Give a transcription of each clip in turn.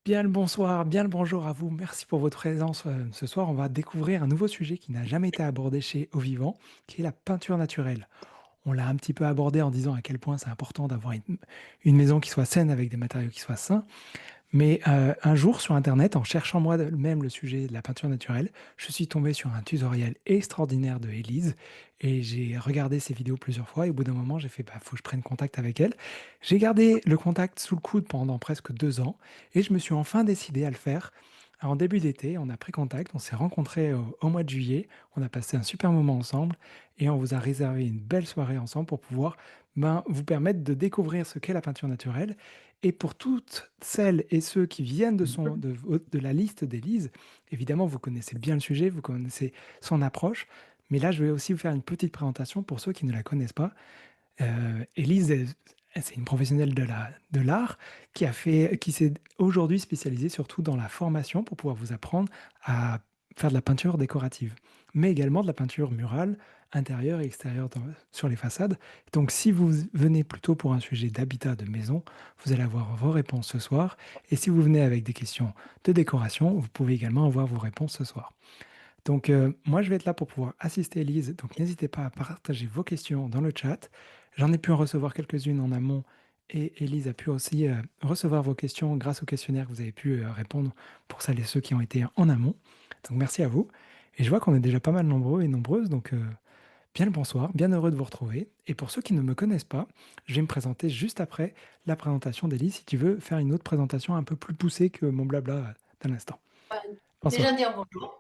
Bien le bonsoir, bien le bonjour à vous. Merci pour votre présence. Ce soir, on va découvrir un nouveau sujet qui n'a jamais été abordé chez Au Vivant, qui est la peinture naturelle. On l'a un petit peu abordé en disant à quel point c'est important d'avoir une maison qui soit saine avec des matériaux qui soient sains. Mais un jour, sur Internet, en cherchant moi-même le sujet de la peinture naturelle, je suis tombé sur un tutoriel extraordinaire de Élise et j'ai regardé ses vidéos plusieurs fois et au bout d'un moment, j'ai fait, bah, faut que je prenne contact avec elle. J'ai gardé le contact sous le coude pendant presque 2 ans et je me suis enfin décidé à le faire. En début d'été, on a pris contact, on s'est rencontrés au mois de juillet, on a passé un super moment ensemble et on vous a réservé une belle soirée ensemble pour pouvoir vous permettre de découvrir ce qu'est la peinture naturelle et pour toutes celles et ceux qui viennent de la liste d'Élise, évidemment, vous connaissez bien le sujet, vous connaissez son approche, mais là, je vais aussi vous faire une petite présentation pour ceux qui ne la connaissent pas. Élise, c'est une professionnelle de l'art qui s'est aujourd'hui spécialisée surtout dans la formation pour pouvoir vous apprendre à faire de la peinture décorative, mais également de la peinture murale, intérieure et extérieure sur les façades. Donc, si vous venez plutôt pour un sujet d'habitat de maison, vous allez avoir vos réponses ce soir. Et si vous venez avec des questions de décoration, vous pouvez également avoir vos réponses ce soir. Donc, moi, je vais être là pour pouvoir assister Elise. Donc, n'hésitez pas à partager vos questions dans le chat. J'en ai pu en recevoir quelques-unes en amont et Elise a pu aussi recevoir vos questions grâce au questionnaire que vous avez pu répondre pour celles et ceux qui ont été en amont. Donc, merci à vous. Et je vois qu'on est déjà pas mal nombreux et nombreuses. Donc, bien le bonsoir, bien heureux de vous retrouver. Et pour ceux qui ne me connaissent pas, je vais me présenter juste après la présentation d'Elise. Si tu veux faire une autre présentation un peu plus poussée que mon blabla d'un instant. Bah, déjà Bonsoir. dire bonjour.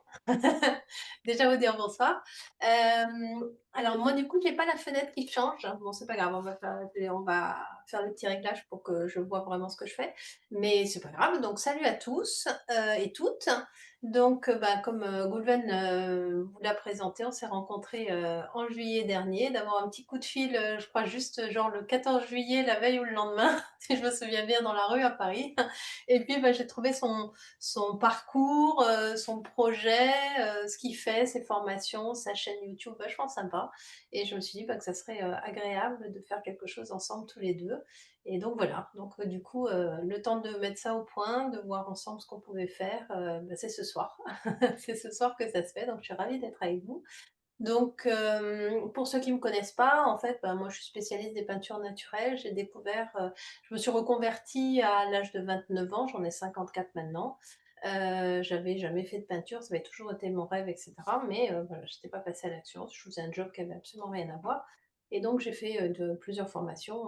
Déjà vous dire bonsoir. Alors moi du coup j'ai pas la fenêtre qui change. Bon c'est pas grave, on va faire le petit réglage pour que je vois vraiment ce que je fais. Mais c'est pas grave. Donc salut à tous et toutes. Donc bah, comme Goulven vous l'a présenté, on s'est rencontrés en juillet dernier. D'avoir un petit coup de fil, je crois juste genre le 14 juillet, la veille ou le lendemain, si je me souviens bien, dans la rue à Paris. Et puis bah, j'ai trouvé son parcours, son projet, ce qu'il fait, ses formations, sa chaîne YouTube vachement sympa. Et je me suis dit bah, que ça serait agréable de faire quelque chose ensemble tous les deux. Et donc voilà, donc du coup, le temps de mettre ça au point, de voir ensemble ce qu'on pouvait faire, bah, c'est ce soir. C'est ce soir que ça se fait, donc je suis ravie d'être avec vous. Donc, pour ceux qui me connaissent pas, en fait, bah, moi, je suis spécialiste des peintures naturelles. J'ai découvert, je me suis reconvertie à l'âge de 29 ans, j'en ai 54 maintenant. J'avais jamais fait de peinture, ça avait toujours été mon rêve et cetera, mais voilà, j'étais pas passée à l'action. Je faisais un job qui avait absolument rien à voir et donc j'ai fait, de plusieurs formations,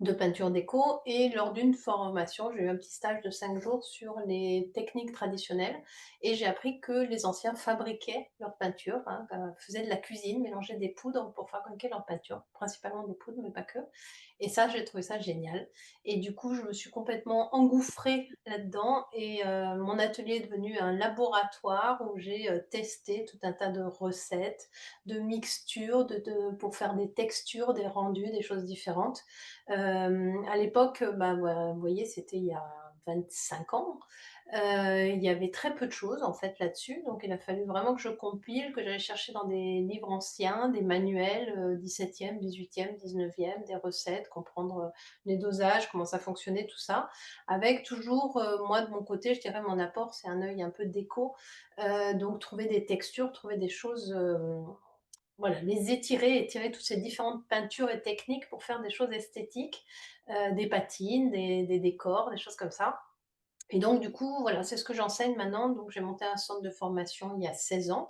de peinture déco et lors d'une formation, j'ai eu un petit stage de 5 jours sur les techniques traditionnelles et j'ai appris que les anciens fabriquaient leurs peintures, hein, faisaient de la cuisine, mélangeaient des poudres pour fabriquer leurs peintures, principalement des poudres, mais pas que. Et ça, j'ai trouvé ça génial. Et du coup, je me suis complètement engouffrée là-dedans et mon atelier est devenu un laboratoire où j'ai testé tout un tas de recettes, de mixtures, pour faire des textures, des rendus, des choses différentes. À l'époque, bah, vous voyez, c'était il y a 25 ans. Il y avait très peu de choses en fait là-dessus, donc il a fallu vraiment que je compile, que j'aille chercher dans des livres anciens, des manuels, 17e, 18e, 19e, des recettes, comprendre, les dosages, comment ça fonctionnait, tout ça. Avec toujours, moi de mon côté, je dirais mon apport, c'est un œil un peu déco, donc trouver des textures, trouver des choses, voilà, les étirer, étirer toutes ces différentes peintures et techniques pour faire des choses esthétiques, des patines, des décors, des choses comme ça. Et donc du coup, voilà, c'est ce que j'enseigne maintenant. Donc j'ai monté un centre de formation il y a 16 ans,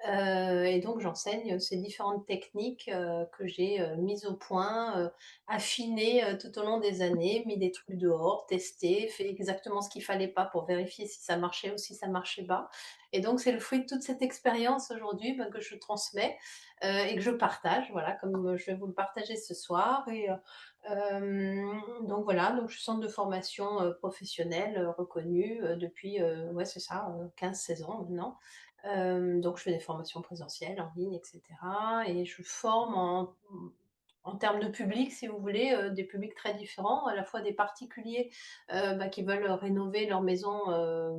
et donc j'enseigne ces différentes techniques, que j'ai, mises au point, affinées, tout au long des années, mis des trucs dehors, testé, fait exactement ce qu'il fallait pas pour vérifier si ça marchait ou si ça marchait pas. Et donc c'est le fruit de toute cette expérience aujourd'hui, bah, que je transmets, et que je partage, voilà, comme, je vais vous le partager ce soir et donc voilà, donc je suis centre de formation, professionnelle, reconnue, depuis, ouais c'est ça, 15-16 ans maintenant. Donc je fais des formations présentielles, en ligne et cetera et je forme en termes de public, si vous voulez, des publics très différents, à la fois des particuliers, bah, qui veulent rénover leur maison,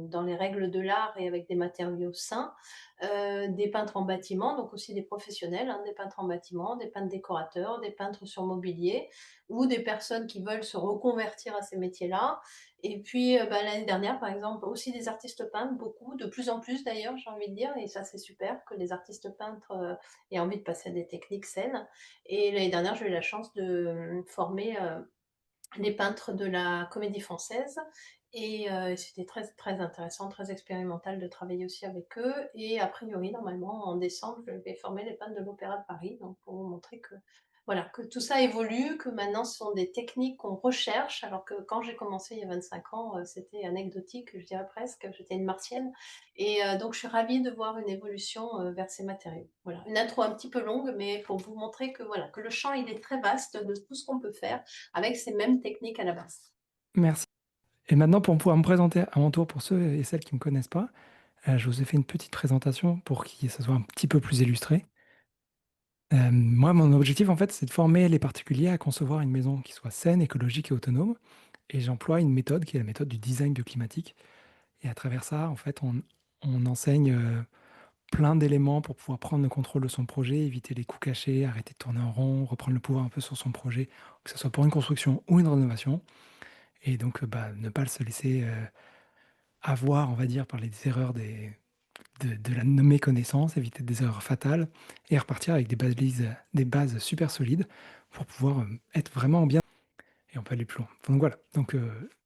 dans les règles de l'art et avec des matériaux sains, des peintres en bâtiment, donc aussi des professionnels, hein, des peintres en bâtiment, des peintres décorateurs, des peintres sur mobilier ou des personnes qui veulent se reconvertir à ces métiers-là Et puis, bah, l'année dernière, par exemple, aussi des artistes peintres, beaucoup, de plus en plus d'ailleurs, j'ai envie de dire, et ça, c'est super que les artistes peintres, aient envie de passer à des techniques saines. Et l'année dernière, j'ai eu la chance de, former, les peintres de la Comédie Française, et c'était très très intéressant, très expérimental de travailler aussi avec eux. Et a priori, normalement, en décembre, je vais former les peintres de l'Opéra de Paris, donc pour vous montrer que, voilà, que tout ça évolue, que maintenant ce sont des techniques qu'on recherche, alors que quand j'ai commencé il y a 25 ans, c'était anecdotique, je dirais presque, j'étais une martienne. Et donc je suis ravie de voir une évolution, vers ces matériaux. Voilà, une intro un petit peu longue, mais pour vous montrer que, voilà, que le champ, il est très vaste de tout ce qu'on peut faire avec ces mêmes techniques à la base. Merci. Et maintenant, pour pouvoir me présenter à mon tour pour ceux et celles qui ne me connaissent pas, je vous ai fait une petite présentation pour que ça soit un petit peu plus illustré. Moi, mon objectif, en fait, c'est de former les particuliers à concevoir une maison qui soit saine, écologique et autonome. Et j'emploie une méthode qui est la méthode du design bioclimatique. Et à travers ça, en fait, on enseigne plein d'éléments pour pouvoir prendre le contrôle de son projet, éviter les coûts cachés, arrêter de tourner en rond, reprendre le pouvoir un peu sur son projet, que ce soit pour une construction ou une rénovation. Et donc, bah, ne pas se laisser avoir, on va dire, par les erreurs de la méconnaissance, éviter des erreurs fatales et repartir avec des bases super solides pour pouvoir être vraiment bien et on peut aller plus loin. Donc voilà, donc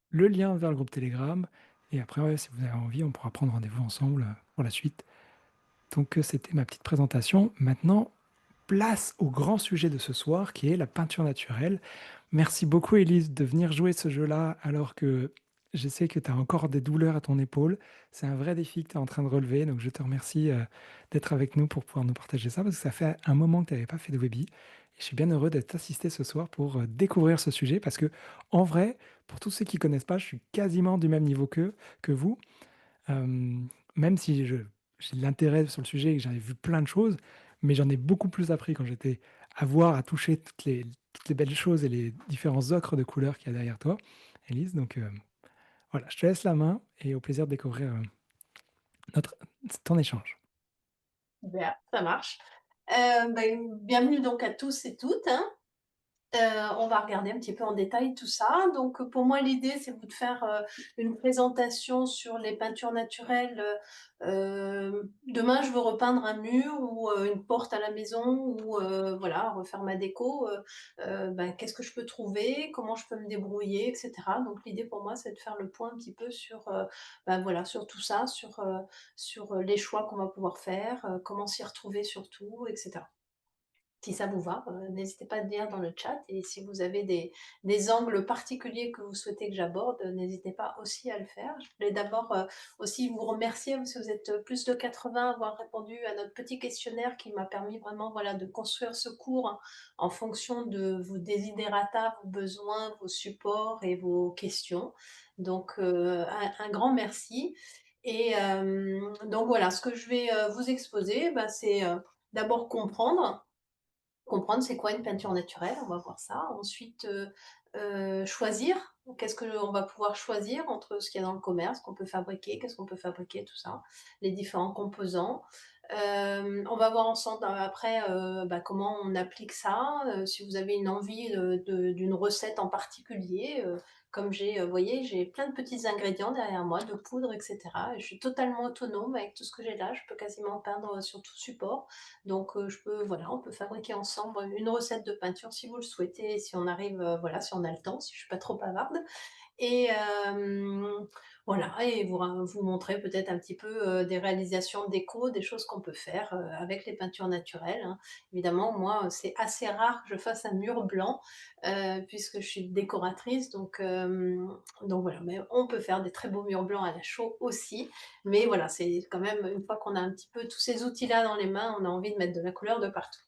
le lien vers le groupe Telegram et après, ouais, si vous avez envie, on pourra prendre rendez-vous ensemble pour la suite. Donc c'était ma petite présentation. Maintenant, place au grand sujet de ce soir qui est la peinture naturelle. Merci beaucoup, Élise, de venir jouer ce jeu-là alors que je sais que tu as encore des douleurs à ton épaule. C'est un vrai défi que tu es en train de relever. Donc, je te remercie d'être avec nous pour pouvoir nous partager ça parce que ça fait un moment que tu n'avais pas fait de webby. Et je suis bien heureux d'être assisté ce soir pour découvrir ce sujet parce que, en vrai, pour tous ceux qui ne connaissent pas, je suis quasiment du même niveau que vous. Euh, Même si j'ai de l'intérêt sur le sujet et que j'avais vu plein de choses, mais j'en ai beaucoup plus appris quand j'étais à voir, à toucher toutes les belles choses et les différents ocres de couleurs qu'il y a derrière toi, Elise. Donc voilà, je te laisse la main et au plaisir de découvrir notre, ton échange. Bien, ça marche. Bienvenue donc à tous et toutes, hein. On va regarder un petit peu en détail tout ça. Donc, pour moi, l'idée, c'est de faire, une présentation sur les peintures naturelles. Demain, je veux repeindre un mur ou, une porte à la maison ou, voilà, refaire ma déco, qu'est-ce que je peux trouver? Comment je peux me débrouiller? Et cetera. Donc l'idée pour moi, c'est de faire le point un petit peu sur, voilà, sur tout ça, sur, les choix qu'on va pouvoir faire, comment s'y retrouver surtout, et cetera. Si ça vous va, n'hésitez pas à le dire dans le chat, et si vous avez des angles particuliers que vous souhaitez que j'aborde, n'hésitez pas aussi à le faire. Je voulais d'abord, aussi vous remercier parce que vous êtes plus de 80 à avoir répondu à notre petit questionnaire qui m'a permis vraiment, voilà, de construire ce cours en fonction de vos desiderata, vos besoins, vos supports et vos questions. Donc, un grand merci. Et donc voilà, ce que je vais, vous exposer, c'est, d'abord comprendre c'est quoi une peinture naturelle, on va voir ça. Ensuite, choisir, qu'est-ce qu'on va pouvoir choisir entre ce qu'il y a dans le commerce, qu'on peut fabriquer, qu'est-ce qu'on peut fabriquer, tout ça, les différents composants. On va voir ensemble après, comment on applique ça, si vous avez une envie d'une recette en particulier, comme vous voyez, j'ai plein de petits ingrédients derrière moi, de poudre et cetera, et je suis totalement autonome avec tout ce que j'ai là. Je peux quasiment peindre sur tout support. Donc, voilà, on peut fabriquer ensemble une recette de peinture si vous le souhaitez, si on arrive, voilà, si on a le temps, si je suis pas trop bavarde. Et voilà, et vous montrer peut-être un petit peu, des réalisations déco, des choses qu'on peut faire, avec les peintures naturelles, hein. Évidemment, moi, c'est assez rare que je fasse un mur blanc, puisque je suis décoratrice, donc voilà. Mais on peut faire des très beaux murs blancs à la chaux aussi. Mais voilà, c'est quand même une fois qu'on a un petit peu tous ces outils-là dans les mains, on a envie de mettre de la couleur de partout.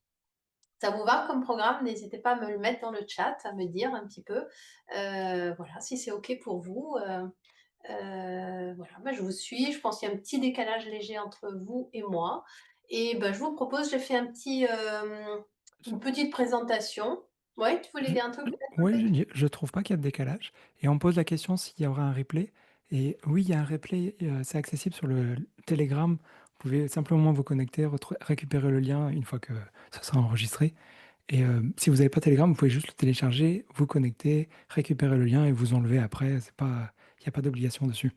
Ça vous va comme programme? N'hésitez pas à me le mettre dans le chat, à me dire un petit peu, voilà, si c'est OK pour vous. Voilà, je vous suis. Je pense qu'il y a un petit décalage léger entre vous et moi, et je vous propose, j'ai fait une petite présentation. Ouais, tu voulais Je, dire un truc peut-être, oui, Patrick? je trouve pas qu'il y a de décalage. Et on me pose la question s'il y aura un replay. Et oui, il y a un replay, c'est accessible sur le Telegram. Vous pouvez simplement vous connecter, récupérer le lien une fois que ça sera enregistré. Et si vous n'avez pas Telegram, vous pouvez juste le télécharger, vous connecter, récupérer le lien et vous enlever après. C'est pas, Il y a pas d'obligation dessus.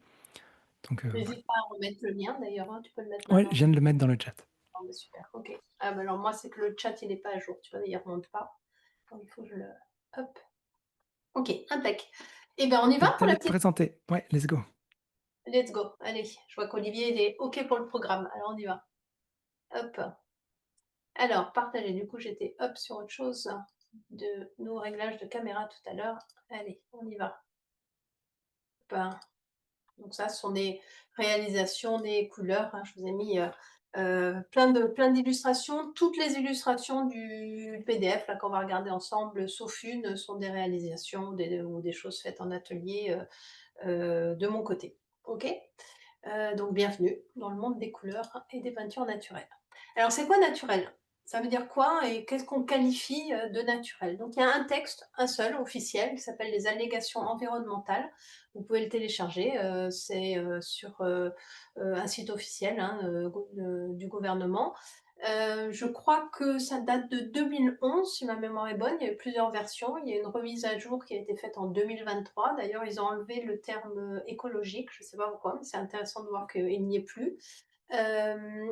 Donc voilà. N'hésite pas à remettre le lien d'ailleurs, hein, tu peux le mettre Ouais, je maintenant. viens de le mettre dans le chat. Ah bah, super, OK. Ah bah, alors moi, c'est que le chat, il est pas à jour, tu vois? Il remonte pas. Donc il faut que je le hop, OK, impec. Et ben, on y Je va te pour la laisse petite présenter. Ouais, let's go. let's go. Allez, je vois qu'Olivier, il est OK pour le programme. Alors on y va. Hop. Alors partager, du coup, j'étais, hop, sur autre chose de nos réglages de caméra tout à l'heure. Allez, on y va. Hop. Donc ça, ce sont des réalisations, des couleurs, hein. Je vous ai mis, plein d'illustrations. Toutes les illustrations du PDF là qu'on va regarder ensemble, sauf une, sont des réalisations ou des choses faites en atelier, de mon côté. OK? Donc bienvenue dans le monde des couleurs et des peintures naturelles. Alors c'est quoi naturel? Ça veut dire quoi et qu'est-ce qu'on qualifie, de naturel? Donc il y a un texte, un seul, officiel, qui s'appelle les allégations environnementales. Vous pouvez le télécharger, c'est, sur, un site officiel, hein, du gouvernement. Je crois que ça date de 2011, si ma mémoire est bonne. Il y a eu plusieurs versions. Il y a une remise à jour qui a été faite en 2023. D'ailleurs, ils ont enlevé le terme écologique. Je ne sais pas pourquoi, mais c'est intéressant de voir qu'il n'y est plus.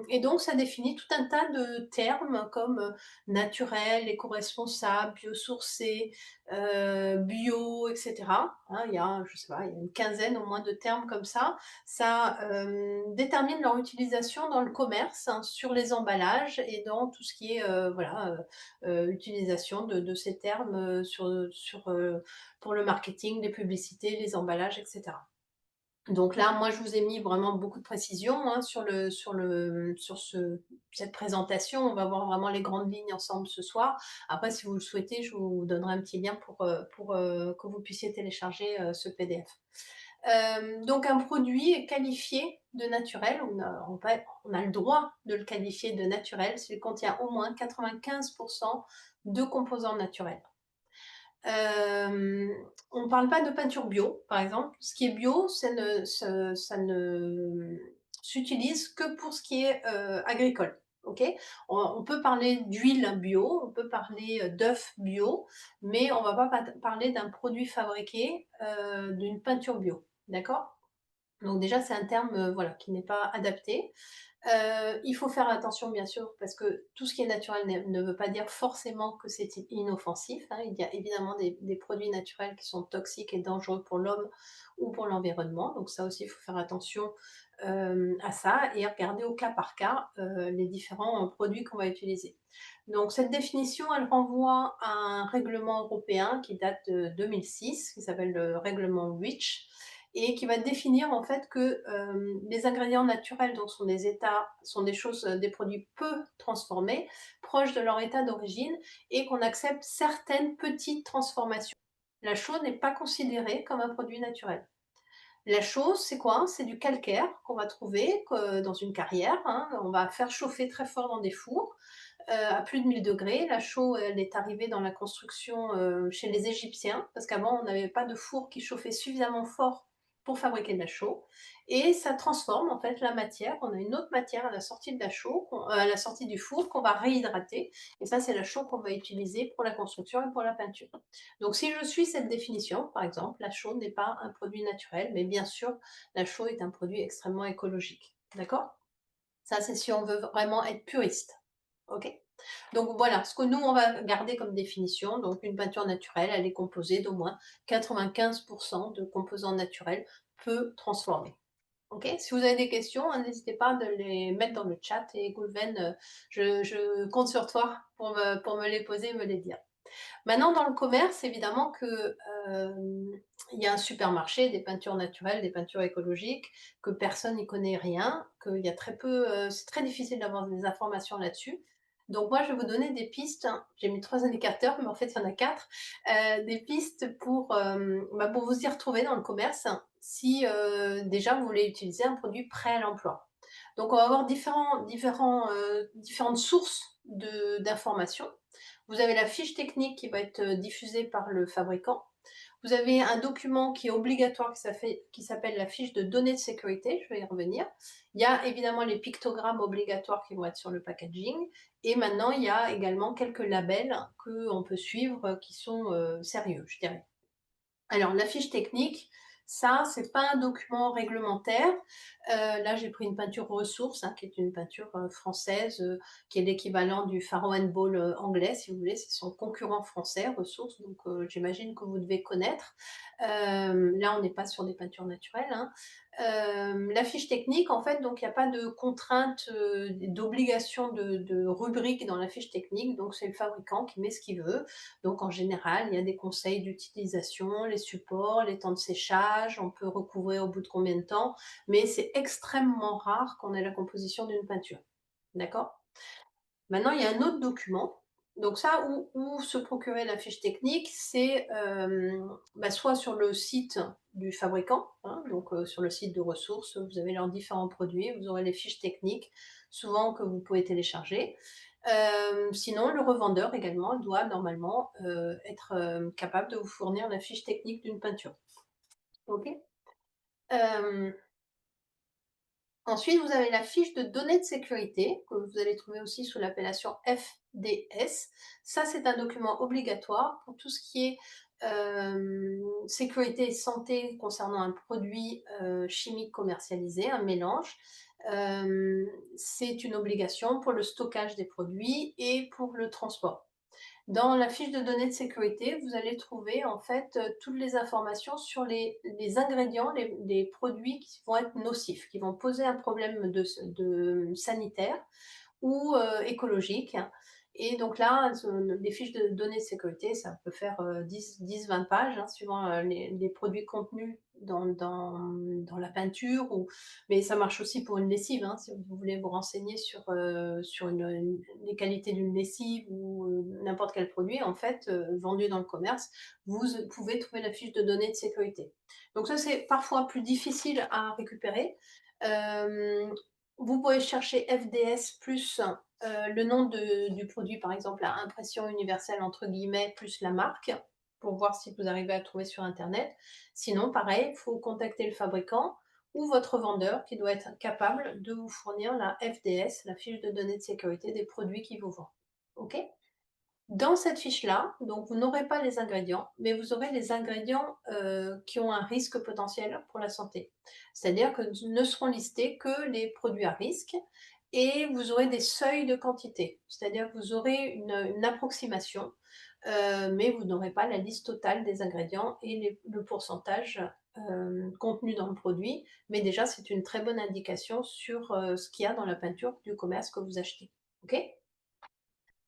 Et donc ça définit tout un tas de termes comme, naturel, éco-responsable, biosourcé, bio et cetera, hein. Il y a, je sais pas, il y a une quinzaine au moins de termes comme ça. Ça, détermine leur utilisation dans le commerce, hein, sur les emballages et dans tout ce qui est, voilà, utilisation de ces termes, pour le marketing, les publicités, les emballages et cetera. Donc là, moi, je vous ai mis vraiment beaucoup de précision, hein, sur cette présentation. On va voir vraiment les grandes lignes ensemble ce soir. Après, si vous le souhaitez, je vous donnerai un petit lien pour que vous puissiez télécharger, ce PDF. Donc un produit est qualifié de naturel, on a le droit de le qualifier de naturel s'il contient au moins 95 de composants naturels. On ne parle pas de peinture bio, par exemple. Ce qui est bio, ça ne s'utilise que pour ce qui est agricole. Ok. On peut parler d'huile bio, on peut parler d'œufs bio, mais on ne va pas parler d'un produit fabriqué, d'une peinture bio. D'accord. Donc déjà, c'est un terme voilà, qui n'est pas adapté. Il faut faire attention bien sûr parce que tout ce qui est naturel ne veut pas dire forcément que c'est inoffensif, hein. Il y a évidemment des produits naturels qui sont toxiques et dangereux pour l'homme ou pour l'environnement. Donc ça aussi, il faut faire attention, à ça et regarder au cas par cas, les différents, produits qu'on va utiliser. Donc cette définition, elle renvoie à un règlement européen qui date de 2006, qui s'appelle le règlement REACH et qui va définir en fait que les ingrédients naturels donc sont des choses, des produits peu transformés, proches de leur état d'origine et qu'on accepte certaines petites transformations. La chaux n'est pas considérée comme un produit naturel. La chaux, c'est quoi? C'est du calcaire qu'on va trouver dans une carrière, hein. On va faire chauffer très fort dans des fours à plus de 1000 degrés. La chaux, elle est arrivée dans la construction chez les Égyptiens, parce qu'avant, on n'avait pas de four qui chauffait suffisamment fort pour fabriquer de la chaux. Et ça transforme en fait la matière. On a une autre matière à la sortie de la chaux, à la sortie du four, qu'on va réhydrater. Et ça, c'est la chaux qu'on va utiliser pour la construction et pour la peinture. Donc, si je suis cette définition, par exemple, la chaux n'est pas un produit naturel, mais bien sûr, la chaux est un produit extrêmement écologique. D'accord? Ça, c'est si on veut vraiment être puriste. OK? Donc voilà, ce que nous, on va garder comme définition, donc une peinture naturelle, elle est composée d'au moins 95 de composants naturels peu transformés. OK? Si vous avez des questions, hein, n'hésitez pas de les mettre dans le chat et Goulven, je compte sur toi pour me les poser et me les dire. Maintenant, dans le commerce, évidemment que, il y a un supermarché des peintures naturelles, des peintures écologiques, que personne n'y connaît rien, qu'il y a très peu, c'est très difficile d'avoir des informations là-dessus. Donc moi, je vais vous donner des pistes, hein. J'ai mis 3 indicateurs, mais en fait, il y en a 4. Des pistes pour vous y retrouver dans le commerce, si, déjà vous voulez utiliser un produit prêt à l'emploi. Donc on va avoir différentes sources d'informations. Vous avez la fiche technique qui va être diffusée par le fabricant. Vous avez un document qui est obligatoire qui s'appelle la fiche de données de sécurité, je vais y revenir. Il y a évidemment les pictogrammes obligatoires qui vont être sur le packaging. Et maintenant, il y a également quelques labels qu'on peut suivre qui sont sérieux, je dirais. Alors, la fiche technique, Ça, c'est pas un document réglementaire. Là, j'ai pris une peinture ressource, hein, qui est une peinture, française, qui est l'équivalent du Faro and Ball, anglais, si vous voulez. C'est son concurrent français, ressource, donc j'imagine que vous devez connaître. Là, on n'est pas sur des peintures naturelles, hein. La fiche technique, en fait, donc il y a pas de contrainte, d'obligation de rubrique dans la fiche technique, donc c'est le fabricant qui met ce qu'il veut. Donc en général, il y a des conseils d'utilisation, les supports, les temps de séchage, on peut recouvrir au bout de combien de temps, mais c'est extrêmement rare qu'on ait la composition d'une peinture. D'accord? Maintenant, il y a un autre document. Donc ça, où se procurer la fiche technique, c'est bah, soit sur le site du fabricant, hein, donc sur le site de ressources, vous avez leurs différents produits, vous aurez les fiches techniques, souvent que vous pouvez télécharger. Sinon, le revendeur également doit normalement être capable de vous fournir la fiche technique d'une peinture. Ok. Euh, Ensuite, vous avez la fiche de données de sécurité que vous allez trouver aussi sous l'appellation FDS. Ça, c'est un document obligatoire pour tout ce qui est sécurité et santé concernant un produit chimique commercialisé, un mélange. Euh, c'est une obligation pour le stockage des produits et pour le transport. Dans la fiche de données de sécurité, vous allez trouver en fait toutes les informations sur les ingrédients, les produits qui vont être nocifs, qui vont poser un problème de sanitaire ou écologique. Et donc là, les fiches de données de sécurité, ça peut faire 10-20 pages, hein, suivant les produits contenus dans la peinture. Mais ça marche aussi pour une lessive, hein, si vous voulez vous renseigner sur les qualités d'une lessive ou n'importe quel produit, en fait, vendu dans le commerce, vous pouvez trouver la fiche de données de sécurité. Donc ça, c'est parfois plus difficile à récupérer. Euh, Vous pouvez chercher FDS plus le nom du produit, par exemple, à impression universelle, entre guillemets, plus la marque, pour voir si vous arrivez à trouver sur Internet. Sinon, pareil, il faut contacter le fabricant ou votre vendeur qui doit être capable de vous fournir la FDS, la fiche de données de sécurité des produits qu'il vous vend. OK? Dans cette fiche-là, donc vous n'aurez pas les ingrédients, mais vous aurez les ingrédients qui ont un risque potentiel pour la santé. C'est-à-dire que ne seront listés que les produits à risque et vous aurez des seuils de quantité. C'est-à-dire que vous aurez une approximation, mais vous n'aurez pas la liste totale des ingrédients et le pourcentage contenu dans le produit. Mais déjà, c'est une très bonne indication sur ce qu'il y a dans la peinture du commerce que vous achetez. OK?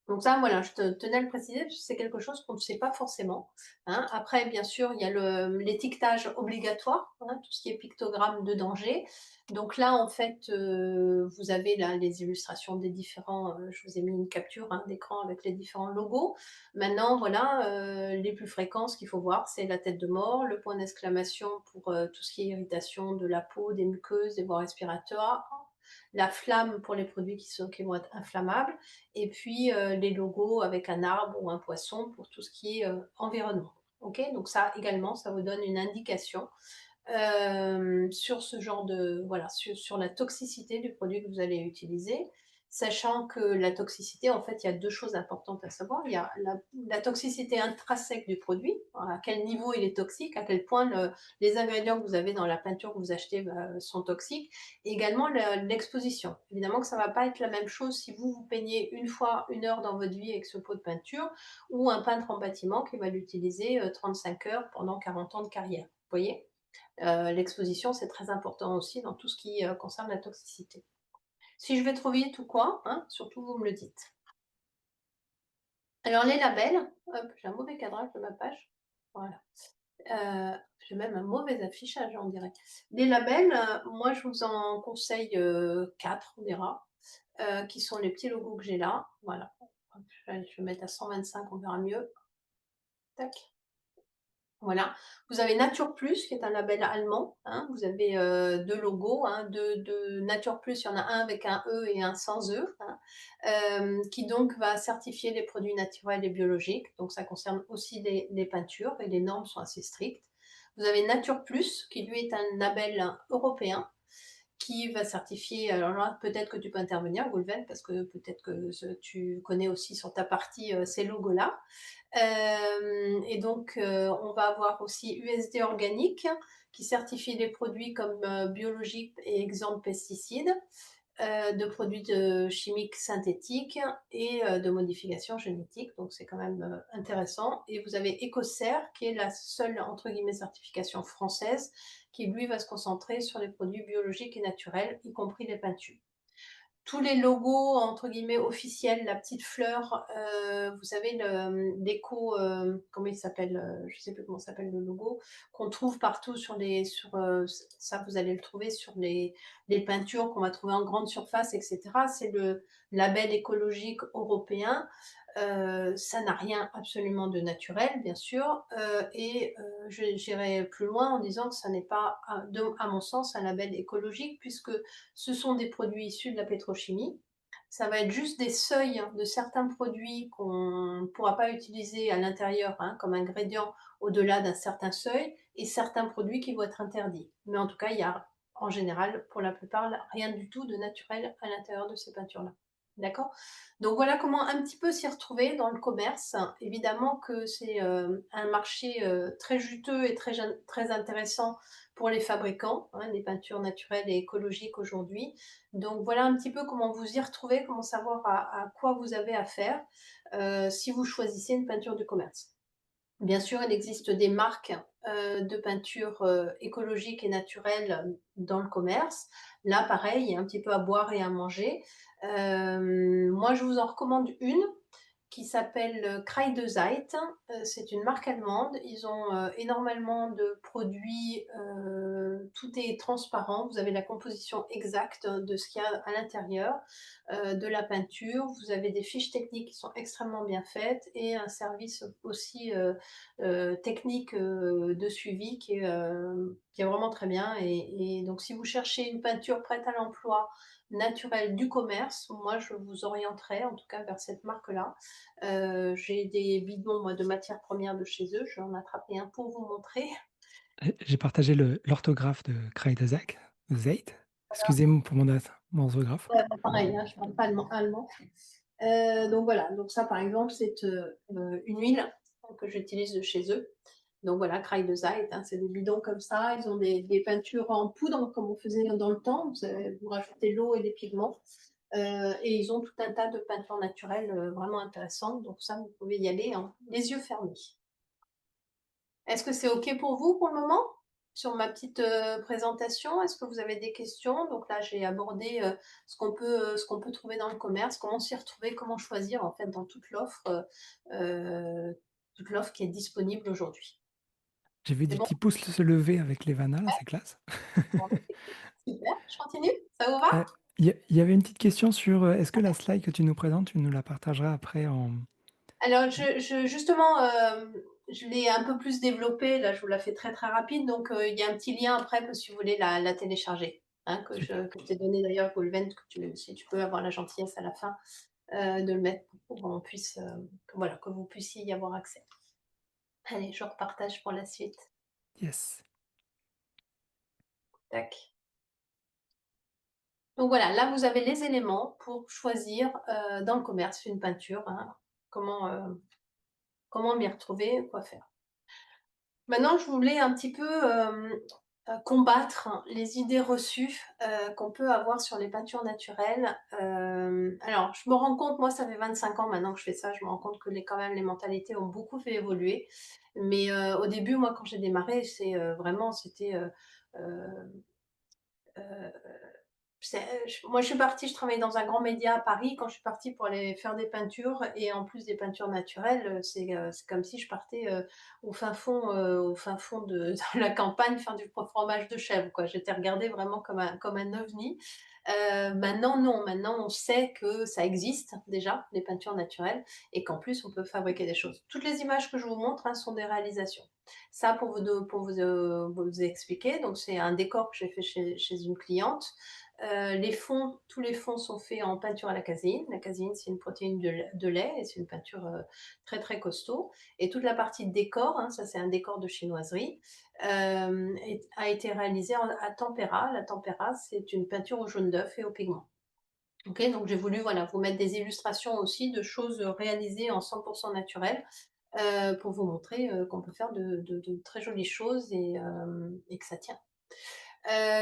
Donc ça, voilà, je tenais à le préciser parce que c'est quelque chose qu'on ne sait pas forcément, hein. Après, bien sûr, il y a l'étiquetage obligatoire, hein, tout ce qui est pictogramme de danger. Donc là, en fait, vous avez là les illustrations des différents, je vous ai mis une capture, hein, d'écran avec les différents logos. Maintenant, voilà, les plus fréquents, ce qu'il faut voir, c'est la tête de mort, le point d'exclamation pour tout ce qui est irritation de la peau, des muqueuses, des voies respiratoires, la flamme pour les produits qui vont être inflammables, et puis les logos avec un arbre ou un poisson pour tout ce qui est environnement. Ok, donc ça également, ça vous donne une indication sur ce genre de, voilà, sur la toxicité du produit que vous allez utiliser, sachant que la toxicité, en fait, il y a deux choses importantes à savoir. Il y a la toxicité intrinsèque du produit, à quel niveau il est toxique, à quel point les ingrédients que vous avez dans la peinture que vous achetez sont toxiques, et également l'exposition. Évidemment que ça ne va pas être la même chose si vous peignez une fois 1 heure dans votre vie avec ce pot de peinture, ou un peintre en bâtiment qui va l'utiliser 35 heures pendant 40 ans de carrière. Vous voyez? L'exposition, c'est très important aussi dans tout ce qui concerne la toxicité. Si je vais trop vite ou quoi, hein, surtout vous me le dites. Alors les labels, hop, j'ai un mauvais cadrage de ma page. Voilà. J'ai même un mauvais affichage, on dirait. Les labels, moi je vous en conseille 4, on dira, qui sont les petits logos que j'ai là. Voilà. Hop, je vais mettre à 125, on verra mieux. Tac. Voilà. Vous avez Nature Plus, qui est un label allemand, hein. Vous avez 2 logos, hein, de Nature Plus, il y en a un avec un E et un sans E, hein, qui donc va certifier les produits naturels et biologiques. Donc ça concerne aussi les peintures et les normes sont assez strictes. Vous avez Nature Plus, qui lui est un label européen qui va certifier, alors là, peut-être que tu peux intervenir, Goulven, parce que peut-être que tu connais aussi sur ta partie ces logos-là. Et donc, on va avoir aussi USD organique, qui certifie les produits comme, biologiques et exempts de pesticides, de produits chimiques synthétiques et de modifications génétiques, donc c'est quand même, intéressant. Et vous avez Ecocer qui est la seule, entre guillemets, certification française qui lui va se concentrer sur les produits biologiques et naturels, y compris les peintures. Tous les logos entre guillemets «officiels», la petite fleur, vous savez l'éco, comment il s'appelle? Je sais plus comment s'appelle le logo, qu'on trouve partout ça vous allez le trouver sur les peintures qu'on va trouver en grande surface et cetera. C'est le label écologique européen. Ça n'a rien absolument de naturel, bien sûr, j'irai plus loin en disant que ça n'est pas, à mon sens, un label écologique puisque ce sont des produits issus de la pétrochimie. Ça va être juste des seuils de certains produits qu'on ne pourra pas utiliser à l'intérieur, hein, comme ingrédient au-delà d'un certain seuil et certains produits qui vont être interdits. Mais en tout cas, il y a en général, pour la plupart, rien du tout de naturel à l'intérieur de ces peintures-là. D'accord? Donc voilà comment un petit peu s'y retrouver dans le commerce. Évidemment que c'est, un marché, très juteux et très intéressant pour les fabricants, hein, des peintures naturelles et écologiques aujourd'hui. Donc voilà un petit peu comment vous y retrouver, comment savoir à quoi vous avez affaire, si vous choisissez une peinture du commerce. Bien sûr, il existe des marques, de peinture, écologiques et naturelles, dans le commerce. Là, pareil, il y a un petit peu à boire et à manger. Moi, je vous en recommande une qui s'appelle, Kreidezeit. C'est une marque allemande. Ils ont, énormément de produits, tout est transparent. Vous avez la composition exacte de ce qu'il y a à l'intérieur, de la peinture. Vous avez des fiches techniques qui sont extrêmement bien faites et un service aussi, technique, de suivi qui est vraiment très bien et donc si vous cherchez une peinture prête à l'emploi, naturelle du commerce, moi je vous orienterai en tout cas vers cette marque-là. J'ai des bidons, moi, de matières premières de chez eux. Je vais en attraper un pour vous montrer. J'ai partagé l'orthographe de Kreidezek, Zeit. Excusez-moi pour mon orthographe. Ouais, bah, pareil, hein, je parle pas allemand. Donc voilà, donc ça, par exemple, c'est, une huile que j'utilise de chez eux. Donc voilà, Kreidezeit, hein, c'est des bidons comme ça. Ils ont des peintures en poudre comme on faisait dans le temps. Vous rajoutez l'eau et des pigments. Et ils ont tout un tas de peintures naturelles, vraiment intéressantes. Donc ça, vous pouvez y aller, hein, les yeux fermés. Est-ce que c'est OK pour vous pour le moment? Sur ma petite, présentation, est-ce que vous avez des questions? Donc là, j'ai abordé, ce qu'on peut trouver dans le commerce, comment s'y retrouver, comment choisir en fait dans toute l'offre qui est disponible aujourd'hui. J'ai vu C'est des bon? petits pouces se lever avec les Vanna, là, Ouais? c'est classe. Bon, bah, c'est cool. Super, je continue? Ça vous va? Heu, il y avait une petite question sur, est-ce que la slide que tu nous présentes, tu nous la partageras après en Alors je justement, je l'ai un peu plus développée, là je vous la fais très, très rapide donc il y a un petit lien après que si vous voulez la télécharger, hein, super. que je t'ai donné d'ailleurs Goulven, que tu si tu peux avoir la gentillesse à la fin, de le mettre pour qu'on puisse, que voilà, que vous puissiez y avoir accès. Allez, je repartage pour la suite. Yes. Tac. Donc voilà, là vous avez les éléments pour choisir, dans le commerce une peinture, hein, comment, comment m'y retrouver, quoi faire. Maintenant, je voulais un petit peu, combattre les idées reçues, qu'on peut avoir sur les peintures naturelles. Alors je me rends compte, moi ça fait 25 ans maintenant que je fais ça, je me rends compte que quand même les mentalités ont beaucoup fait évoluer. Mais, au début, moi quand j'ai démarré, vraiment c'était, heu heu moi, je suis partie, je travaillais dans un grand média à Paris. Quand je suis partie pour aller faire des peintures et en plus des peintures naturelles, c'est comme si je partais, au fin fond de de la campagne faire du fromage de chèvre, quoi. J'étais regardée vraiment comme un ovni. Maintenant non, maintenant on sait que ça existe déjà, les peintures naturelles et qu'en plus on peut fabriquer des choses. Toutes les images que je vous montre, hein, sont des réalisations. Ça vous expliquer, donc c'est un décor que j'ai fait chez une cliente. Tous les fonds sont faits en peinture à la caséine. La caséine, c'est une protéine de lait et c'est une peinture, très, très costaud et toute la partie de décor, hein, ça c'est un décor de chinoiserie, a été réalisée à tempéra. La tempéra, c'est une peinture au jaune d'œuf et au pigment. OK, donc j'ai voulu, voilà, vous mettre des illustrations aussi de choses, réalisées en 100 naturel. pour vous montrer, qu'on peut faire de très jolies choses et que ça tient.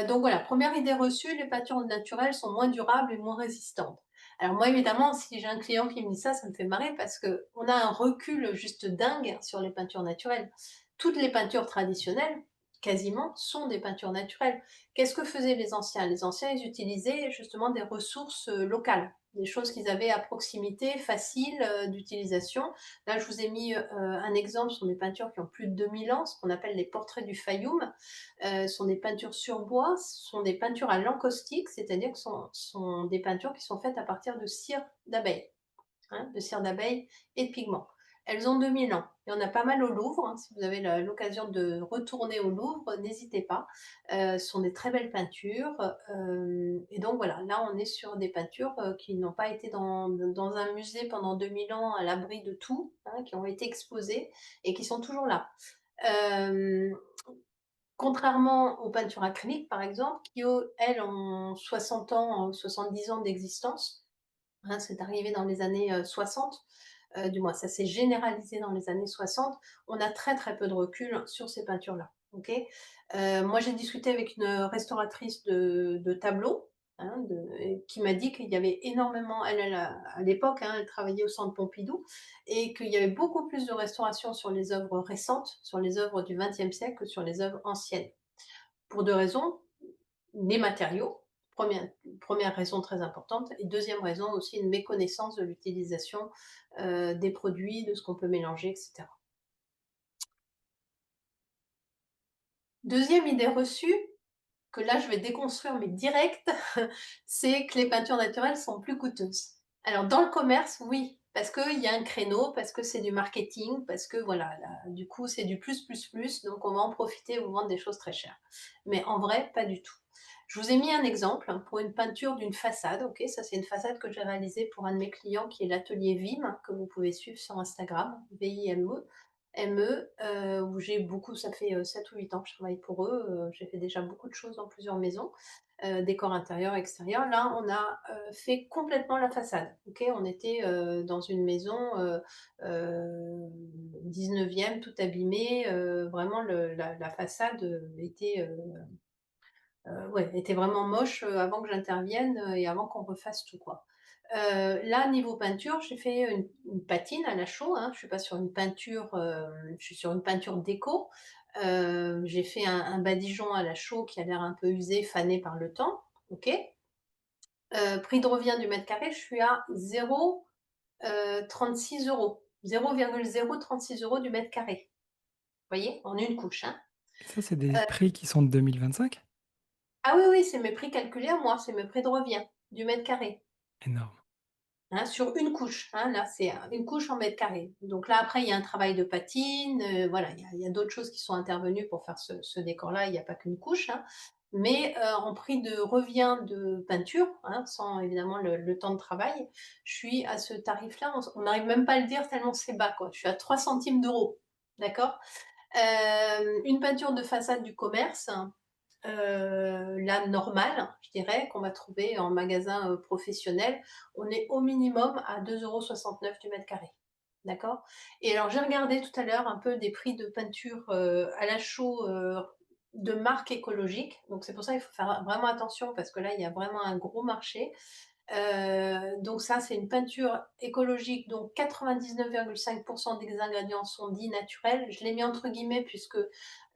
Donc voilà, première idée reçue, les peintures naturelles sont moins durables et moins résistantes. Alors moi, évidemment, si j'ai un client qui me dit ça me fait marrer parce qu'on a un recul juste dingue sur les peintures naturelles. Toutes les peintures traditionnelles, quasiment, sont des peintures naturelles. Qu'est-ce que faisaient les anciens? Les anciens, ils utilisaient justement des ressources, locales, des choses qu'ils avaient à proximité, faciles, d'utilisation. Là, je vous ai mis, un exemple, ce sont des peintures qui ont plus de 2000 ans, ce qu'on appelle les portraits du Fayoum. Sont des peintures sur bois, sont des peintures à l'encaustique, c'est-à-dire que sont des peintures qui sont faites à partir de cire d'abeille, hein, de cire d'abeille et de pigments. Elles ont 2000 ans. Il y en a pas mal au Louvre, hein, si vous avez l'occasion de retourner au Louvre, n'hésitez pas. Ce sont des très belles peintures. Et donc voilà, là on est sur des peintures qui n'ont pas été dans un musée pendant 2000 ans à l'abri de tout, hein, qui ont été exposées et qui sont toujours là. Euh, Contrairement aux peintures acryliques, par exemple, qui elles ont 60 ans, 70 ans d'existence, hein, c'est arrivé dans les années 60, du moins ça s'est généralisé dans les années 60. On a très très peu de recul sur ces peintures-là. Ok. Moi j'ai discuté avec une restauratrice de tableaux, hein, qui m'a dit qu'il y avait énormément, à l'époque, hein, elle travaillait au centre Pompidou, et qu'il y avait beaucoup plus de restauration sur les œuvres récentes, sur les œuvres du XXe siècle que sur les œuvres anciennes. Pour deux raisons: les matériaux, première raison très importante, et deuxième raison aussi, une méconnaissance de l'utilisation des produits, de ce qu'on peut mélanger, etc. Deuxième idée reçue, que là je vais déconstruire mais direct, c'est que les peintures naturelles sont plus coûteuses. Alors dans le commerce, oui, parce qu'il y a un créneau, parce que c'est du marketing, parce que voilà, là, du coup c'est du plus, plus, plus, donc on va en profiter et vous vendre des choses très chères. Mais en vrai, pas du tout. Je vous ai mis un exemple pour une peinture d'une façade, ok, ça c'est une façade que j'ai réalisée pour un de mes clients qui est l'atelier Vim, que vous pouvez suivre sur Instagram, VIME. Où j'ai beaucoup, ça fait 7 ou 8 ans que je travaille pour eux, j'ai fait déjà beaucoup de choses dans plusieurs maisons, décor intérieur, extérieur. Là, on a fait complètement la façade. Ok, on était dans une maison 19e, tout abîmé. Vraiment, la façade ouais, était vraiment moche avant que j'intervienne et avant qu'on refasse tout, quoi. Là, niveau peinture, j'ai fait une patine à la chaux, hein. Je suis pas sur une peinture, je suis sur une peinture déco. J'ai fait un badigeon à la chaux qui a l'air un peu usé, fané par le temps. OK. Prix de revient du mètre carré, je suis à 0,36 €. 0,036 € du mètre carré. Vous voyez? En une couche, hein. Et ça, c'est des prix qui sont de 2025? Ah oui, oui, c'est mes prix calculés à moi, c'est mes prix de revient du mètre carré. Énorme. Hein, sur une couche, hein, là, c'est une couche en mètre carré. Donc là, après, il y a un travail de patine, voilà, il y a d'autres choses qui sont intervenues pour faire ce décor-là, il n'y a pas qu'une couche, hein. Mais en prix de revient de peinture, hein, sans évidemment le temps de travail, je suis à ce tarif-là, on n'arrive même pas à le dire tellement c'est bas, quoi. Je suis à 3 centimes d'euros, d'accord? Une peinture de façade du commerce, la normale, je dirais, qu'on va trouver en magasin, professionnel, on est au minimum à 2,69 € du mètre carré. D'accord? Et alors j'ai regardé tout à l'heure un peu des prix de peinture, à la chaux, de marque écologique. Donc c'est pour ça qu'il faut faire vraiment attention parce que là, il y a vraiment un gros marché. Donc ça, c'est une peinture écologique, donc 99,5 des ingrédients sont dits naturels. Je l'ai mis entre guillemets puisque,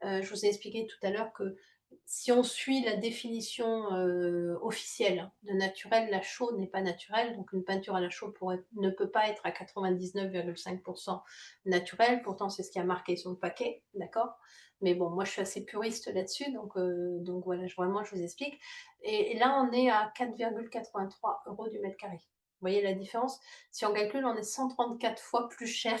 je vous ai expliqué tout à l'heure que si on suit la définition, officielle de naturel, la chaux n'est pas naturelle, donc une peinture à la chaux ne peut pas être à 99,5 naturelle, pourtant c'est ce qui a marqué sur le paquet, d'accord? Mais bon, moi je suis assez puriste là-dessus, donc voilà, vraiment je vous explique. Et là, on est à 4,83 € du mètre carré. Vous voyez la différence? Si on calcule, on est 134 fois plus cher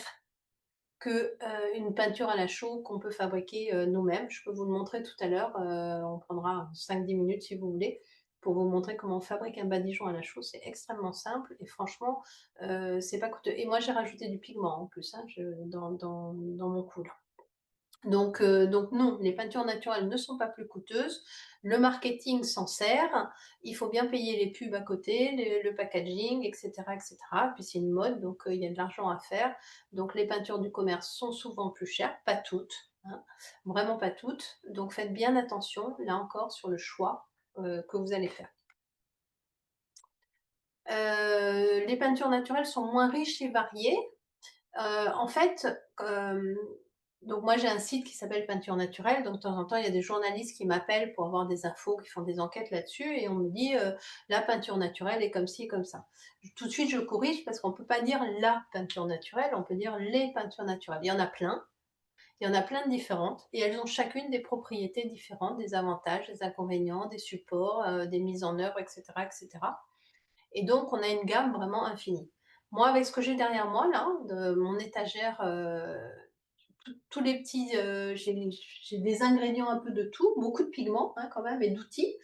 que, une peinture à la chaux qu'on peut fabriquer, nous-mêmes. Je peux vous le montrer tout à l'heure, on prendra 5-10 minutes si vous voulez, pour vous montrer comment on fabrique un badigeon à la chaux. C'est extrêmement simple et franchement, c'est pas coûteux et moi j'ai rajouté du pigment en plus, hein, dans mon coût là. Donc non, les peintures naturelles ne sont pas plus coûteuses. Le marketing s'en sert. Il faut bien payer les pubs à côté, le packaging, et cetera. Puis c'est une mode, donc il y a de l'argent à faire. Donc les peintures du commerce sont souvent plus chères, pas toutes, hein, vraiment pas toutes. Donc faites bien attention, là encore, sur le choix, que vous allez faire. Les peintures naturelles sont moins riches et variées. En fait, donc moi j'ai un site qui s'appelle Peinture Naturelle, donc de temps en temps il y a des journalistes qui m'appellent pour avoir des infos, qui font des enquêtes là-dessus et on me dit, «La peinture naturelle est comme ci et comme ça». Tout de suite je corrige parce qu'on peut pas dire «la peinture naturelle», on peut dire «les peintures naturelles». Il y en a plein de différentes et elles ont chacune des propriétés différentes, des avantages, des inconvénients, des supports, des mises en œuvre et cetera et donc on a une gamme vraiment infinie. Moi avec ce que j'ai derrière moi là, de mon étagère, tous les petits, j'ai des ingrédients un peu de tout, beaucoup de pigments, hein, quand même et d'outils.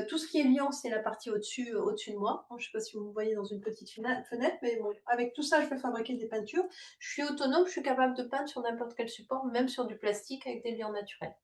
Tout ce qui est liant, c'est la partie au-dessus de moi. Je ne sais pas si vous me voyez dans une petite fenêtre, mais bon, avec tout ça, je peux fabriquer des peintures. Je suis autonome, je suis capable de peindre sur n'importe quel support, même sur du plastique avec des liants naturels.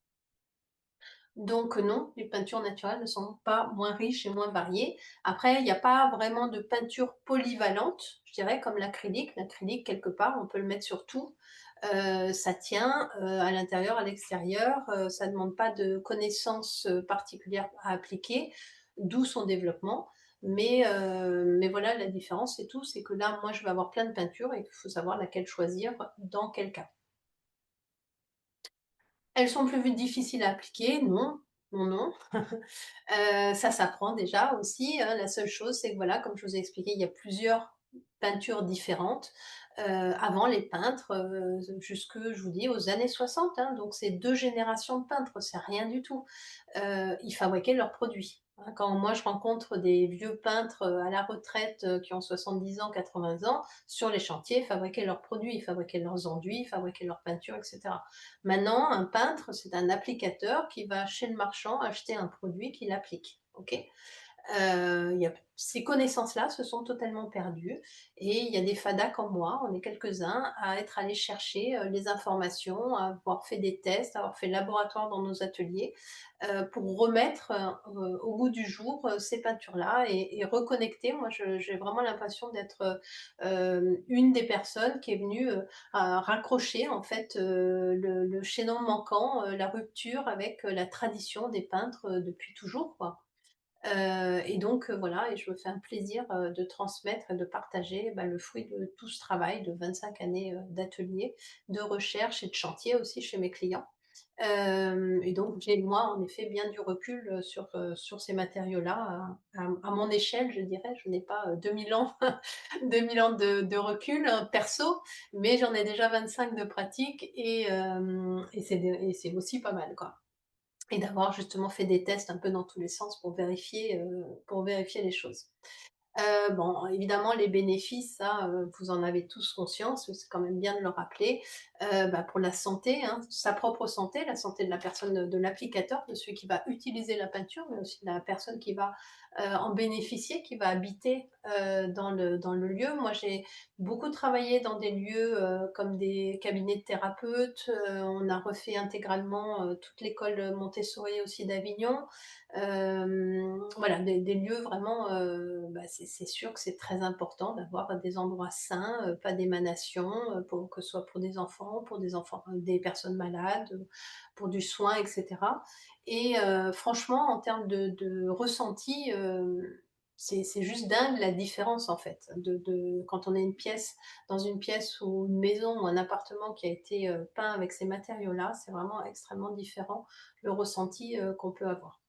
Donc non, les peintures naturelles ne sont pas moins riches et moins variées. Après, il n'y a pas vraiment de peinture polyvalente, je dirais, comme l'acrylique. L'acrylique, quelque part, on peut le mettre sur tout. Ça tient, à l'intérieur, à l'extérieur, ça ne demande pas de connaissances, particulières à appliquer, d'où son développement. Mais voilà la différence, c'est tout. C'est que là, moi, je vais avoir plein de peintures et il faut savoir laquelle choisir dans quel cas. Elles sont plus vite difficiles à appliquer? Non, non, non. Ça s'apprend déjà aussi, hein. La seule chose, c'est que voilà, comme je vous ai expliqué, il y a plusieurs peintures différentes. Avant les peintres, jusque, je vous dis, aux années 60, hein, donc c'est 2 générations de peintres, c'est rien du tout. Ils fabriquaient leurs produits, hein. Quand moi je rencontre des vieux peintres, à la retraite, qui ont 70 ans, 80 ans, sur les chantiers, ils fabriquaient leurs produits, ils fabriquaient leurs enduits, ils fabriquaient leurs peintures et cetera. Maintenant, un peintre, c'est un applicateur qui va chez le marchand acheter un produit qu'il applique. OK? Il y a ces connaissances-là se sont totalement perdues et il y a des fadas comme moi, on est quelques-uns à être allés chercher, les informations, à avoir fait des tests, à avoir fait laboratoire dans nos ateliers, pour remettre, au goût du jour, ces peintures-là et reconnecter. Moi, je j'ai vraiment l'impression d'être, une des personnes qui est venue, à raccrocher en fait, le chaînon manquant, la rupture avec, la tradition des peintres, depuis toujours, quoi. Et donc voilà et je me fais un plaisir, de transmettre et de partager, bah, le fruit de tout ce travail de 25 années, d'atelier, de recherche et de chantier aussi chez mes clients. Et donc j'ai moi en effet bien du recul, sur ces matériaux-là à mon échelle je dirais. Je n'ai pas, 2000 ans 2000 ans de recul, perso, mais j'en ai déjà 25 de pratique et c'est aussi pas mal, quoi. Et d'avoir justement fait des tests un peu dans tous les sens pour vérifier les choses. Bon, évidemment, les bénéfices, ça, vous en avez tous conscience, c'est quand même bien de le rappeler. Bah, pour la santé, hein, sa propre santé, la santé de la personne, de l'applicateur, de celui qui va utiliser la peinture, mais aussi de la personne qui va, en bénéficier, qui va habiter, dans le lieu. Moi, j'ai beaucoup travaillé dans des lieux, comme des cabinets de thérapeutes, on a refait intégralement, toute l'école Montessori aussi d'Avignon. Voilà, des lieux vraiment, bah, c'est sûr que c'est très important d'avoir des endroits sains, pas d'émanation, pour que ce soit pour des enfants, des personnes malades, pour du soin et cetera et franchement en termes de ressenti, c'est juste dingue la différence en fait de quand on est dans une pièce ou une maison ou un appartement qui a été, peint avec ces matériaux-là, c'est vraiment extrêmement différent le ressenti, qu'on peut avoir.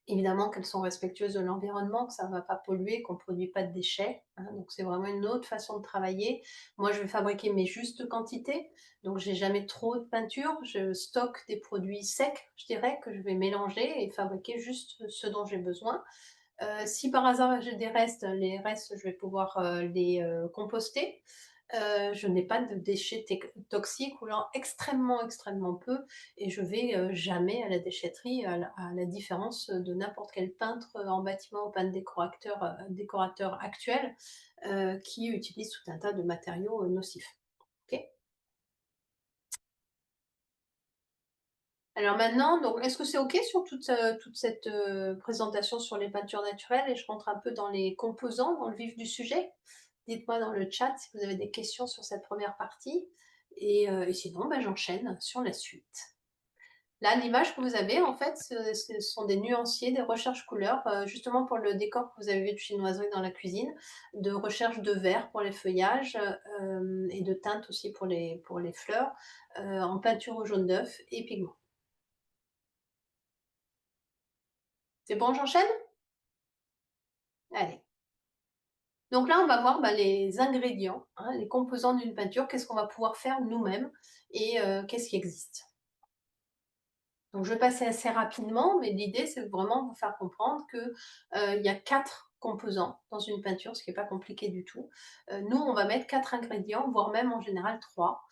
Évidemment qu'elles sont respectueuses de l'environnement, que ça ne va pas polluer, qu'on ne produit pas de déchets, hein, donc c'est vraiment une autre façon de travailler. Moi, je vais fabriquer mes justes quantités, donc j'ai jamais trop de peinture. Je stocke des produits secs, je dirais, que je vais mélanger et fabriquer juste ce dont j'ai besoin. Si par hasard j'ai des restes, les restes, je vais pouvoir, les, composter. Je n'ai pas de déchets toxiques ou alors extrêmement, extrêmement peu et je vais, jamais à la déchetterie à la différence de n'importe quel peintre, en bâtiment ou peintre décorateur actuel, qui utilise tout un tas de matériaux, nocifs. OK? Alors maintenant, donc est-ce que c'est OK sur toute cette, présentation sur les peintures naturelles et je rentre un peu dans les composants, dans le vif du sujet? Dites-moi dans le chat si vous avez des questions sur cette première partie et sinon, bah, j'enchaîne sur la suite. Là, l'image que vous avez, en fait, ce sont des nuanciers, des recherches couleurs, justement pour le décor que vous avez vu de chinoiserie dans la cuisine, de recherche de vert pour les feuillages, et de teintes aussi pour les fleurs, en peinture au jaune d'œuf et pigments. C'est bon, j'enchaîne? Allez. Donc là, on va voir, bah, les ingrédients, hein, les composants d'une peinture, qu'est-ce qu'on va pouvoir faire nous-mêmes et qu'est-ce qui existe. Donc je vais passer assez rapidement, mais l'idée, c'est de vraiment vous faire comprendre que, il y a 4 composants dans une peinture, ce qui est pas compliqué du tout. Nous, on va mettre 4 ingrédients, voire même en général 3.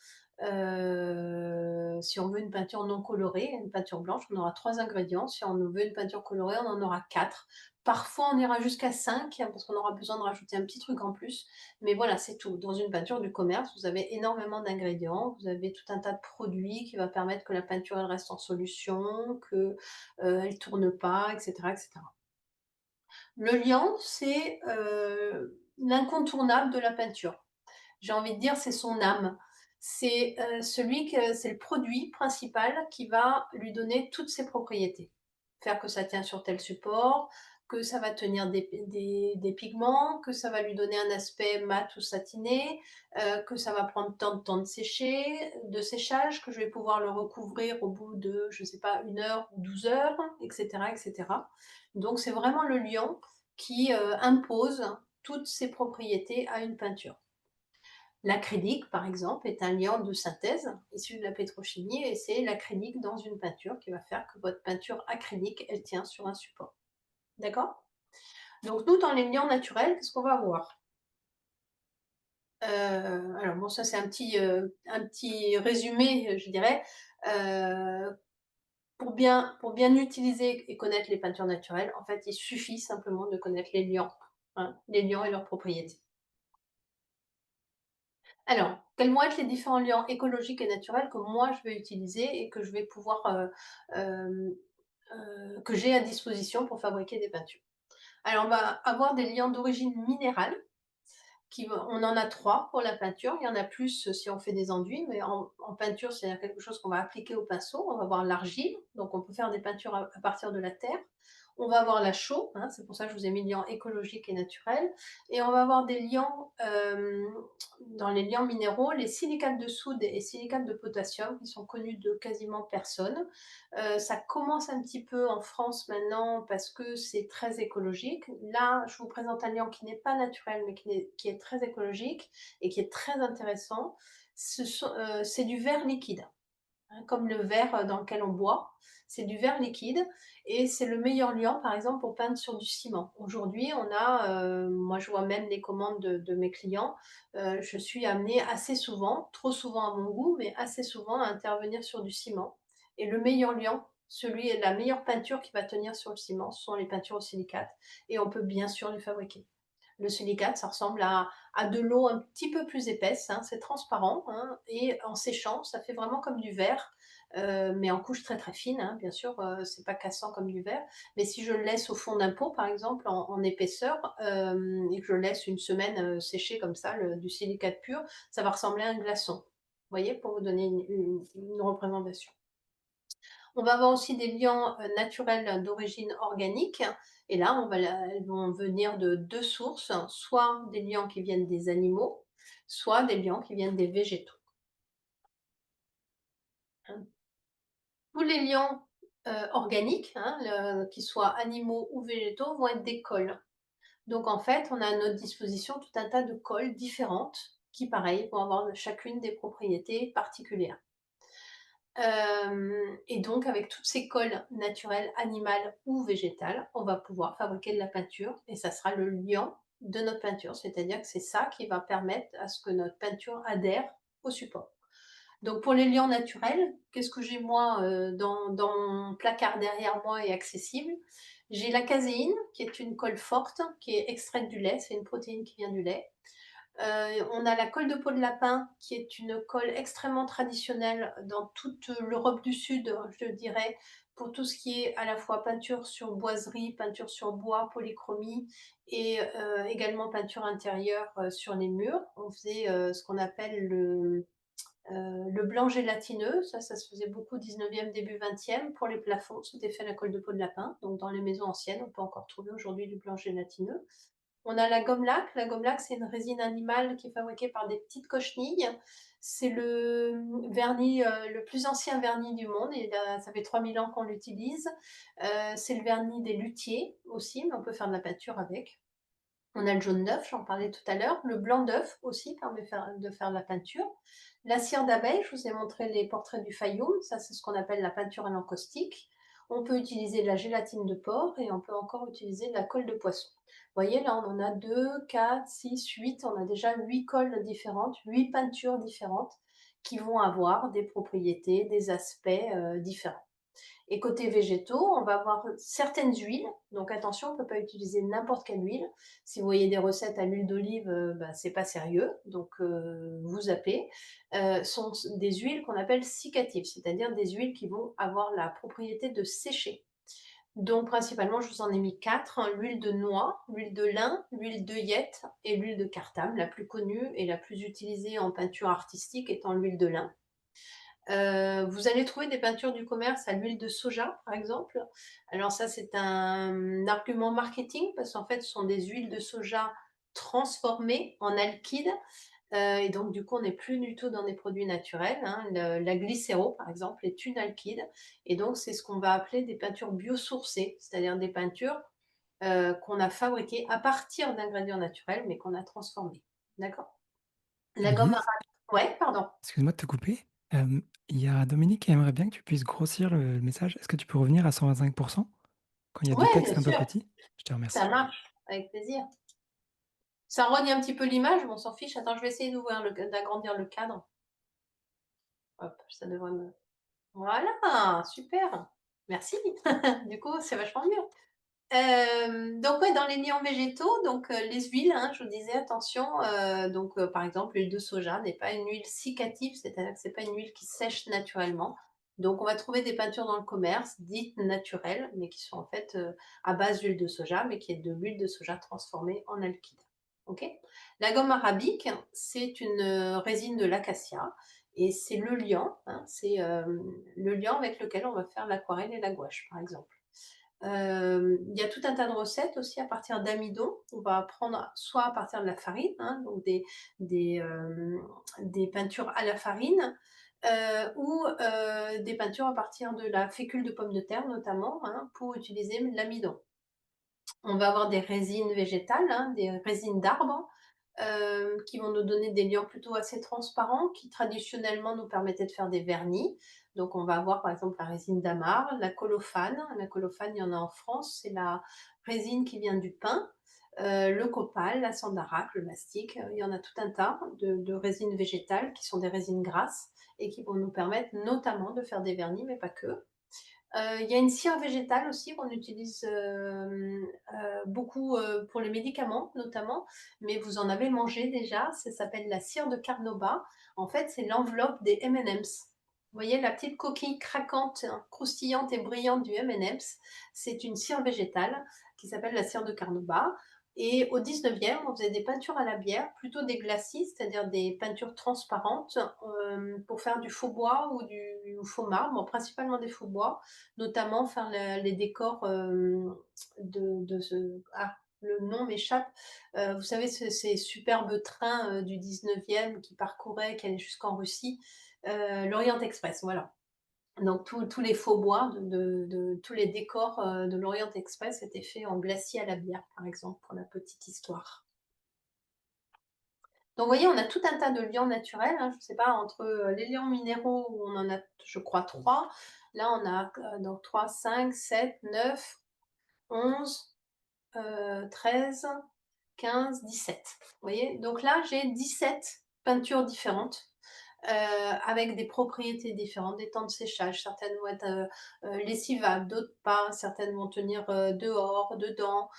Si on veut une peinture non colorée, une peinture blanche, on aura 3 ingrédients. Si on veut une peinture colorée, on en aura 4. Parfois, on ira jusqu'à 5 hein, parce qu'on aura besoin de rajouter un petit truc en plus. Mais voilà, c'est tout. Dans une peinture du commerce, vous avez énormément d'ingrédients, vous avez tout un tas de produits qui va permettre que la peinture, elle reste en solution, que, elle tourne pas et cetera et cetera. Le liant, c'est, l'incontournable de la peinture. J'ai envie de dire, c'est son âme. C'est le produit principal qui va lui donner toutes ses propriétés. Faire que ça tient sur tel support, que ça va tenir des pigments, que ça va lui donner un aspect mat ou satiné, que ça va prendre tant de temps de sécher de séchage, que je vais pouvoir le recouvrir au bout de, je ne sais pas, 1 heure ou 12 heures et cetera et cetera. Donc c'est vraiment le liant qui, impose toutes ses propriétés à une peinture. L'acrylique, par exemple, est un liant de synthèse issu de la pétrochimie et c'est l'acrylique dans une peinture qui va faire que votre peinture acrylique, elle tient sur un support. D'accord? Donc nous, dans les liants naturels, qu'est-ce qu'on va avoir? Alors bon, ça c'est un petit résumé, je dirais. Heu, pour bien utiliser et connaître les peintures naturelles, en fait, il suffit simplement de connaître les liants, hein, les liants et leurs propriétés. Alors, quels vont être les différents liants écologiques et naturels que moi je vais utiliser et que je vais pouvoir, hem, que j'ai à disposition pour fabriquer des peintures? Alors, on va avoir des liants d'origine minérale on en a 3 pour la peinture, il y en a plus si on fait des enduits, mais en peinture, c'est quelque chose qu'on va appliquer au pinceau. On va avoir l'argile, donc on peut faire des peintures à partir de la terre. On va avoir la chaux, hein, c'est pour ça que je vous ai mis liant écologique et naturel. Et on va avoir des liants, dans les liants minéraux, les silicates de soude et silicates de potassium, qui sont connus de quasiment personne. Ça commence un petit peu en France maintenant parce que c'est très écologique. Là, je vous présente un liant qui n'est pas naturel, mais qui est très écologique et qui est très intéressant. C'est du verre liquide, hein, comme le verre dans lequel on boit. C'est du verre liquide et c'est le meilleur liant, par exemple, pour peindre sur du ciment. Aujourd'hui, moi je vois même les commandes de mes clients, je suis amenée assez souvent, trop souvent à mon goût, mais assez souvent à intervenir sur du ciment. Et le meilleur liant, la meilleure peinture qui va tenir sur le ciment, ce sont les peintures au silicate et on peut bien sûr les fabriquer. Le silicate, ça ressemble à de l'eau un petit peu plus épaisse, hein, c'est transparent, hein, et en séchant, ça fait vraiment comme du verre, mais en couche très très fine, hein, bien sûr, c'est pas cassant comme du verre. Mais si je le laisse au fond d'un pot, par exemple, en épaisseur, et que je le laisse une semaine sécher comme ça, du silicate pur, ça va ressembler à un glaçon. Vous voyez, pour vous donner une représentation. On va avoir aussi des liants, naturels d'origine organique et là, elles vont venir de 2 sources, soit des liants qui viennent des animaux, soit des liants qui viennent des végétaux, hein. Tous les liants, organiques, hein, qu'ils soient animaux ou végétaux, vont être des colles. Donc en fait, on a à notre disposition tout un tas de colles différentes qui, pareil, vont avoir chacune des propriétés particulières. Et donc avec toutes ces colles naturelles, animales ou végétales, on va pouvoir fabriquer de la peinture et ça sera le liant de notre peinture. C'est-à-dire que c'est ça qui va permettre à ce que notre peinture adhère au support. Donc pour les liants naturels, qu'est-ce que j'ai moi, dans mon placard derrière moi et accessible? J'ai la caséine qui est une colle forte, qui est extraite du lait, c'est une protéine qui vient du lait. On a la colle de peau de lapin qui est une colle extrêmement traditionnelle dans toute l'Europe du Sud, je dirais, pour tout ce qui est à la fois peinture sur boiserie, peinture sur bois, polychromie et également peinture intérieure, sur les murs. On faisait, ce qu'on appelle le blanc gélatineux, ça se faisait beaucoup 19e, début 20e. Pour les plafonds, c'était fait à la colle de peau de lapin. Donc dans les maisons anciennes, on peut encore trouver aujourd'hui du blanc gélatineux. On a la gomme laque. La gomme laque, c'est une résine animale qui est fabriquée par des petites cochenilles. C'est le vernis, le plus ancien vernis du monde. Et ça fait 3000 ans qu'on l'utilise. C'est le vernis des luthiers aussi, mais on peut faire de la peinture avec. On a le jaune d'œuf, j'en parlais tout à l'heure. Le blanc d'œuf aussi permet de faire de la peinture. La cire d'abeille, je vous ai montré les portraits du Fayoum. Ça, c'est ce qu'on appelle la peinture à l'encaustique. On peut utiliser de la gélatine de porc et on peut encore utiliser de la colle de poisson. Vous voyez, là, on en a 2, 4, 6, 8. On a déjà 8 colles différentes, 8 peintures différentes qui vont avoir des propriétés, des aspects différents. Et côté végétaux, on va avoir certaines huiles. Donc attention, on ne peut pas utiliser n'importe quelle huile. Si vous voyez des recettes à l'huile d'olive, bah, c'est pas sérieux. Donc vous zappez. Sont des huiles qu'on appelle cicatives, c'est-à-dire des huiles qui vont avoir la propriété de sécher. Donc principalement, je vous en ai mis quatre, hein, l'huile de noix, l'huile de lin, l'huile d'œillette et l'huile de cartame. La plus connue et la plus utilisée en peinture artistique étant l'huile de lin. Vous allez trouver des peintures du commerce à l'huile de soja, par exemple. Alors ça, c'est un argument marketing parce qu'en fait, ce sont des huiles de soja transformées en alkyde. Et donc, du coup, on n'est plus du tout dans des produits naturels, hein. La glycéro, par exemple, est une alkyde. Et donc, c'est ce qu'on va appeler des peintures biosourcées, c'est-à-dire des peintures qu'on a fabriquées à partir d'ingrédients naturels, mais qu'on a transformés. D'accord. La gomme Lydie, arabique. Ouais, pardon. excuse-moi de te couper. Il y a Dominique qui aimerait bien que tu puisses grossir le message. Est-ce que tu peux revenir à 125% quand il y a du Ouais, texte bien un peu sûr. petit? Je te Ça remercie. marche, avec plaisir. Ça rogne un petit peu l'image, mais on s'en fiche. Attends, je vais essayer d'agrandir le cadre. Hop, ça devrait me. Voilà, super. Merci. Du coup, c'est vachement mieux. Donc ouais, dans les liants végétaux, donc les huiles, hein, je vous disais attention, donc par exemple, l'huile de soja n'est pas une huile cicative, c'est-à-dire que c'est pas une huile qui sèche naturellement. Donc on va trouver des peintures dans le commerce dites naturelles, mais qui sont en fait, à base d'huile de soja, mais qui est de l'huile de soja transformée en alkyde. OK? La gomme arabique, c'est une, résine de l'acacia et c'est le liant, hein, c'est, le liant avec lequel on va faire l'aquarelle et la gouache, par exemple. Il y a tout un tas de recettes aussi à partir d'amidon. On va prendre soit à partir de la farine, hein, donc des, des peintures à la farine, ou des peintures à partir de la fécule de pomme de terre notamment, hein, pour utiliser l'amidon. On va avoir des résines végétales, hein, des résines d'arbres, qui vont nous donner des liants plutôt assez transparents, qui traditionnellement nous permettaient de faire des vernis. Donc on va avoir par exemple la résine d'amarre, la colophane. La colophane, il y en a en France, c'est la résine qui vient du pin. Le copal, la sandarac, le mastic, il y en a tout un tas de résines végétales qui sont des résines grasses et qui vont nous permettre notamment de faire des vernis, mais pas que. Il y a une cire végétale aussi qu'on utilise, beaucoup, pour les médicaments notamment, mais vous en avez mangé déjà, ça s'appelle la cire de carnauba. En fait, c'est l'enveloppe des M&M's. Vous voyez la petite coquille craquante, hein, croustillante et brillante du M&M's? C'est une cire végétale qui s'appelle la cire de carnauba et au 19e, on faisait des peintures à la bière, plutôt des glacis, c'est-à-dire des peintures transparentes, pour faire du faux bois ou du faux marbre, bon principalement des faux bois, notamment faire les décors de ce. Ah, le nom m'échappe. Vous savez, ces superbes trains du 19e qui parcouraient, qui allaient jusqu'en Russie, l'Orient Express, voilà. Donc tous les faux bois, tous les décors de l'Orient Express étaient faits en glacier à la bière, par exemple, pour la petite histoire. Donc, vous voyez, on a tout un tas de liants naturels, hein, je ne sais pas, entre les liants minéraux où on en a, je crois, trois. Là, on a donc 3, 5, 7, 9, 11, 13, 15, 17. Vous voyez, donc là, j'ai 17 peintures différentes. avec des propriétés différentes, des temps de séchage. Certaines vont être, lessivables, d'autres pas. Certaines vont tenir, dehors, dedans,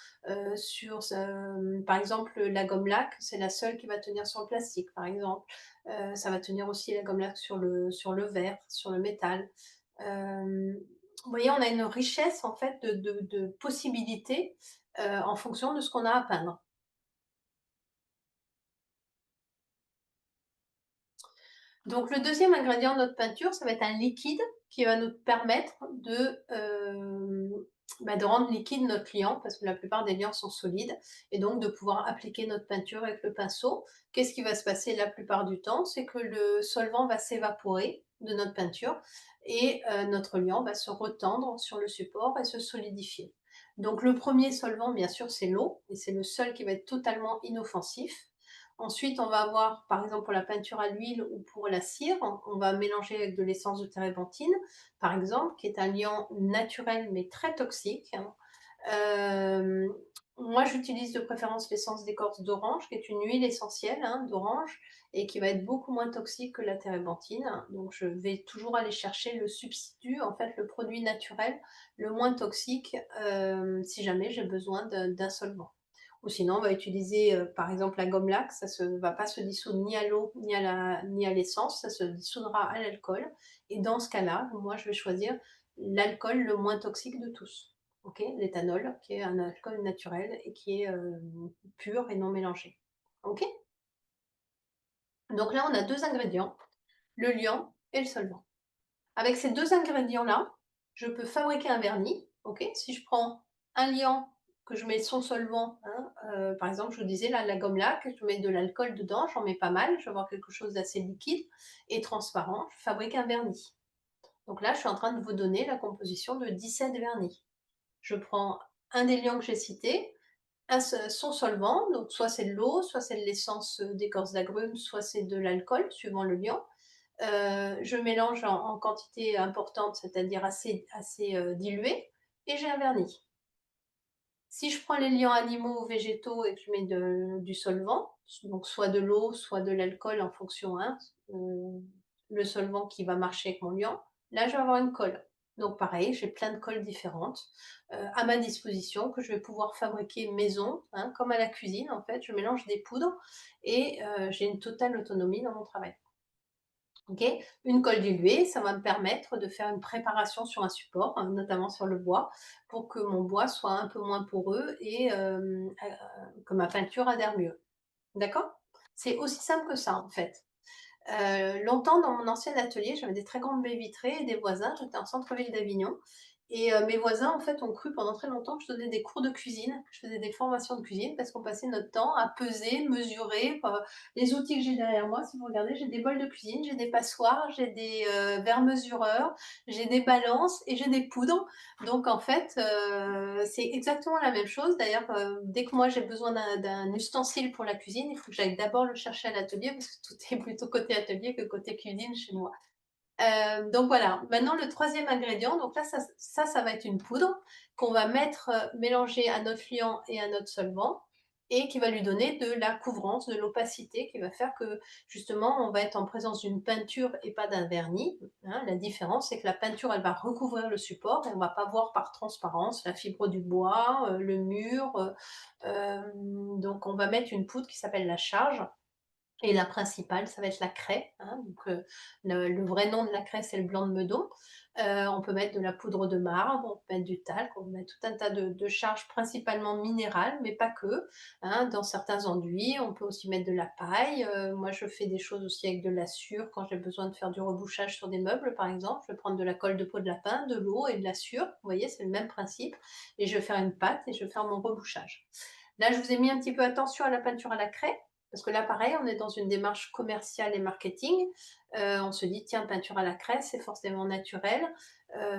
par exemple, la gomme laque, c'est la seule qui va tenir sur le plastique, par exemple. Ça va tenir aussi la gomme laque sur le verre, sur le métal. Vous voyez, on a une richesse en fait de possibilités, en fonction de ce qu'on a à peindre. Donc le deuxième ingrédient de notre peinture, ça va être un liquide qui va nous permettre de rendre liquide notre liant, parce que la plupart des liants sont solides, et donc de pouvoir appliquer notre peinture avec le pinceau. Qu'est-ce qui va se passer la plupart du temps? C'est que le solvant va s'évaporer de notre peinture et notre liant va se retendre sur le support et se solidifier. Donc le premier solvant, bien sûr, c'est l'eau, et c'est le seul qui va être totalement inoffensif. Ensuite, on va avoir, par exemple, pour la peinture à l'huile ou pour la cire, on va mélanger avec de l'essence de térébenthine, par exemple, qui est un liant naturel mais très toxique, hein. Hem, Moi, j'utilise de préférence l'essence d'écorce d'orange, qui est une huile essentielle, hein, d'orange et qui va être beaucoup moins toxique que la térébenthine. Donc je vais toujours aller chercher le substitut, en fait, le produit naturel le moins toxique, si jamais j'ai besoin d'un solvant. Ou sinon, on va utiliser, par exemple, la gomme laque, ça ne va pas se dissoudre ni à l'eau ni à l'essence, ça se dissoudra à l'alcool et dans ce cas-là, moi, je vais choisir l'alcool le moins toxique de tous. OK? L'éthanol, qui est un alcool naturel et qui est, pur et non mélangé. OK? Donc là, on a 2 ingrédients, le liant et le solvant. Avec ces 2 ingrédients-là, je peux fabriquer un vernis, OK? Si je prends un liant, que je mets son solvant, hein, par exemple, je vous disais là, la gomme laque, je mets de l'alcool dedans, j'en mets pas mal, je vais avoir quelque chose d'assez liquide et transparent, je fabrique un vernis. Donc là, je suis en train de vous donner la composition de 17 vernis. Je prends un des liants que j'ai cités, son solvant, donc soit c'est de l'eau, soit c'est de l'essence, d'écorce d'agrumes, soit c'est de l'alcool, suivant le liant. Je mélange en quantité importante, c'est-à-dire assez, diluée et j'ai un vernis. Si je prends les liants animaux ou végétaux et que je mets du solvant, donc soit de l'eau, soit de l'alcool en fonction, hein, le solvant qui va marcher avec mon liant, là je vais avoir une colle. Donc pareil, j'ai plein de colles différentes, à ma disposition que je vais pouvoir fabriquer maison, hein, comme à la cuisine en fait. Je mélange des poudres et j'ai une totale autonomie dans mon travail. OK? Une colle diluée, ça va me permettre de faire une préparation sur un support, notamment sur le bois, pour que mon bois soit un peu moins poreux et que ma peinture adhère mieux. D'accord? C'est aussi simple que ça, en fait. Longtemps, dans mon ancien atelier, j'avais des très grandes baies vitrées et des voisins. J'étais en centre-ville d'Avignon et mes voisins, en fait, ont cru pendant très longtemps que je donnais des cours de cuisine, que je faisais des formations de cuisine parce qu'on passait notre temps à peser, mesurer, les outils que j'ai derrière moi, si vous regardez, j'ai des bols de cuisine, j'ai des passoires, j'ai des, verres mesureurs, j'ai des balances et j'ai des poudres. Donc en fait, c'est exactement la même chose. D'ailleurs, dès que moi j'ai besoin d'un ustensile pour la cuisine, il faut que j'aille d'abord le chercher à l'atelier parce que tout est plutôt côté atelier que côté cuisine chez moi. Donc voilà, maintenant le troisième ingrédient, donc là ça va être une poudre qu'on va mettre, mélanger à notre liant et à notre solvant et qui va lui donner de la couvrance, de l'opacité qui va faire que justement on va être en présence d'une peinture et pas d'un vernis, hein. La différence, c'est que la peinture, elle va recouvrir le support et on va pas voir par transparence la fibre du bois, le mur, donc on va mettre une poudre qui s'appelle la charge et la principale, ça va être la craie, hein, donc le vrai nom de la craie, c'est le blanc de Meudon. On peut mettre de la poudre de marbre, on peut mettre du talc, on peut mettre tout un tas de charges principalement minérales, mais pas que, hein. Dans certains enduits, on peut aussi mettre de la paille. Moi, je fais des choses aussi avec de la sûre quand j'ai besoin de faire du rebouchage sur des meubles, par exemple. Je vais prendre de la colle de peau de lapin, de l'eau et de la sûre. Vous voyez, c'est le même principe et je vais faire une pâte et je vais faire mon rebouchage. Là, je vous ai mis un petit peu attention à la peinture à la craie, parce que là, pareil, on est dans une démarche commerciale et marketing. On se dit: «Tiens, peinture à la craie, c'est forcément naturel».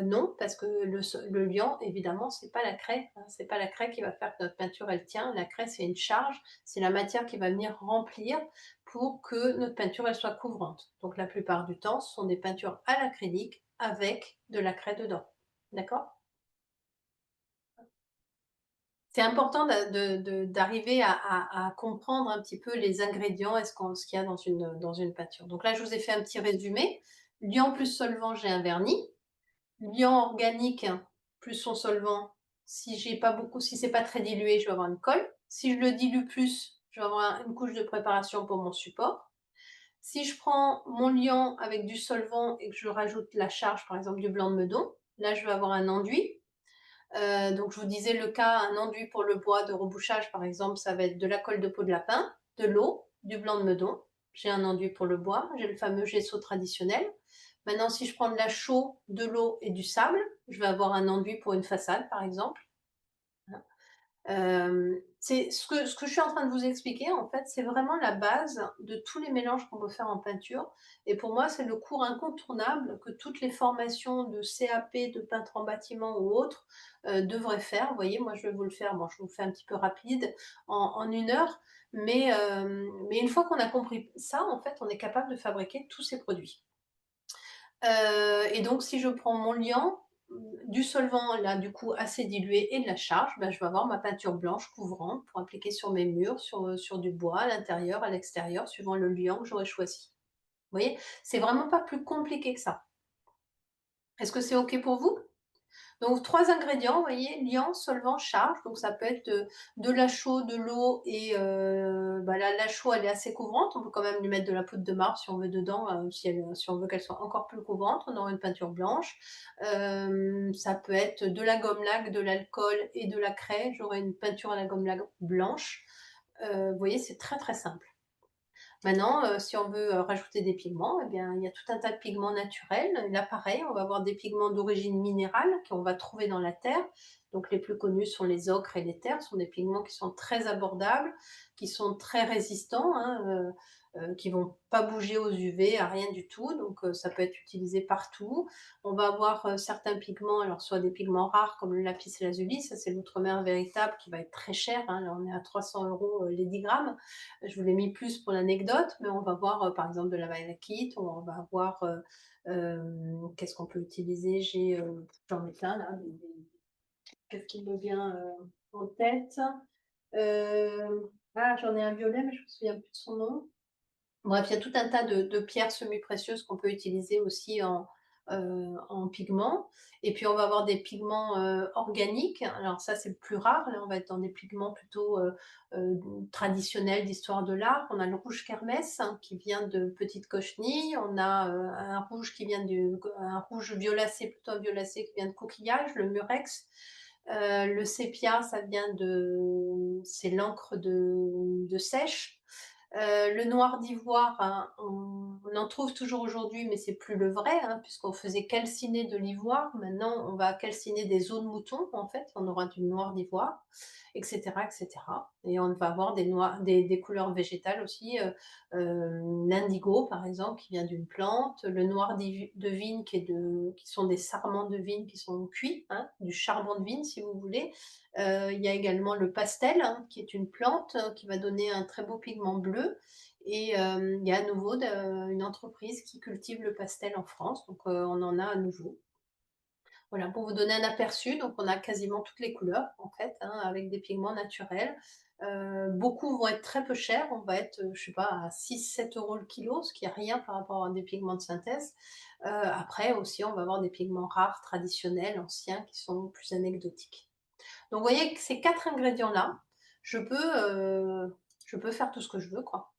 Non, parce que le liant, évidemment, c'est pas la craie, hein, c'est pas la craie qui va faire que notre peinture, elle tient. La craie, c'est une charge, c'est la matière qui va venir remplir pour que notre peinture, elle soit couvrante. Donc la plupart du temps, ce sont des peintures à l'acrylique avec de la craie dedans. D'accord? C'est important d'arriver à comprendre un petit peu les ingrédients et ce qu'il y a dans une peinture. Donc là, je vous ai fait un petit résumé. Liant plus solvant, j'ai un vernis. Liant organique plus son solvant, si c'est pas très dilué, je vais avoir une colle. Si je le dilue plus, je vais avoir une couche de préparation pour mon support. Si je prends mon liant avec du solvant et que je rajoute la charge, par exemple du blanc de meudon, là je vais avoir un enduit. Donc je vous disais le cas, un enduit pour le bois de rebouchage par exemple, ça va être de la colle de peau de lapin, de l'eau, du blanc de meudon. J'ai un enduit pour le bois, j'ai le fameux gesso traditionnel. Maintenant si je prends de la chaux, de l'eau et du sable, je vais avoir un enduit pour une façade par exemple. C'est ce que je suis en train de vous expliquer, en fait, c'est vraiment la base de tous les mélanges qu'on peut faire en peinture et pour moi, c'est le cours incontournable que toutes les formations de CAP, de peintre en bâtiment ou autres, devraient faire. Vous voyez, moi, je vais vous le faire, bon, je vous le fais un petit peu rapide, en 1 heure, mais une fois qu'on a compris ça, en fait, on est capable de fabriquer tous ces produits. Et donc si je prends mon liant, du solvant là, du coup assez dilué et de la charge, bah, je vais avoir ma peinture blanche couvrante pour appliquer sur mes murs, sur du bois, à l'intérieur, à l'extérieur, suivant le liant que j'aurais choisi. Vous voyez? C'est vraiment pas plus compliqué que ça. Est-ce que c'est OK pour vous? Donc 3 ingrédients, vous voyez, liant, solvant, charge, donc ça peut être, de la chaux, de l'eau et bah, la chaux, elle est assez couvrante, on peut quand même lui mettre de la poudre de marbre si on veut dedans, si on veut qu'elle soit encore plus couvrante, on aura une peinture blanche. Ça peut être de la gomme laque, de l'alcool et de la craie, j'aurai une peinture à la gomme laque blanche. Vous voyez, c'est très, très simple. Maintenant, si on veut, rajouter des pigments, eh bien, il y a tout un tas de pigments naturels. Là, pareil, on va avoir des pigments d'origine minérale qu'on va trouver dans la terre. Donc les plus connus sont les ocres et les terres, ce sont des pigments qui sont très abordables, qui sont très résistants, hein, qui vont pas bouger aux UV, à rien du tout, donc ça peut être utilisé partout. On va avoir, certains pigments, alors soit des pigments rares comme le lapis lazuli, ça c'est l'outremer véritable qui va être très cher, hein, là on est à 300 € les 10 grammes. Je vous l'ai mis plus pour l'anecdote, mais on va voir, par exemple de la malachite, on va avoir, qu'est-ce qu'on peut utiliser? J'en ai plein là, qu'est-ce qui me vient, en tête? J'en ai un violet, mais je me souviens plus de son nom. Bref, il y a tout un tas de pierres semi-précieuses qu'on peut utiliser aussi en pigments et puis on va avoir des pigments, organiques. Alors ça, c'est le plus rare. Là, on va être dans des pigments plutôt, traditionnels d'histoire de l'art. On a le rouge kermès, hein, qui vient de petite cochenille. On a, un rouge qui vient du un rouge violacé, plutôt un violacé qui vient de coquillage, le murex. Le sépia, ça vient de c'est l'encre de seiche. Le noir d'ivoire, hein, on en trouve toujours aujourd'hui, mais c'est plus le vrai, hein, puisqu'on faisait calciner de l'ivoire. Maintenant, on va calciner des os de mouton, en fait, on aura du noir d'ivoire, et cetera, et cetera. Et on va avoir des couleurs végétales aussi, l'indigo, par exemple, qui vient d'une plante, le noir de vigne qui sont des sarments de vigne qui sont cuits, hein, du charbon de vigne, si vous voulez. Il y a également le pastel, hein, qui est une plante qui va donner un très beau pigment bleu. Et il y a à nouveau une entreprise qui cultive le pastel en France, donc on en a à nouveau. Voilà, pour vous donner un aperçu, donc on a quasiment toutes les couleurs en fait, hein, avec des pigments naturels. Beaucoup vont être très peu chers, on va être, je sais pas, à 6-7 € le kilo, ce qui est rien par rapport à des pigments de synthèse. Après aussi, on va avoir des pigments rares, traditionnels, anciens, qui sont plus anecdotiques. Donc vous voyez que ces 4 ingrédients-là, je peux, je peux faire tout ce que je veux, quoi.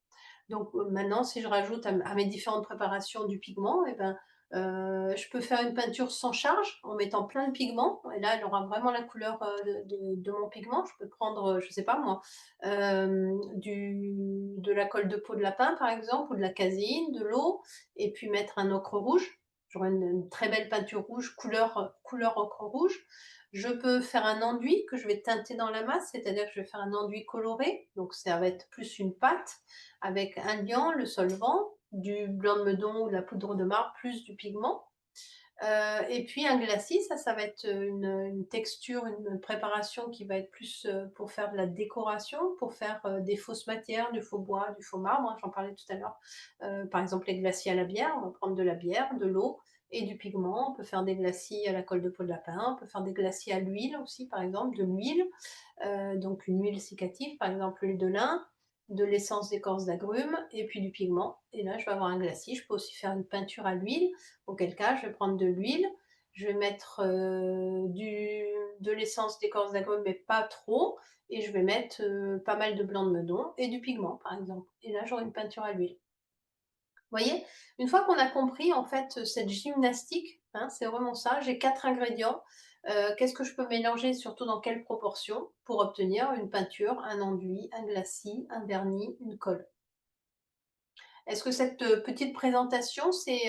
Donc maintenant si je rajoute à mes différentes préparations du pigment et ben, je peux faire une peinture sans charge en mettant plein de pigments et là elle aura vraiment la couleur, de mon pigment. Je peux prendre, je sais pas moi, de la colle de peau de lapin par exemple ou de la caséine, de l'eau et puis mettre un ocre rouge. J'aurai une très belle peinture rouge couleur ocre rouge. Je peux faire un enduit que je vais teinter dans la masse, c'est-à-dire que je vais faire un enduit coloré, donc ça va être plus une pâte avec un liant, le solvant, du blanc de meudon ou de la poudre de marbre, plus du pigment. Et puis un glacis, ça va être une texture, une préparation qui va être plus pour faire de la décoration, pour faire des fausses matières, du faux bois, du faux marbre, hein, j'en parlais tout à l'heure. Par exemple, les glacis à la bière, on va prendre de la bière, de l'eau et du pigment. On peut faire des glacis à la colle de peau de lapin, on peut faire des glacis à l'huile aussi, par exemple, de l'huile, donc une huile sécative, par exemple l'huile de lin, de l'essence d'écorce d'agrumes et puis du pigment. Et là, je vais avoir un glacis. Je peux aussi faire une peinture à l'huile, auquel cas, je vais prendre de l'huile, je vais mettre de l'essence d'écorce d'agrumes, mais pas trop, et je vais mettre pas mal de blanc de meudon et du pigment, par exemple. Et là, j'aurai une peinture à l'huile. Vous voyez? Une fois qu'on a compris en fait, cette gymnastique, hein, c'est vraiment ça, j'ai 4 ingrédients, qu'est-ce que je peux mélanger, surtout dans quelle proportion pour obtenir une peinture, un enduit, un glacis, un vernis, une colle. Est-ce que cette, petite présentation, c'est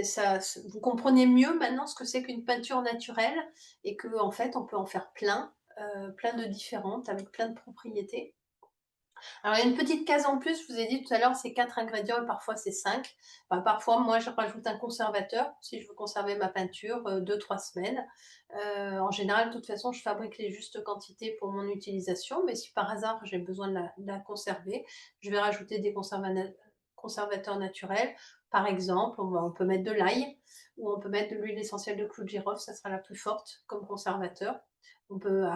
ça vous comprenez mieux maintenant ce que c'est qu'une peinture naturelle et qu'en fait on peut en faire plein, plein de différentes avec plein de propriétés? Alors, il y a une petite case en plus, je vous ai dit tout à l'heure, c'est 4 ingrédients et parfois c'est 5. Bah, parfois, moi, je rajoute un conservateur si je veux conserver ma peinture 2-3 semaines. En général, de toute façon, je fabrique les justes quantités pour mon utilisation, mais si par hasard j'ai besoin de la conserver, je vais rajouter des conservateurs naturels. Par exemple, on peut mettre de l'ail ou on peut mettre de l'huile essentielle de clou de girofle, ça sera la plus forte comme conservateur. On peut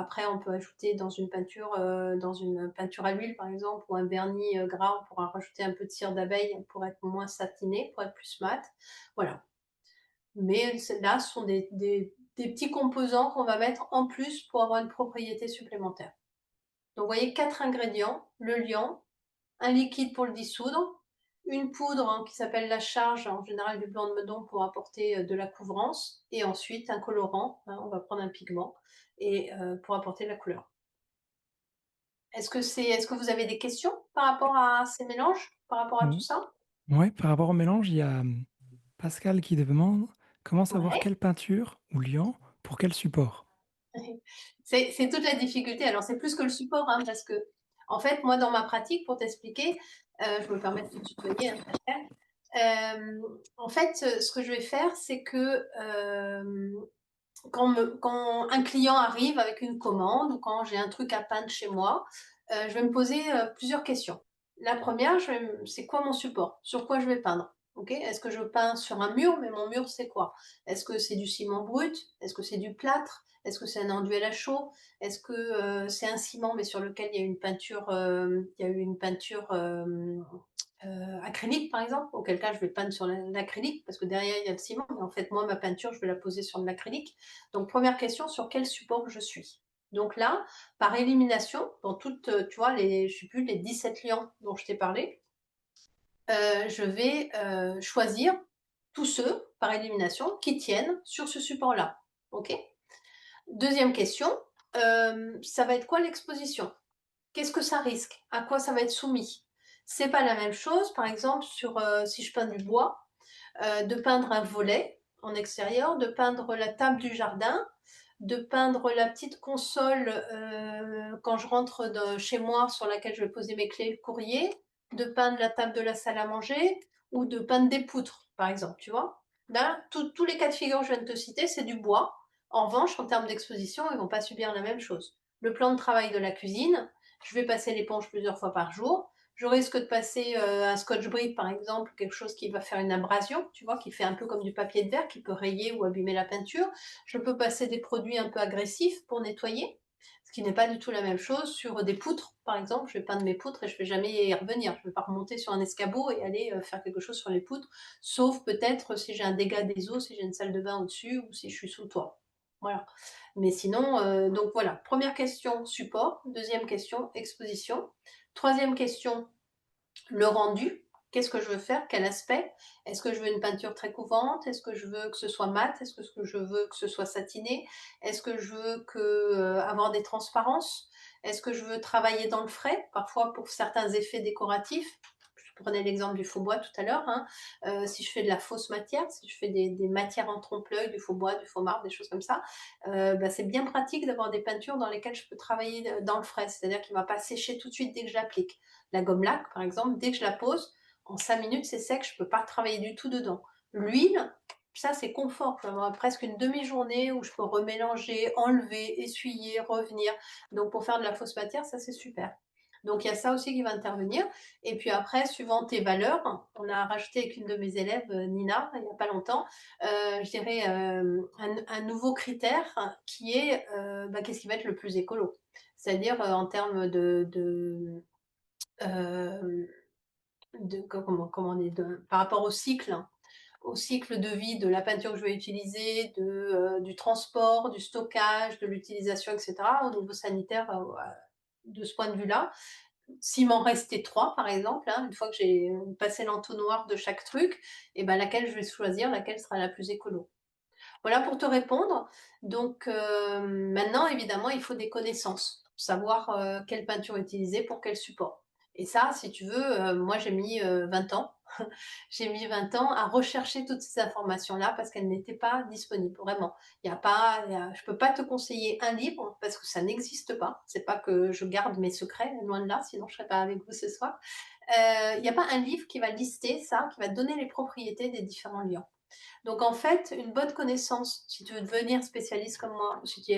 ajouter dans une peinture à l'huile, par exemple, ou un vernis, gras, on pourra rajouter un peu de cire d'abeille pour être moins satiné, pour être plus mat. Voilà. Mais là, ce sont des petits composants qu'on va mettre en plus pour avoir une propriété supplémentaire. Donc, vous voyez 4 ingrédients: le liant, un liquide pour le dissoudre, une poudre, hein, qui s'appelle la charge, en général du blanc de meudon pour apporter, de la couvrance, et ensuite un colorant, hein, on va prendre un pigment et pour apporter de la couleur. Est-ce que vous avez des questions par rapport à ces mélanges? Par rapport à tout Mmh, ça? ouais, par rapport au mélange, il y a, Pascal qui demande: «Comment savoir Ouais. quelle peinture ou liant pour quel support?» C'est toute la difficulté. Alors c'est plus que le support, hein, parce que en fait, moi dans ma pratique, pour t'expliquer, je me permets de te tutoyer, hein, Pascal. En fait, ce que je vais faire, c'est que, quand un client arrive avec une commande ou quand j'ai un truc à peindre chez moi, je vais me poser, plusieurs questions. La première, c'est quoi mon support? Sur quoi je vais peindre? OK? Est-ce que je peins sur un mur? Mais mon mur, c'est quoi? Est-ce que c'est du ciment brut? Est-ce que c'est du plâtre? Est-ce que c'est un enduit à chaud? Est-ce que, c'est un ciment, mais sur lequel il y a une peinture, il y a eu une peinture, acrylique, par exemple? Auquel cas, je vais peindre sur l'acrylique parce que derrière, il y a le ciment, mais en fait, moi, ma peinture, je vais la poser sur de l'acrylique. Donc, première question, sur quel support je suis? Donc là, par élimination, dans toutes, tu vois, je sais plus, les 17 liants dont je t'ai parlé, je vais, choisir tous ceux, par élimination, qui tiennent sur ce support-là. OK? Deuxième question, ça va être quoi l'exposition? Qu'est-ce que ça risque? À quoi ça va être soumis? C'est pas la même chose, par exemple, si je peins du bois, de peindre un volet en extérieur, de peindre la table du jardin, de peindre la petite console, quand je rentre chez moi sur laquelle je vais poser mes clés, le courrier, de peindre la table de la salle à manger ou de peindre des poutres, par exemple, tu vois? Là, tous les cas de figure que je viens de te citer, c'est du bois. En revanche, en termes d'exposition, ils vont pas subir la même chose. Le plan de travail de la cuisine, je vais passer l'éponge plusieurs fois par jour. Je risque de passer un scotch-brite, par exemple, quelque chose qui va faire une abrasion, tu vois, qui fait un peu comme du papier de verre, qui peut rayer ou abîmer la peinture. Je peux passer des produits un peu agressifs pour nettoyer, ce qui n'est pas du tout la même chose sur des poutres, par exemple. Je vais peindre mes poutres et je ne vais jamais y revenir. Je ne vais pas remonter sur un escabeau et aller faire quelque chose sur les poutres, sauf peut-être si j'ai un dégât des eaux, si j'ai une salle de bain au-dessus ou si je suis sous le toit. Voilà. Mais sinon, donc voilà. Première question, support. Deuxième question, exposition. Troisième question, le rendu. Qu'est-ce que je veux faire? Quel aspect? Est-ce que je veux une peinture très couvrante? Est-ce que je veux que ce soit mat? Est-ce que je veux que ce soit satiné? Est-ce que je veux avoir des transparences? Est-ce que je veux travailler dans le frais? Parfois pour certains effets décoratifs. Je prenais l'exemple du faux bois tout à l'heure, hein. Si je fais de la fausse matière, si je fais des matières en trompe-l'œil, du faux bois, du faux marbre, des choses comme ça, bah, c'est bien pratique d'avoir des peintures dans lesquelles je peux travailler dans le frais. C'est-à-dire qu'il ne va pas sécher tout de suite dès que je l'applique. La gomme laque, par exemple, dès que je la pose, en 5 minutes, c'est sec, je ne peux pas travailler du tout dedans. L'huile, ça, c'est confort. Je peux avoir presque une demi-journée où je peux remélanger, enlever, essuyer, revenir. Donc, pour faire de la fausse matière, ça, c'est super. Donc il y a ça aussi qui va intervenir et puis après suivant tes valeurs, on a rajouté avec une de mes élèves, Nina, il y a pas longtemps, je dirais, un nouveau critère qui est, bah, qu'est-ce qui va être le plus écolo? C'est-à-dire, en termes hem, comment on dit? Par rapport au cycle de vie de la peinture que je vais utiliser, du transport, du stockage, de l'utilisation et cetera, au niveau sanitaire, de ce point de vue-là. S'il m'en restait 3, par exemple, hein, une fois que j'ai passé l'entonnoir de chaque truc et ben, laquelle je vais choisir, laquelle sera la plus écolo. Voilà pour te répondre. Donc, maintenant évidemment, il faut des connaissances pour savoir, quelle peinture utiliser pour quel support. Et ça, si tu veux, moi j'ai mis, 20 ans. J'ai mis 20 ans à rechercher toutes ces informations-là parce qu'elles n'étaient pas disponibles, vraiment. Je peux pas te conseiller un livre parce que ça n'existe pas. C'est pas que je garde mes secrets, loin de là, sinon je serais pas avec vous ce soir. Il y a pas un livre qui va lister ça, qui va te donner les propriétés des différents liants. Donc en fait, une bonne connaissance, si tu veux devenir spécialiste comme moi, ou si tu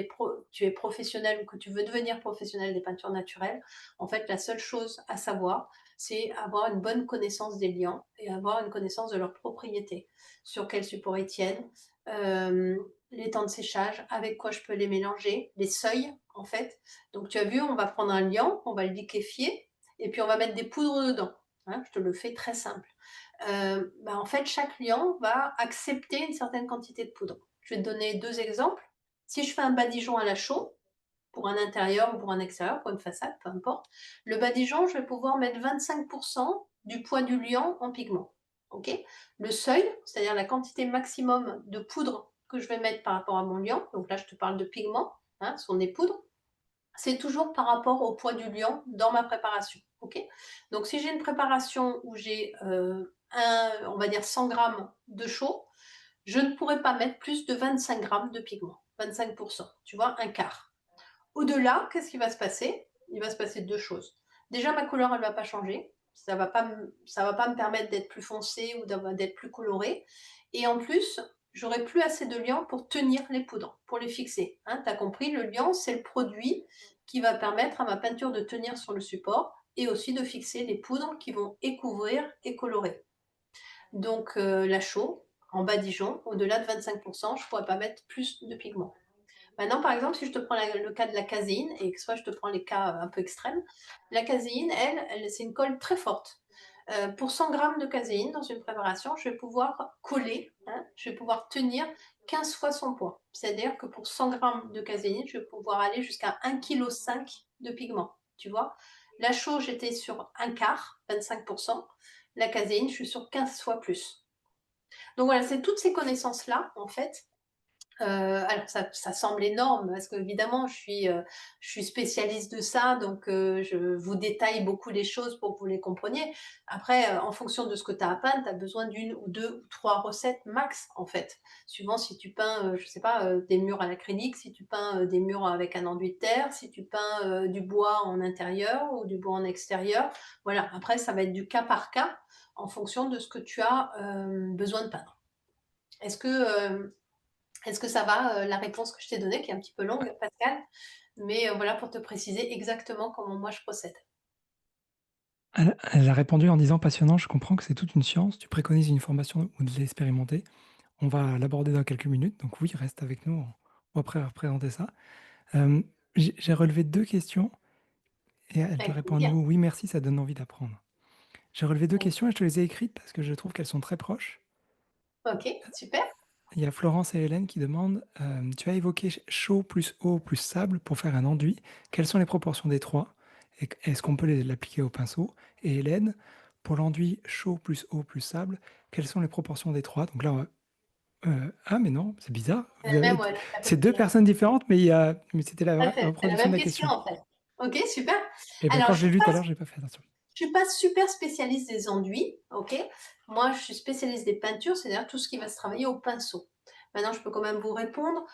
es professionnel ou que tu veux devenir professionnel des peintures naturelles, en fait, la seule chose à savoir, c'est avoir une bonne connaissance des liants et avoir une connaissance de leurs propriétés, sur quel support ils tiennent, les temps de séchage, avec quoi je peux les mélanger, les seuils en fait. Donc tu as vu, on va prendre un liant, on va le liquéfier et puis on va mettre des poudres dedans, hein, je te le fais très simple. Bah, en fait, chaque client va accepter une certaine quantité de poudre. Je vais te donner 2 exemples. Si je fais un badigeon à la chaux, pour un intérieur ou pour un extérieur, pour une façade, peu importe, le badigeon, je vais pouvoir mettre 25 du poids du liant en pigment. OK? Le seuil, c'est-à-dire la quantité maximum de poudre que je vais mettre par rapport à mon liant, donc là, je te parle de pigment, hein, ce sont des poudres, c'est toujours par rapport au poids du liant dans ma préparation. OK? Donc si j'ai une préparation où j'ai, on va dire 100 grammes de chaux, je ne pourrais pas mettre plus de 25 grammes de pigment. 25, tu vois? Un quart. Au-delà, qu'est-ce qui va se passer? Il va se passer 2 choses. Déjà, ma couleur, elle va pas changer. Ça va pas me permettre d'être plus foncé ou d'être plus coloré. Et en plus, j'aurai plus assez de liant pour tenir les poudres, pour les fixer, hein. Tu as compris, le liant, c'est le produit qui va permettre à ma peinture de tenir sur le support et aussi de fixer les poudres qui vont couvrir et colorer. Donc, la chaux, en badigeon, au-delà de 25, je ne pourrais pas mettre plus de pigment. Maintenant, par exemple, si je te prends le cas de la caséine, et que soit je te prends les cas un peu extrêmes, la caséine, c'est une colle très forte. Pour 100 grammes de caséine dans une préparation, je vais pouvoir coller, hein, je vais pouvoir tenir 15 fois son poids. C'est-à-dire que pour 100 grammes de caséine, je vais pouvoir aller jusqu'à 1,5 kg de pigment. Tu vois? La chaux, j'étais sur un quart, 25%. La caséine, je suis sur 15 fois plus. Donc voilà, c'est toutes ces connaissances-là, en fait, alors ça semble énorme parce qu'évidemment je suis spécialiste de ça donc je vous détaille beaucoup les choses pour que vous les compreniez. Après, en fonction de ce que tu as à peindre, tu as besoin d'1 ou 2 ou 3 recettes max, en fait. Suivant si tu peins, je sais pas, des murs à l'acrylique, si tu peins, des murs avec un enduit de terre, si tu peins, du bois en intérieur ou du bois en extérieur. Voilà, après ça va être du cas par cas en fonction de ce que tu as, besoin de peindre. Est-ce que, est-ce que ça va, la réponse que je t'ai donnée, qui est un petit peu longue, Pascal, mais voilà pour te préciser exactement comment moi je procède. Elle a répondu en disant: «Passionnant, je comprends que c'est toute une science. Tu préconises une formation ou de l'expérimenter?» On va l'aborder dans quelques minutes, donc oui, reste avec nous, on va présenter ça. Hem, j'ai relevé 2 questions et elle te Avec répond à plaisir. nouveau: «Oui, merci, ça donne envie d'apprendre». J'ai relevé 2 Mmh. questions et je te les ai écrites parce que je trouve qu'elles sont très proches. OK, super. Il y a Florence et Hélène qui demandent, «Tu as évoqué chaud plus eau plus sable pour faire un enduit. Quelles sont les proportions des 3 et est-ce qu'on peut l'appliquer au pinceau?» Et Hélène: «Pour l'enduit chaud plus eau plus sable, quelles sont les proportions des 3?» Donc là, on va ah mais non, c'est bizarre. C'est Vous la avez même, ouais, tout à c'est fait. 2 personnes différentes, mais c'était Tout à la fait, c'est la reproduction de même la question, question. en fait. OK, super. Et ben Alors quand je l'ai lu tout à l'heure, j'ai pas fait attention. je suis pas super spécialiste des enduits, OK? Moi, je suis spécialiste des peintures, c'est-à-dire tout ce qui va se travailler au pinceau. Maintenant, je peux quand même vous répondre.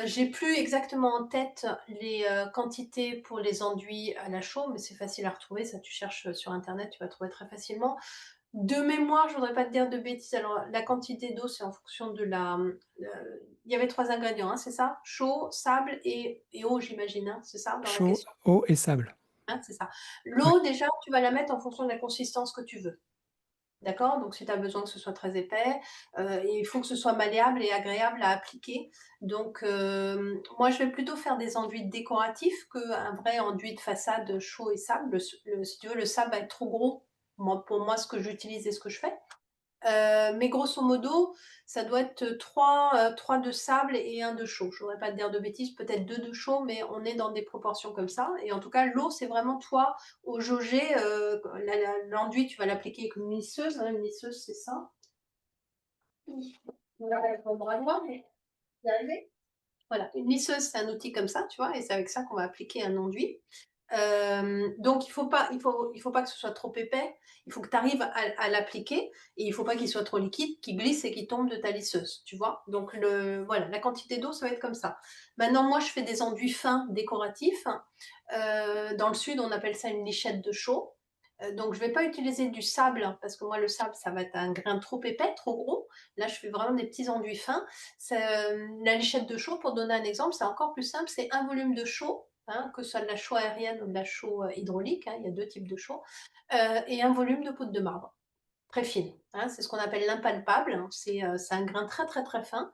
J'ai plus exactement en tête les, quantités pour les enduits à la chaux, mais c'est facile à retrouver, ça tu cherches, sur internet, tu vas trouver très facilement. De mémoire, je voudrais pas te dire de bêtises, alors la quantité d'eau, c'est en fonction de il y avait 3 ingrédients, hein, c'est ça? Chaud, sable et eau, j'imagine, hein, c'est ça dans la Chaud, question? eau et sable. hein, c'est ça. Ouais, L'eau déjà, tu vas la mettre en fonction de la consistance que tu veux. D'accord? Donc si tu as besoin que ce soit très épais, et il faut que ce soit malléable et agréable à appliquer. Donc moi je vais plutôt faire des enduits décoratifs qu'un vrai enduit de façade chaud et sable. Si tu veux, le sable va être trop gros, moi pour moi ce que j'utilise et ce que je fais. Mais grosso modo, ça doit être 3 de sable et un de chaud. Je voudrais pas te dire de bêtises, peut-être 2 de chaud, mais on est dans des proportions comme ça et en tout cas, l'eau, c'est vraiment toi au jauger, l'enduit, tu vas l'appliquer avec une lisseuse, hein, une lisseuse, c'est ça. Regarde avec mon bras droit, mais y arriver? Voilà, une lisseuse, c'est un outil comme ça, tu vois? Et c'est avec ça qu'on va appliquer un enduit. Donc il faut pas que ce soit trop épais, il faut que tu arrives à l'appliquer et il faut pas qu'il soit trop liquide, qu'il glisse et qu'il tombe de ta lisseuse, tu vois? Donc voilà, la quantité d'eau, ça va être comme ça. Maintenant moi, je fais des enduits fins décoratifs. Dans le sud, on appelle ça une lichette de chaux. Donc je vais pas utiliser du sable hein, parce que moi le sable, ça va être un grain trop épais, trop gros. Là, je fais vraiment des petits enduits fins. La lichette de chaux, pour donner un exemple, c'est encore plus simple, c'est un volume de chaux, hein, que ce soit de la chaux aérienne ou de la chaux hydraulique, hein, il y a deux types de chaux, et un volume de poudre de marbre, très fine. Hein, c'est ce qu'on appelle l'impalpable, hein, c'est un grain très très très fin.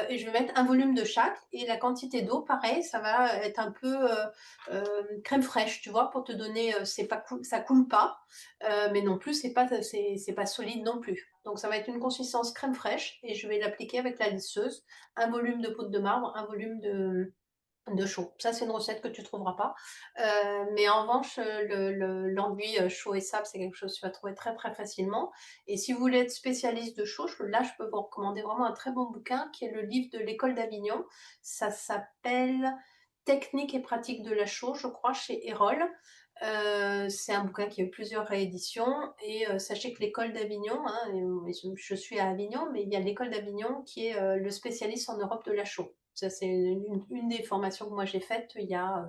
Et je vais mettre un volume de chaque et la quantité d'eau, pareil, ça va être un peu crème fraîche, tu vois, pour te donner, c'est pas ça coule pas, mais non plus c'est pas solide non plus. Donc ça va être une consistance crème fraîche et je vais l'appliquer avec la lisseuse, un volume de poudre de marbre, un volume de chaud. Ça, c'est une recette que tu trouveras pas. Mais en revanche, l'enduit chaud et sable, c'est quelque chose que tu vas trouver très très facilement. Et si vous voulez être spécialiste de chaud, là, je peux vous recommander vraiment un très bon bouquin qui est le livre de l'école d'Avignon. Ça s'appelle Technique et pratique de la chaux, je crois, chez Erol. C'est un bouquin qui a eu plusieurs rééditions et sachez que l'école d'Avignon, hein, et je suis à Avignon, mais il y a l'école d'Avignon qui est le spécialiste en Europe de la chaux. Ça, c'est une des formations que moi j'ai faites il y a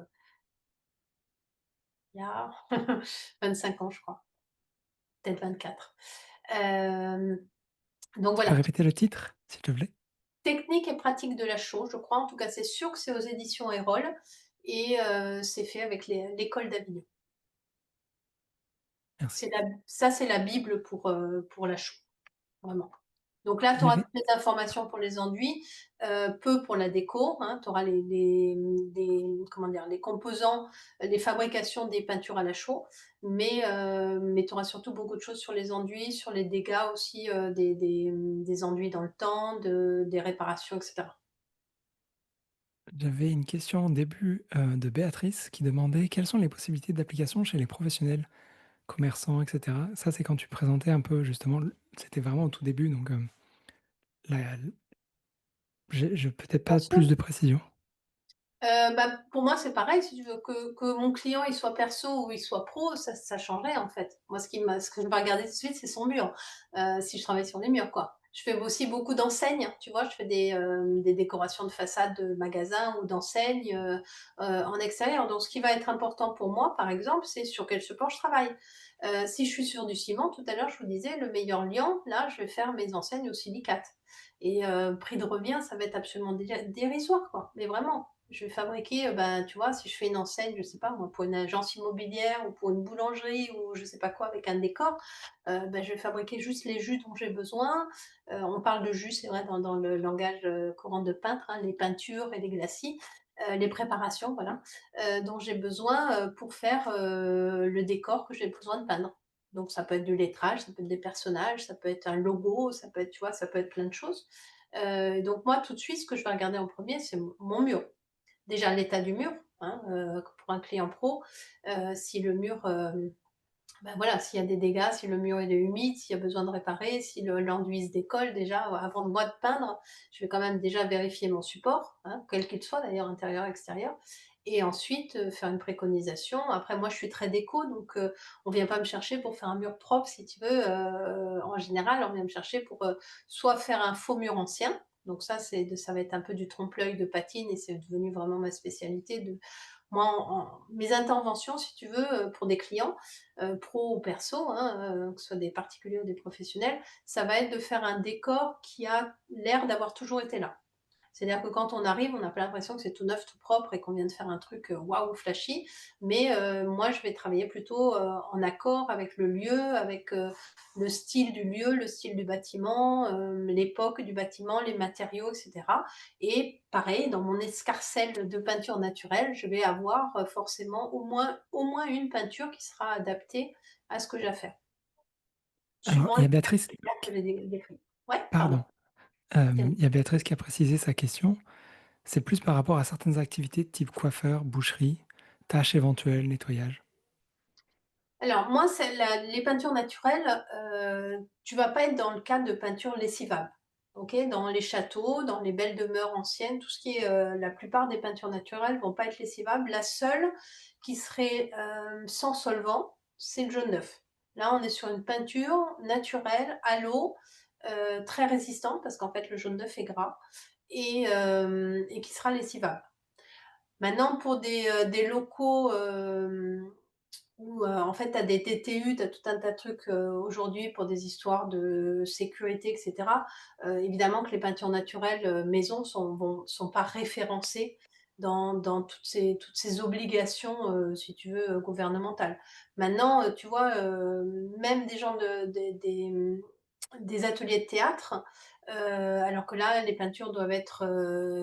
25 ans, je crois, peut-être 24. Donc tu peux voilà, répéter le titre, s'il te plaît? technique et pratique de la chaux, je crois. En tout cas, c'est sûr que c'est aux éditions Erol et c'est fait avec l'école d'Avignon. Merci. C'est la bible pour la chaux, vraiment. Donc là, Il tu y auras avait toutes les informations pour les enduits, peu pour la déco, hein. Tu auras comment dire? Les composants, les fabrications des peintures à la chaux, mais tu auras surtout beaucoup de choses sur les enduits, sur les dégâts aussi, des enduits dans le temps, des réparations et cetera. j'avais une question au début, de Béatrice qui demandait: «Quelles sont les possibilités d'application chez les professionnels, commerçants et cetera?» Ça, c'est quand tu présentais un peu justement c'était vraiment au tout début donc, la j'ai peut-être Bien pas sûr. plus de précision. Bah, pour moi, c'est pareil, si tu veux que mon client, il soit perso ou il soit pro, ça change rien, en fait. Moi, ce que je vais regarder tout de suite, c'est son mur, si je travaille sur les murs, quoi. Je fais aussi beaucoup d'enseignes, tu vois? Je fais des décorations de façade de magasins ou d'enseignes, en extérieur. Donc ce qui va être important pour moi, par exemple, c'est sur quel support je travaille. Si je suis sur du ciment, tout à l'heure, je vous disais, le meilleur liant, là, je vais faire mes enseignes au silicate et prix de revient, ça va être absolument dérisoire, quoi, mais vraiment. Je vais fabriquer, ben, tu vois, si je fais une enseigne, je sais pas moi, pour une agence immobilière ou pour une boulangerie ou je sais pas quoi avec un décor, bah, je vais fabriquer juste les jus dont j'ai besoin. On parle de jus, c'est vrai, dans le langage, courant de peintre, hein, les peintures et les glacis, les préparations, voilà, dont j'ai besoin, pour faire, le décor que j'ai besoin de peindre. Donc ça peut être du lettrage, ça peut être des personnages, ça peut être un logo, ça peut être, tu vois, ça peut être plein de choses. Donc moi, tout de suite, ce que je vais regarder en premier, c'est mon mur. Déjà l'état du mur, hein, pour un client pro, si le mur, bah, voilà, s'il y a des dégâts, si le mur il est humide, s'il y a besoin de réparer, si l'enduit se décolle déjà, avant de moi de peindre, je vais quand même déjà vérifier mon support, hein, quel qu'il soit d'ailleurs, intérieur, extérieur et ensuite, faire une préconisation. Après moi je suis très déco donc on vient pas me chercher pour faire un mur propre si tu veux, en général on vient me chercher pour, soit faire un faux mur ancien, donc ça va être un peu du trompe-l'œil de patine et c'est devenu vraiment ma spécialité de moi, mes interventions, si tu veux, pour des clients, pro ou perso, hein, que ce soit des particuliers ou des professionnels, ça va être de faire un décor qui a l'air d'avoir toujours été là. C'est-à-dire que quand on arrive, on n'a pas l'impression que c'est tout neuf, tout propre et qu'on vient de faire un truc, waouh flashy. Mais, moi je vais travailler plutôt, en accord avec le lieu, avec, le style du lieu, le style du bâtiment, l'époque du bâtiment, les matériaux et cetera. Et pareil, dans mon escarcelle de peinture naturelle, je vais avoir, forcément au moins une peinture qui sera adaptée à ce que j'ai à faire, Alors, suivant il y les a Béatrice critères que j'ai décrits. Ouais, pardon. pardon, il y a Béatrice qui a précisé sa question. C'est plus par rapport à certaines activités type coiffeur, boucherie, tâches éventuelles, nettoyage. Alors moi, c'est les peintures naturelles, tu vas pas être dans le cadre de peinture lessivable, OK? Dans les châteaux, dans les belles demeures anciennes, tout ce qui est, la plupart des peintures naturelles vont pas être lessivables. La seule qui serait, sans solvant, c'est le jaune d'œuf. Là, on est sur une peinture naturelle à l'eau, très résistante parce qu'en fait le jaune d'œuf est gras et qui sera lessivable. Maintenant pour des locaux, où, en fait, tu as des TTU, tu as tout un tas de trucs, aujourd'hui pour des histoires de sécurité et cetera. Évidemment que les peintures naturelles, maison sont pas référencées dans toutes ces obligations, si tu veux, gouvernementales. Maintenant, tu vois, même des gens des ateliers de théâtre, alors que là, les peintures doivent être,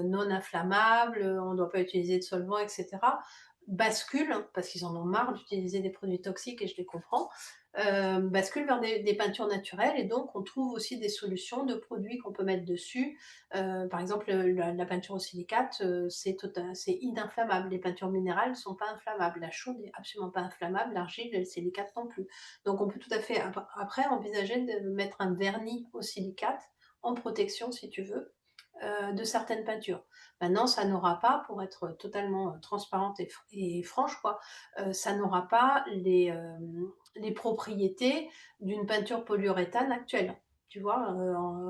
non inflammables, on ne doit pas utiliser de solvant et cetera, basculent, parce qu'ils en ont marre d'utiliser des produits toxiques et je les comprends, basculent vers des peintures naturelles et donc on trouve aussi des solutions de produits qu'on peut mettre dessus. Par exemple, la peinture au silicate, c'est ininflammable. Les peintures minérales ne sont pas inflammables. La chaux n'est absolument pas inflammable, l'argile et le silicate non plus. Donc on peut tout à fait après envisager de mettre un vernis au silicate en protection si tu veux, de certaines peintures. Maintenant, ça n'aura pas, pour être totalement transparente et franche, quoi, ça n'aura pas les propriétés d'une peinture polyuréthane actuelle, tu vois,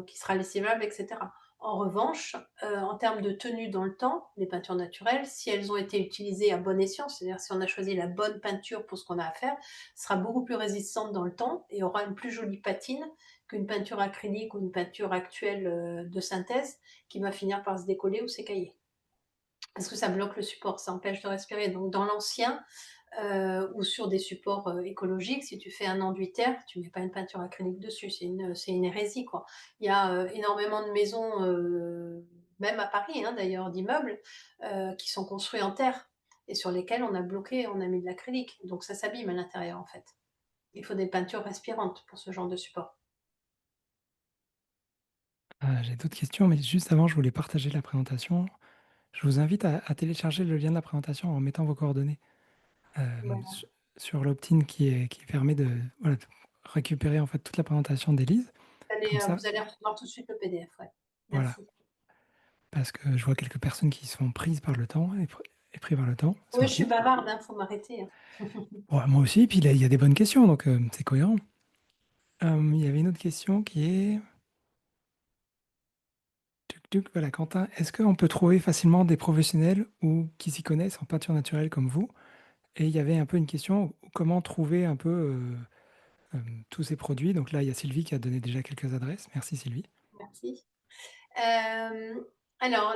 qui sera lessivable, etc. En revanche, en termes de tenue dans le temps, les peintures naturelles, si elles ont été utilisées à bon escient, c'est-à-dire si on a choisi la bonne peinture pour ce qu'on a à faire, sera beaucoup plus résistante dans le temps et aura une plus jolie patine qu'une peinture acrylique ou une peinture actuelle de synthèse qui va finir par se décoller ou s'écailler. Parce que ça bloque le support, ça empêche de respirer. Donc dans l'ancien, ou sur des supports, écologiques, si tu fais un enduit terre, tu mets pas une peinture acrylique dessus, c'est une hérésie, quoi. Il y a, énormément de maisons, même à Paris, hein, d'ailleurs, d'immeubles, qui sont construits en terre et sur lesquels on a mis de l'acrylique. Donc ça s'abîme à l'intérieur, en fait. Il faut des peintures respirantes pour ce genre de support. J'ai d'autres questions, mais juste avant, je voulais partager la présentation. Je vous invite à télécharger le lien de la présentation en mettant vos coordonnées, Voilà. su sur l'opt-in qui permet de, voilà, de récupérer, en fait, toute la présentation d'Élise. Comme ça, Vous allez recevoir tout de suite le PDF, ouais. voilà, Merci. parce que je vois quelques personnes qui sont prises par le temps et pris par le temps, c'est Oui, je OK. suis bavarde, hein, faut m'arrêter, hein. Ouais, moi aussi, puis là, il y a des bonnes questions, donc c'est cohérent. Il y avait une autre question qui est tuc tuc, voilà, Quentin, est-ce qu'on peut trouver facilement des professionnels ou qui s'y connaissent en peinture naturelle comme vous? Et il y avait un peu une question, comment trouver un peu, tous ces produits? Donc là, il y a Sylvie qui a donné déjà quelques adresses. Merci Sylvie. Merci. Hem, alors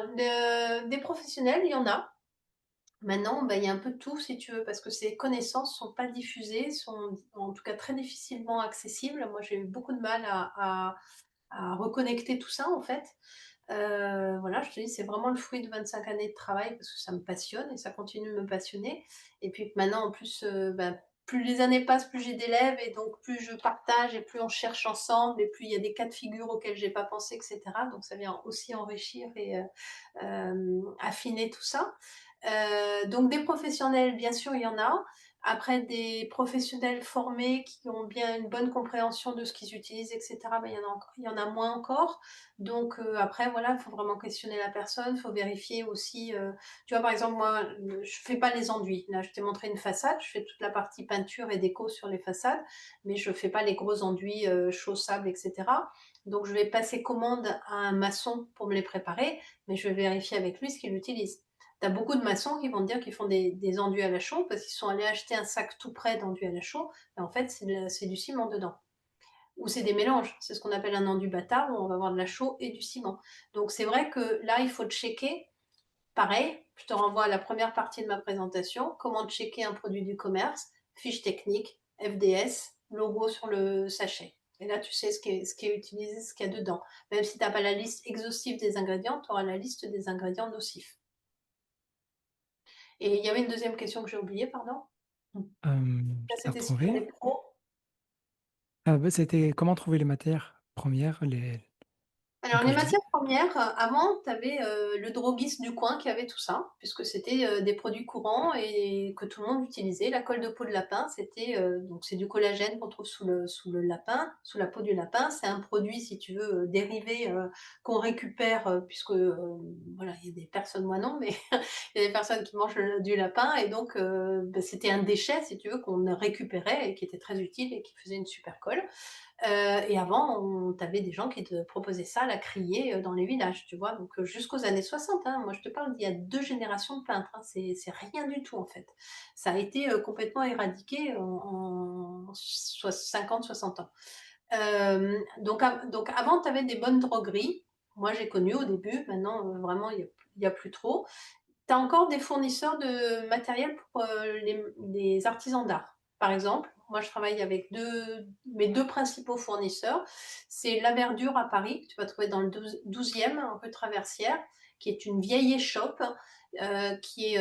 des professionnels, il y en a. Maintenant, bah, il y a un peu de tout si tu veux, parce que ces connaissances sont pas diffusées, sont en tout cas très difficilement accessibles. Moi, j'ai eu beaucoup de mal à reconnecter tout ça, en fait. Voilà, je te dis, c'est vraiment le fruit de 25 années de travail parce que ça me passionne et ça continue de me passionner et puis maintenant en plus, bah, plus les années passent, plus j'ai d'élèves et donc plus je partage et plus on cherche ensemble et plus il y a des cas de figure auxquels j'ai pas pensé et cetera, donc ça vient aussi enrichir et affiner tout ça. Donc des professionnels, bien sûr, il y en a. Après des professionnels formés qui ont bien une bonne compréhension de ce qu'ils utilisent et cetera, bah, il y en a moins encore. Donc après voilà, il faut vraiment questionner la personne, il faut vérifier aussi, tu vois, par exemple, moi, je fais pas les enduits. Là, je t'ai montré une façade, je fais toute la partie peinture et déco sur les façades, mais je fais pas les gros enduits, chaux, sable et cetera. Donc je vais passer commande à un maçon pour me les préparer, mais je vais vérifier avec lui ce qu'il utilise. Tu as beaucoup de maçons qui vont te dire qu'ils font des enduits à la chaux parce qu'ils sont allés acheter un sac tout prêt d'enduits à la chaux, et en fait, c'est du ciment dedans. ou c'est des mélanges. C'est ce qu'on appelle un enduit bâtard où on va avoir de la chaux et du ciment. Donc c'est vrai que là, il faut checker. Pareil, je te renvoie à la première partie de ma présentation, comment checker un produit du commerce, fiche technique, FDS, logo sur le sachet. Et là, tu sais ce qui est utilisé, ce qu'il y a dedans. Même si tu n'as pas la liste exhaustive des ingrédients, tu auras la liste des ingrédients nocifs. Et il y avait une deuxième question que j'ai oubliée, pardon. Ça, Je l'ai c'était si tu retrouvé. étais pro. Bah, c'était comment trouver les matières premières, les Alors quand les je dis matières premières, avant tu avais, le droguiste du coin qui avait tout ça, puisque c'était, des produits courants et que tout le monde utilisait. La colle de peau de lapin, c'était, donc c'est du collagène qu'on trouve sous le lapin, sous la peau du lapin. C'est un produit, si tu veux, dérivé, qu'on récupère, puisque, voilà, il y a des personnes, moi non, mais il y a des personnes qui mangent, du lapin et donc bah, c'était un déchet, si tu veux, qu'on récupérait et qui était très utile et qui faisait une super colle. Et avant, on tu avais des gens qui te proposaient ça à la criée, dans les villages, tu vois? Donc jusqu'aux années 60, hein. Moi, je te parle d'il y a 2 générations de peintres, hein. C'est rien du tout, en fait. Ça a été, complètement éradiqué en 50-60 ans. Donc avant, tu avais des bonnes drogueries. Moi, j'ai connu au début. Maintenant, vraiment, il y a plus trop. Tu as encore des fournisseurs de matériel pour, les artisans d'art. Par exemple, moi je travaille avec mes 2 principaux fournisseurs. C'est La Verdure à Paris, que tu vas trouver dans le 12e, rue Traversière, qui est une vieille échoppe, qui est,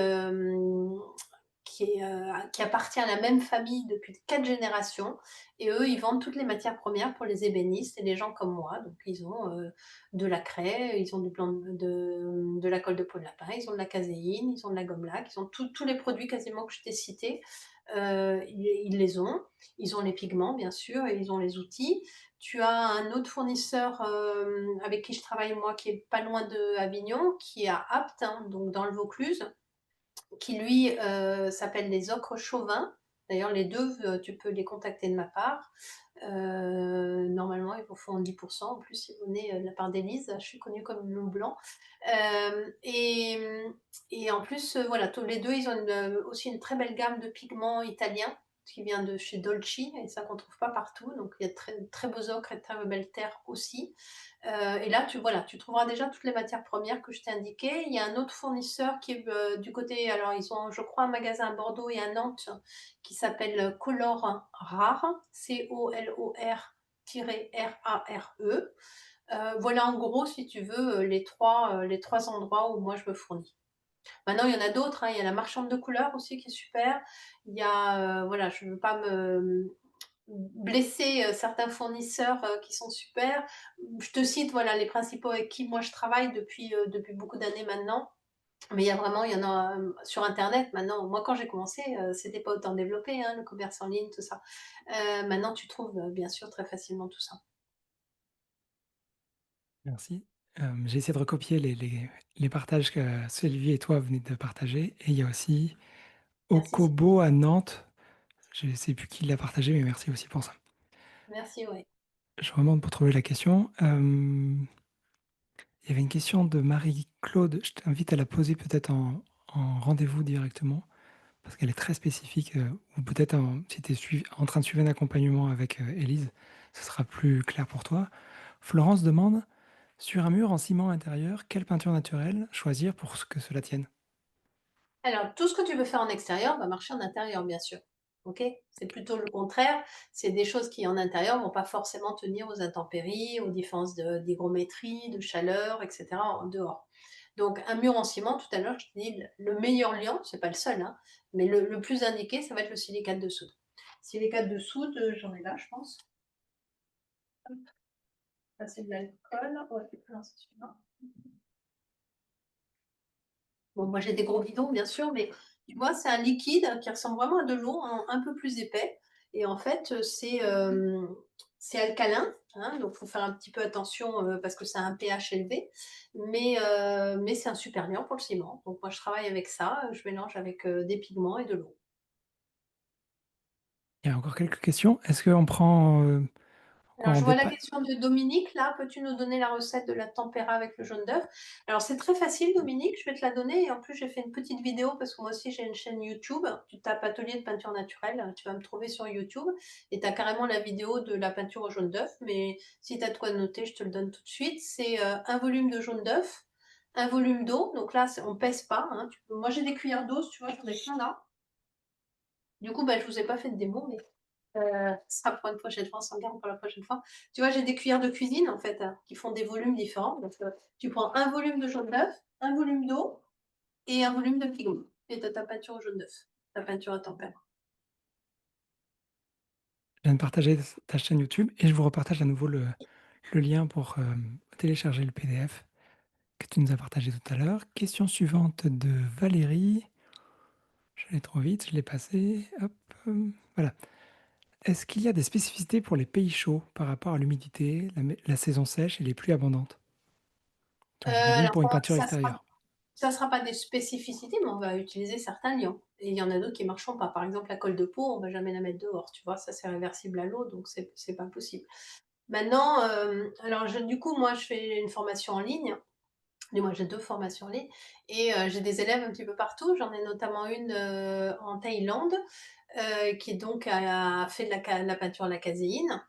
qui appartient à la même famille depuis 4 générations et eux, ils vendent toutes les matières premières pour les ébénistes et les gens comme moi. Donc ils ont, de la craie, ils ont du blanc de la colle de peau de lapin, ils ont de la caséine, ils ont de la gomme laque, ils ont tous les produits quasiment que je t'ai cités, ils les ont. Ils ont les pigments bien sûr et ils ont les outils. Tu as un autre fournisseur, avec qui je travaille moi, qui est pas loin d'Avignon, qui est à Apt, hein, donc dans le Vaucluse, qui lui s'appelle les Ocres Chauvin. D'ailleurs, les deux, tu peux les contacter de ma part. Normalement, ils vous font 10%. En plus, si vous venez de la part d'Élise, je suis connue comme le loup blanc. Euh, et, et en plus, voilà, tous les deux, ils ont aussi une très belle gamme de pigments italiens qui vient de chez Dolci, et ça qu'on ne trouve pas partout. Donc, il y a de très beaux ocres et de très belles terres aussi. Et là, voilà, tu trouveras déjà toutes les matières premières que je t'ai indiquées. Il y a un autre fournisseur qui est du côté, alors ils ont, je crois, un magasin à Bordeaux et à Nantes qui s'appelle Color Rare, COLOR-RARE. Voilà en gros, si tu veux, les trois endroits où moi je me fournis. Maintenant, il y en a d'autres, hein. Il y a la marchande de couleurs aussi qui est super. Il y a, voilà, je ne veux pas me blesser certains fournisseurs qui sont super. Je te cite voilà, les principaux avec qui moi je travaille depuis beaucoup d'années maintenant. Mais il y en a sur Internet maintenant. Moi, quand j'ai commencé, c'était pas autant développé, hein, le commerce en ligne, tout ça. Maintenant, tu trouves bien sûr très facilement tout ça. merci. J'ai essayé de recopier les partages que Sylvie et toi venez de partager et il y a aussi Merci, Okobo à Nantes. Je ne sais plus qui l'a partagé, mais merci aussi pour ça. merci, oui. Je remonte pour trouver la question. Il y avait une question de Marie-Claude. Je t'invite à la poser peut-être en rendez-vous directement, parce qu'elle est très spécifique. Ou peut-être si tu es en train de suivre un accompagnement avec Élise, ce sera plus clair pour toi. Florence demande, sur un mur en ciment intérieur, quelle peinture naturelle choisir pour que cela tienne? Alors, tout ce que tu veux faire en extérieur va marcher en intérieur, bien sûr. OK? C'est plutôt le contraire. C'est des choses qui, en intérieur, vont pas forcément tenir aux intempéries, aux différences d'hygrométrie, de chaleur, et cetera, en dehors. Donc, un mur en ciment, tout à l'heure, je te dis, le meilleur liant, c'est pas le seul, hein, mais le plus indiqué, ça va être le silicate de soude. Silicate de soude, j'en ai là, je pense. Ça, c'est de l'alcool. Ouais, non, c'est celui-là. Bon, moi j'ai des gros bidons, bien sûr, mais tu vois, c'est un liquide qui ressemble vraiment à de l'eau, un peu plus épais. Et en fait, c'est alcalin, hein, donc il faut faire un petit peu attention parce que ça a un pH élevé. Mais c'est un super liant pour le ciment. Donc moi je travaille avec ça, je mélange avec des pigments et de l'eau. Il y a encore quelques questions. Est-ce qu'on prend Quoi, Alors, en je vois la dépa question de Dominique là. Peux-tu nous donner la recette de la tempéra avec le jaune d'œuf? Alors, c'est très facile, Dominique, je vais te la donner et en plus, j'ai fait une petite vidéo parce que moi aussi j'ai une chaîne YouTube. Tu tapes atelier de peinture naturelle, tu vas me trouver sur YouTube et tu as carrément la vidéo de la peinture au jaune d'œuf. Mais si tu as de quoi noter, je te le donne tout de suite. C'est 1 volume de jaune d'œuf, 1 volume d'eau. Donc là, on pèse pas, hein. Moi, j'ai des cuillères d'eau, si tu vois, j'en ai plein là. Du coup, bah, je vous ai pas fait de démo, mais ce sera pour une prochaine fois, on s'en garde pour la prochaine fois. Tu vois, j'ai des cuillères de cuisine en fait, qui font des volumes différents. Donc, tu prends un volume de jaune d'œuf, un volume d'eau et un volume de pigment. Et tu as ta peinture au jaune d'œuf, ta peinture à tempéra. je viens de partager ta chaîne YouTube et je vous repartage à nouveau le lien pour, télécharger le PDF que tu nous as partagé tout à l'heure. Question suivante de Valérie. J'allais trop vite, je l'ai passé. Hop, voilà. Est-ce qu'il y a des spécificités pour les pays chauds par rapport à l'humidité, la saison sèche et les pluies abondantes? Toi, j'imagine Alors pour une peinture extérieure. ça sera pas des spécificités, mais on va utiliser certains liants et il y en a d'autres qui marcheront pas. Par exemple, la colle de peau, on va jamais la mettre dehors, tu vois? Ça, c'est réversible à l'eau, donc c'est pas possible. Maintenant, alors je du coup, moi, je fais une formation en ligne. Et moi, j'ai 2 formations en ligne et j'ai des élèves un petit peu partout. J'en ai notamment une, en Thaïlande, qui donc a fait de la peinture à la caséine.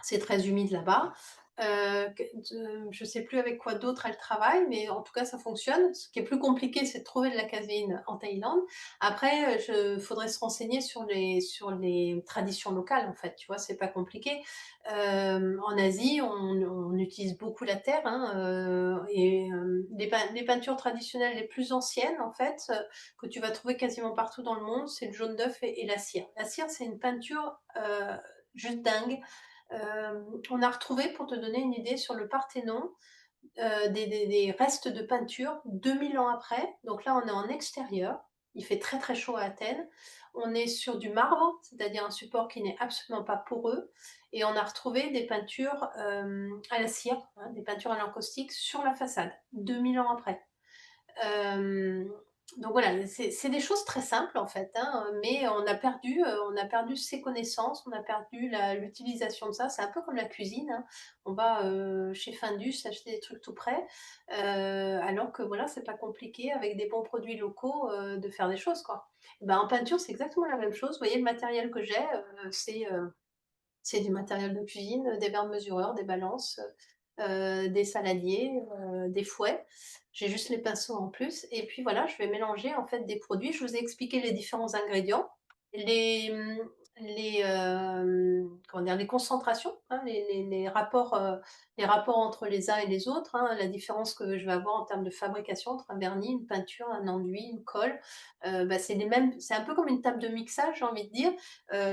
C'est très humide là-bas. Je sais plus avec quoi d'autre elle travaille, mais en tout cas ça fonctionne. Ce qui est plus compliqué, c'est de trouver de la caséine en Thaïlande. Après, faudrait se renseigner sur les traditions locales en fait, tu vois? C'est pas compliqué. En Asie, on utilise beaucoup la terre, hein, les peintures traditionnelles les plus anciennes en fait, que tu vas trouver quasiment partout dans le monde, c'est le jaune d'œuf et la cire. La cire, c'est une peinture, juste dingue. On a retrouvé, pour te donner une idée, sur le Parthénon, des restes de peinture 2000 ans après. Donc là, on est en extérieur. Il fait très très chaud à Athènes. On est sur du marbre, c'est-à-dire un support qui n'est absolument pas poreux. Et on a retrouvé des peintures à la cire, hein, des peintures à l'encaustique sur la façade, 2000 ans après. Euh, donc voilà, c'est des choses très simples en fait, hein, mais on a perdu ses connaissances, on a perdu l'utilisation de ça. C'est un peu comme la cuisine, hein. On va chez Findus acheter des trucs tout prêts, alors que voilà, c'est pas compliqué avec des bons produits locaux de faire des choses quoi. Et ben, en peinture, c'est exactement la même chose. Vous voyez le matériel que j'ai, c'est du matériel de cuisine, des verres mesureurs, des balances, des saladiers, des fouets. J'ai juste les pinceaux en plus et puis voilà, je vais mélanger en fait des produits. Je vous ai expliqué les différents ingrédients, les, comment dire? Les concentrations, hein, les rapports entre les uns et les autres, hein, la différence que je vais avoir en termes de fabrication entre un vernis, une peinture, un enduit, une colle. Bah, c'est un peu comme une table de mixage, j'ai envie de dire.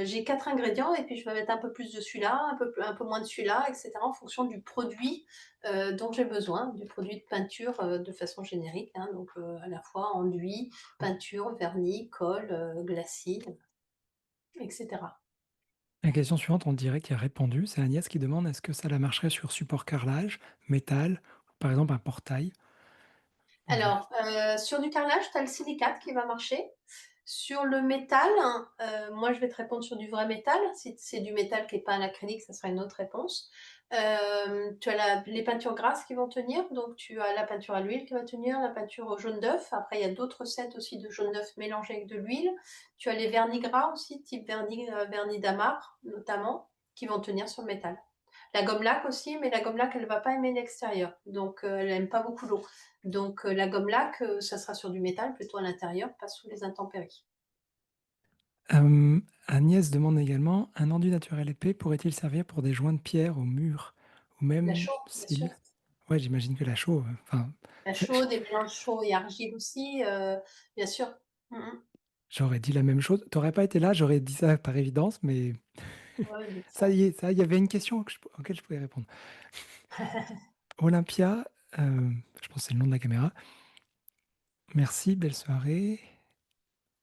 J'ai 4 ingrédients et puis je vais mettre un peu plus de celui-là, un peu moins de celui-là, et cetera, en fonction du produit, dont j'ai besoin, du produit de peinture, de façon générique, hein, donc à la fois enduit, peinture, vernis, colle, glacis, et cetera. La question suivante, on dirait qu'il a répondu. C'est Agnès qui demande est-ce que ça la marcherait sur support carrelage, métal, par exemple un portail? Voilà. Alors, sur du carrelage, tu as le silicate qui va marcher. Sur le métal, moi je vais te répondre sur du vrai métal. Si c'est du métal qui est pas un acrylique, ça sera une autre réponse. Tu as les peintures grasses qui vont tenir, donc tu as la peinture à l'huile qui va tenir, la peinture au jaune d'œuf. Après, il y a d'autres sets aussi de jaune d'œuf mélangés avec de l'huile. Tu as les vernis gras aussi, type vernis d'amarre notamment, qui vont tenir sur le métal. La gomme laque aussi, mais la gomme laque, elle va pas aimer l'extérieur, donc elle aime pas beaucoup l'eau. Donc la gomme laque, ça sera sur du métal plutôt à l'intérieur, pas sous les intempéries. Agnès demande également un enduit naturel épais pourrait-il servir pour des joints de pierre au mur ou La même chaux, bien sûr. s'il. Ouais, j'imagine que la chaux, enfin, La je chaux, des mélanges chaux et argile aussi, bien sûr. Mmh mh. j'aurais dit la même chose. Tu aurais pas été là, j'aurais dit ça par évidence, mais Ouais, mais ça ça y est, ça, il y avait une question auquel je pouvais répondre. Olympia, je pense que c'est le nom de la caméra. Merci, belle soirée.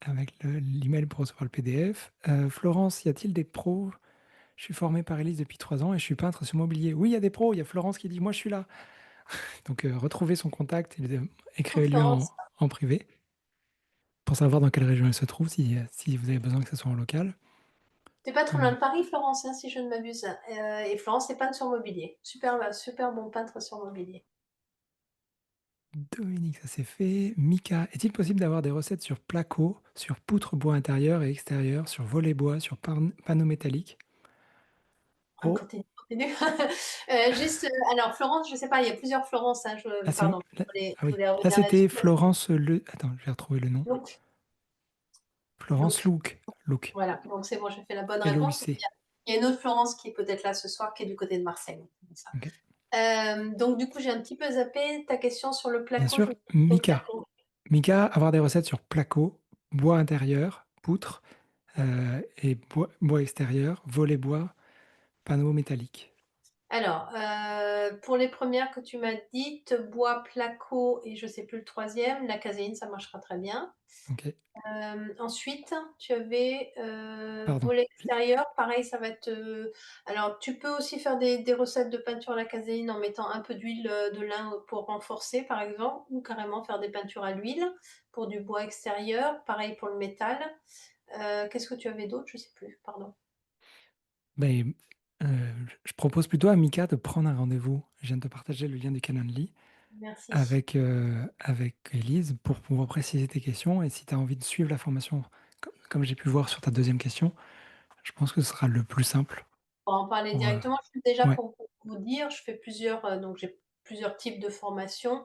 Avec l'email pour recevoir le PDF. Florence, y a-t-il des pros? Je suis formé par Elise depuis 3 ans et je suis peintre sur mobilier. Oui, il y a des pros. Il y a Florence qui dit moi je suis là. Donc retrouvez son contact et écrivez-lui Florence. en privé pour savoir dans quelle région elle se trouve si vous avez besoin que ce soit en local. Tu pas trop loin Mmh. de Paris, Florence, hein, si je ne m'abuse, et Florence est peintre sur mobilier. Super, super bon peintre sur mobilier. Dominique, ça c'est fait. Mika, est-il possible d'avoir des recettes sur placo, sur poutre bois intérieur et extérieur, sur volet bois, sur panneau métallique? Ah, Oh, continue. Juste, alors Florence, je sais pas, il y a plusieurs Florence, hein, là c'est pardon, là ah je oui, voulais là revenir là-dessus. c'était Florence le attends, je vais retrouver le nom. Donc Florence donc Louk, voilà, donc c'est bon, j'ai fait la bonne réponse. L-O-U-C. Il y a une autre Florence qui est peut-être là ce soir, qui est du côté de Marseille. C'est pour ça. OK. Donc du coup, j'ai un petit peu zappé ta question sur le Bien placo, je sûr, voulais au Mika. placo. Mika, avoir des recettes sur placo, bois intérieur, poutre, et bois extérieur, volet bois, panneau métallique. Alors, pour les premières que tu m'as dites, bois, placo et je sais plus le troisième, la caséine, ça marchera très bien. OK, Ensuite, tu avais, pardon. volet extérieur, pareil, ça va être, alors tu peux aussi faire des recettes de peinture à la caséine en mettant un peu d'huile, de lin, pour renforcer, par exemple, ou carrément faire des peintures à l'huile pour du bois extérieur. Pareil pour le métal. Qu'est-ce que tu avais d'autre? Je sais plus, pardon. Beh, je propose plutôt à Mika de prendre un rendez-vous. Je viens de te partager le lien du Calendly Merci. avec Élise pour pouvoir préciser tes questions et si tu as envie de suivre la formation comme j'ai pu voir sur ta deuxième question, je pense que ce sera le plus simple Pour en parler pour, directement, je fais déjà ouais. pour vous dire, je fais plusieurs, donc j'ai plusieurs types de formations,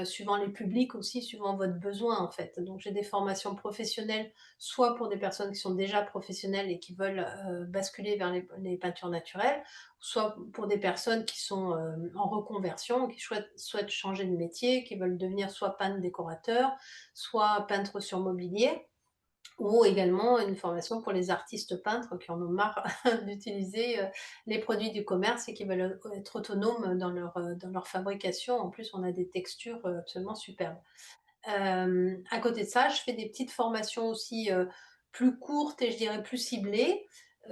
suivant les publics aussi, suivant votre besoin, en fait. Donc j'ai des formations professionnelles, soit pour des personnes qui sont déjà professionnelles et qui veulent, basculer vers les peintures naturelles, soit pour des personnes qui sont, en reconversion, qui souhaitent changer de métier, qui veulent devenir soit peintre décorateur, soit peintre sur mobilier. Ou également une formation pour les artistes peintres qui en ont marre d'utiliser, les produits du commerce et qui veulent, être autonomes dans leur fabrication. En plus, on a des textures, absolument superbes. À côté de ça, je fais des petites formations aussi, plus courtes et je dirais plus ciblées,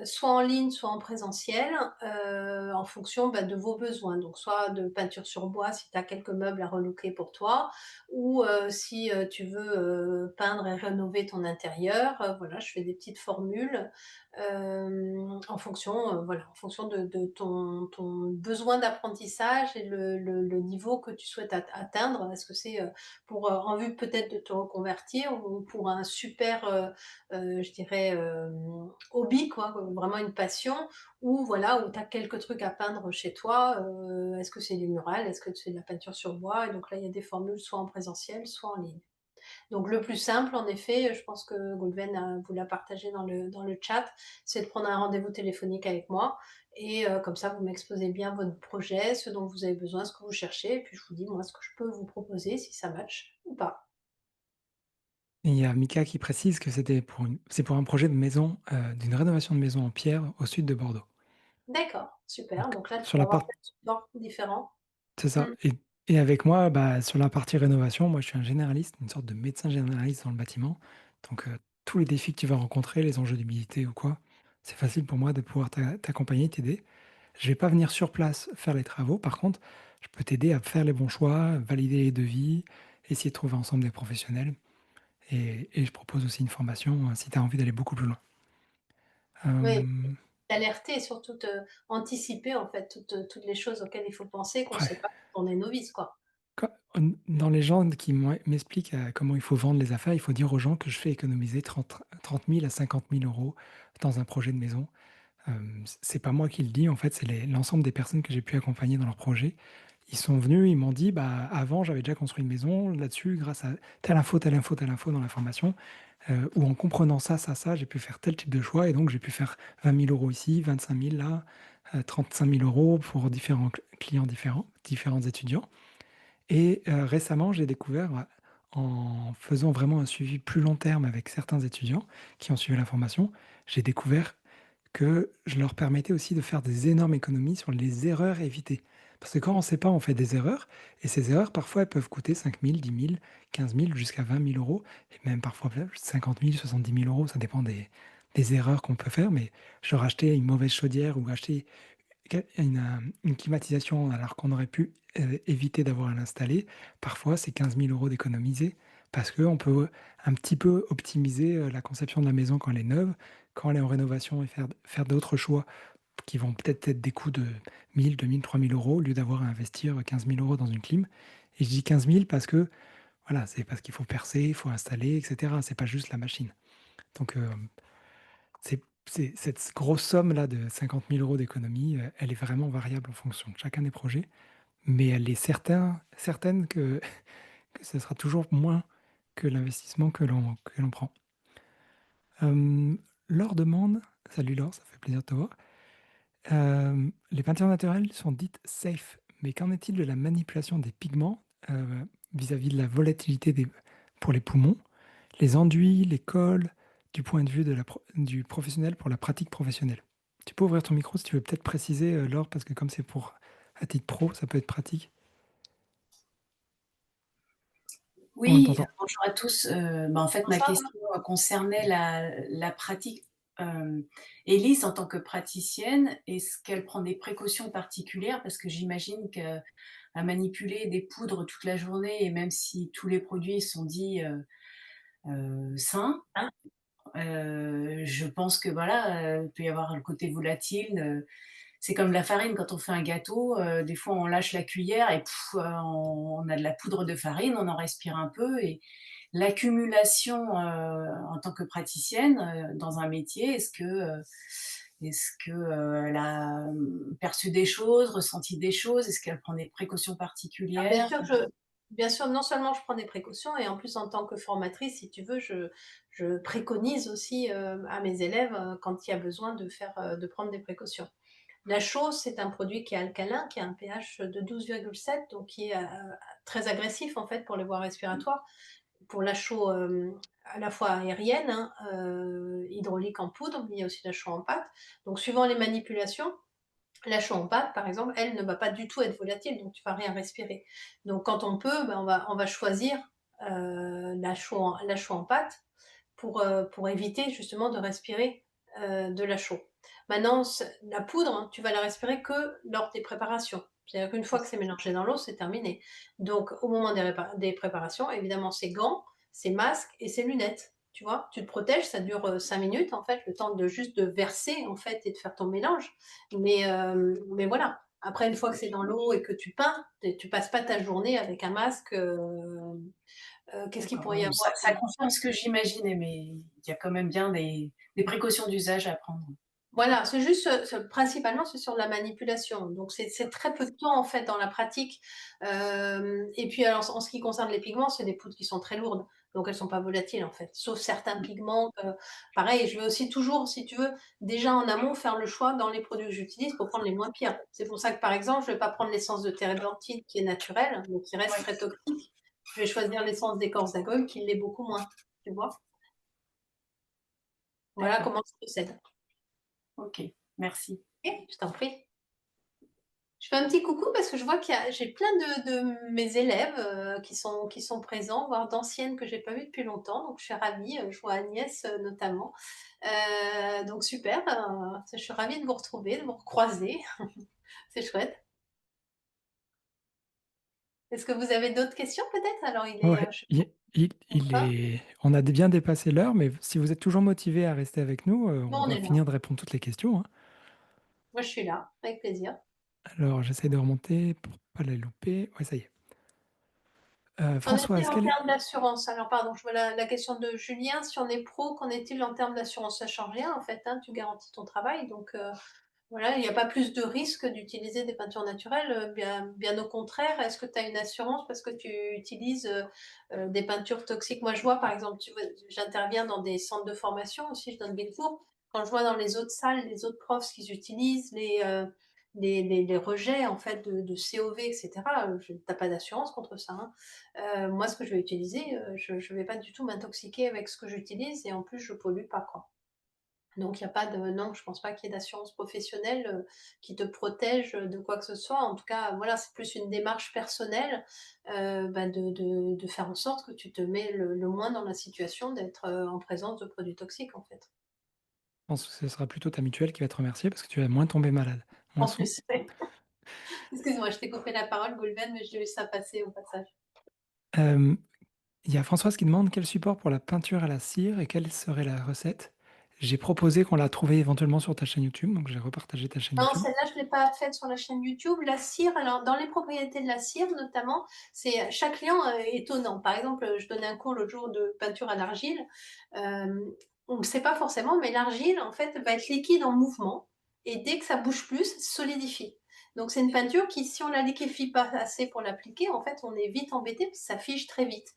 soit en ligne, soit en présentiel, en fonction, bah, de vos besoins. Donc soit de peinture sur bois si tu as quelques meubles à relooker pour toi ou, si, tu veux, peindre et rénover ton intérieur, voilà, je fais des petites formules, en fonction, voilà, en fonction de ton besoin d'apprentissage et le niveau que tu souhaites atteindre. Est-ce que c'est, pour, en vue peut-être de te reconvertir ou pour un super, je dirais, hobby quoi, vraiment une passion ou voilà, où tu as quelques trucs à peindre chez toi, est-ce que c'est du mural? Est-ce que c'est de la peinture sur bois? Et donc là, il y a des formules soit en présentiel, soit en ligne. Donc le plus simple en effet, je pense que Goldven vous l'a partagé dans le chat, c'est de prendre un rendez-vous téléphonique avec moi et comme ça vous m'exposez bien votre projet, ce dont vous avez besoin, ce que vous cherchez et puis je vous dis moi ce que je peux vous proposer si ça match ou pas. Et il y a Mika qui précise que c'est pour un projet de maison, d'une rénovation de maison en pierre au sud de Bordeaux. D'accord, super, Donc donc là tu sur vas la avoir part plein de supports différents. c'est ça Mmh. et avec moi, bah, sur la partie rénovation, moi je suis un généraliste, une sorte de médecin généraliste dans le bâtiment. Donc tous les défis que tu vas rencontrer, les enjeux d'humidité ou quoi, c'est facile pour moi de pouvoir t'accompagner, t'aider. Je vais pas venir sur place faire les travaux. Par contre, je peux t'aider à faire les bons choix, valider les devis, essayer de trouver ensemble des professionnels et je propose aussi une formation, si tu as envie d'aller beaucoup plus loin. Oui, Hem, t'alerter et surtout te anticiper en fait toutes les choses auxquelles il faut penser qu'on ne ouais, sait pas quand on est novice quoi. quand dans les gens qui m'expliquent, comment il faut vendre les affaires, il faut dire aux gens que je fais économiser 30 000 à 50 000 € dans un projet de maison. C'est pas moi qui le dis, en fait, c'est l'ensemble des personnes que j'ai pu accompagner dans leur projet. Ils sont venus, ils m'ont dit: «Bah, avant, j'avais déjà construit une maison là-dessus grâce à telle info, telle info, telle info dans la formation, ou en comprenant ça, ça, ça, j'ai pu faire tel type de choix et donc j'ai pu faire 20 000 € ici, 25 000 là, 35 000 € pour différents clients différents, différents étudiants». Et récemment, j'ai découvert, en faisant vraiment un suivi plus long terme avec certains étudiants qui ont suivi la formation, j'ai découvert que je leur permettais aussi de faire des énormes économies sur les erreurs évitées. Parce que quand on ne sait pas, on fait des erreurs et ces erreurs, parfois, elles peuvent coûter 5 000, 10 000, 15 000 jusqu'à 20 000 € et même parfois 50 000, 70 000 €, ça dépend des erreurs qu'on peut faire. Mais je leur achetais une mauvaise chaudière ou acheter une climatisation alors qu'on aurait pu, éviter d'avoir à l'installer. Parfois, c'est 15 000 € d'économiser parce qu'on peut un petit peu optimiser, la conception de la maison quand elle est neuve, quand elle est en rénovation et faire d'autres choix qui vont peut-être être des coûts de 1 000, 2 000, 3 000 € au lieu d'avoir à investir 15 000 € dans une clim. Et je dis 15 000 parce que, voilà, c'est parce qu'il faut percer, il faut installer et cetera. C'est pas juste la machine. Donc, c'est cette grosse somme-là de 50 000 € d'économie, elle est vraiment variable en fonction de chacun des projets, mais elle est certaine que que ce sera toujours moins que l'investissement que l'on prend. Laure demande: «Salut Laure, ça fait plaisir de te voir. Les peintures naturelles sont dites safe, mais qu'en est-il de la manipulation des pigments, vis-à-vis de la volatilité pour les poumons, les enduits, les cols, du point de vue du professionnel pour la pratique professionnelle?» Tu peux ouvrir ton micro si tu veux peut-être préciser, Laure, parce que comme c'est pour à titre pro, ça peut être pratique. On Oui, t'entend. bonjour à tous. En fait, ma Bonsoir. question, concernait la pratique. Élise, en tant que praticienne, est-ce qu'elle prend des précautions particulières? Parce que j'imagine qu'à manipuler des poudres toute la journée et même si tous les produits sont dits, sains, Hein? je pense que voilà, il peut y avoir le côté volatile, c'est comme la farine quand on fait un gâteau, des fois on lâche la cuillère et on a de la poudre de farine, on en respire un peu et l'accumulation, en tant que praticienne, dans un métier, est-ce que elle a, perçu des choses, ressenti des choses? Est-ce qu'elle prend des précautions Alors particulières? bien sûr, non seulement je prends des précautions et en plus en tant que formatrice, si tu veux, je préconise aussi, à mes élèves, quand il y a besoin de prendre des précautions. La chaux, c'est un produit qui est alcalin, qui a un pH de 12,7, donc qui est, très agressif en fait pour les voies respiratoires. Pour la chaux, à la fois aérienne, hein, hydraulique en poudre, mais il y a aussi la chaux en pâte. Donc suivant les manipulations, la chaux en pâte, par exemple, elle ne va pas du tout être volatile, donc tu vas rien respirer. Donc quand on peut, ben, on va choisir, la chaux en pâte pour éviter justement de respirer, de la chaux. Maintenant la poudre, hein, tu vas la respirer que lors des préparations. C'est-à-dire qu'une fois que c'est mélangé dans l'eau, c'est terminé. Donc au moment des préparations, évidemment, c'est gants, c'est masques et c'est lunettes, tu vois? Tu te protèges, ça dure, 5 minutes en fait, le temps de juste de verser en fait et de faire ton mélange. Mais voilà, après une fois que c'est dans l'eau et que tu peins, tu passes pas ta journée avec un masque, qu'est-ce qu'il D'accord, pourrait y oui, avoir? ça confirme ce que j'imaginais, mais il y a quand même bien des précautions d'usage à prendre. Voilà, c'est juste, principalement, c'est sur la manipulation. Donc c'est très peu de temps, en fait, dans la pratique. Et puis alors en ce qui concerne les pigments, c'est des poudres qui sont très lourdes, donc elles sont pas volatiles, en fait. Sauf certains pigments, pareil, je vais aussi toujours, si tu veux, déjà en amont, faire le choix dans les produits que j'utilise pour prendre les moins pires. C'est pour ça que, par exemple, je vais pas prendre l'essence de térébenthine qui est naturelle, donc qui reste Oui, très toxique. Je vais choisir l'essence d'écorce d'agrumes qui l'est beaucoup moins, tu vois? Voilà d'accord. comment je procède. OK, merci. OK, je t'en prie. Je fais un petit coucou parce que je vois j'ai plein de mes élèves, qui sont présents, voire d'anciennes que j'ai pas vues depuis longtemps, donc je suis ravie, je vois Agnès, notamment. Donc super, je suis ravie de vous retrouver, de vous recroiser. C'est chouette. Est-ce que vous avez d'autres questions peut-être? Alors il est, Ouais, je sais il pas, est on a bien dépassé l'heure, mais si vous êtes toujours motivé à rester avec nous, bon on on va est là. finir de répondre toutes les questions, hein. Moi je suis là, avec plaisir. Alors j'essaie de remonter pour pas la louper. Ouais, ça y est. Qu'en François, est-il est-ce en qu'elle est termes d'assurance? Alors pardon, je vois la question de Julien, si on est pro, qu'en est-il en termes d'assurance? Ça change rien en fait, hein, tu garantis ton travail donc voilà, il n'y a pas plus de risque d'utiliser des peintures naturelles, bien au contraire. Est-ce que tu as une assurance parce que tu utilises, des peintures toxiques? Moi, je vois par exemple, tu vois, j'interviens dans des centres de formation aussi, je donne des cours. Quand je vois dans les autres salles, les autres profs ce qu'ils utilisent, les rejets en fait de COV et cetera, tu pas d'assurance contre ça, hein. Moi, ce que je vais utiliser, je vais pas du tout m'intoxiquer avec ce que j'utilise et en plus je pollue pas, quoi. Donc il y a pas de non, je pense pas qu'il y ait d'assurance professionnelle, qui te protège, de quoi que ce soit. En tout cas, voilà, c'est plus une démarche personnelle, de faire en sorte que tu te mets le moins dans la situation d'être, en présence de produits toxiques, en fait. Je pense que ce sera plutôt ta mutuelle qui va te remercier parce que tu vas moins tomber malade, moins En souvent. plus, ouais. Excuse-moi, je t'ai coupé la parole, Goulben, mais j'ai vu ça passer au passage. Hem Il y a Françoise qui demande quel support pour la peinture à la cire et quelle serait la recette. J'ai proposé qu'on la trouvait éventuellement sur ta chaîne YouTube, donc j'ai repartagé ta chaîne Non, YouTube. celle-là, je ne l'ai pas faite sur la chaîne YouTube. La cire, alors dans les propriétés de la cire, notamment, c'est chaque client est étonnant. Par exemple, je donnais un cours l'autre jour de peinture à l'argile. On ne sait pas forcément, mais l'argile, en fait, va être liquide en mouvement. Et dès que ça bouge plus, ça solidifie. Donc, c'est une peinture qui, si on la liquéfie pas assez pour l'appliquer, en fait, on est vite embêté parce que ça fige très vite.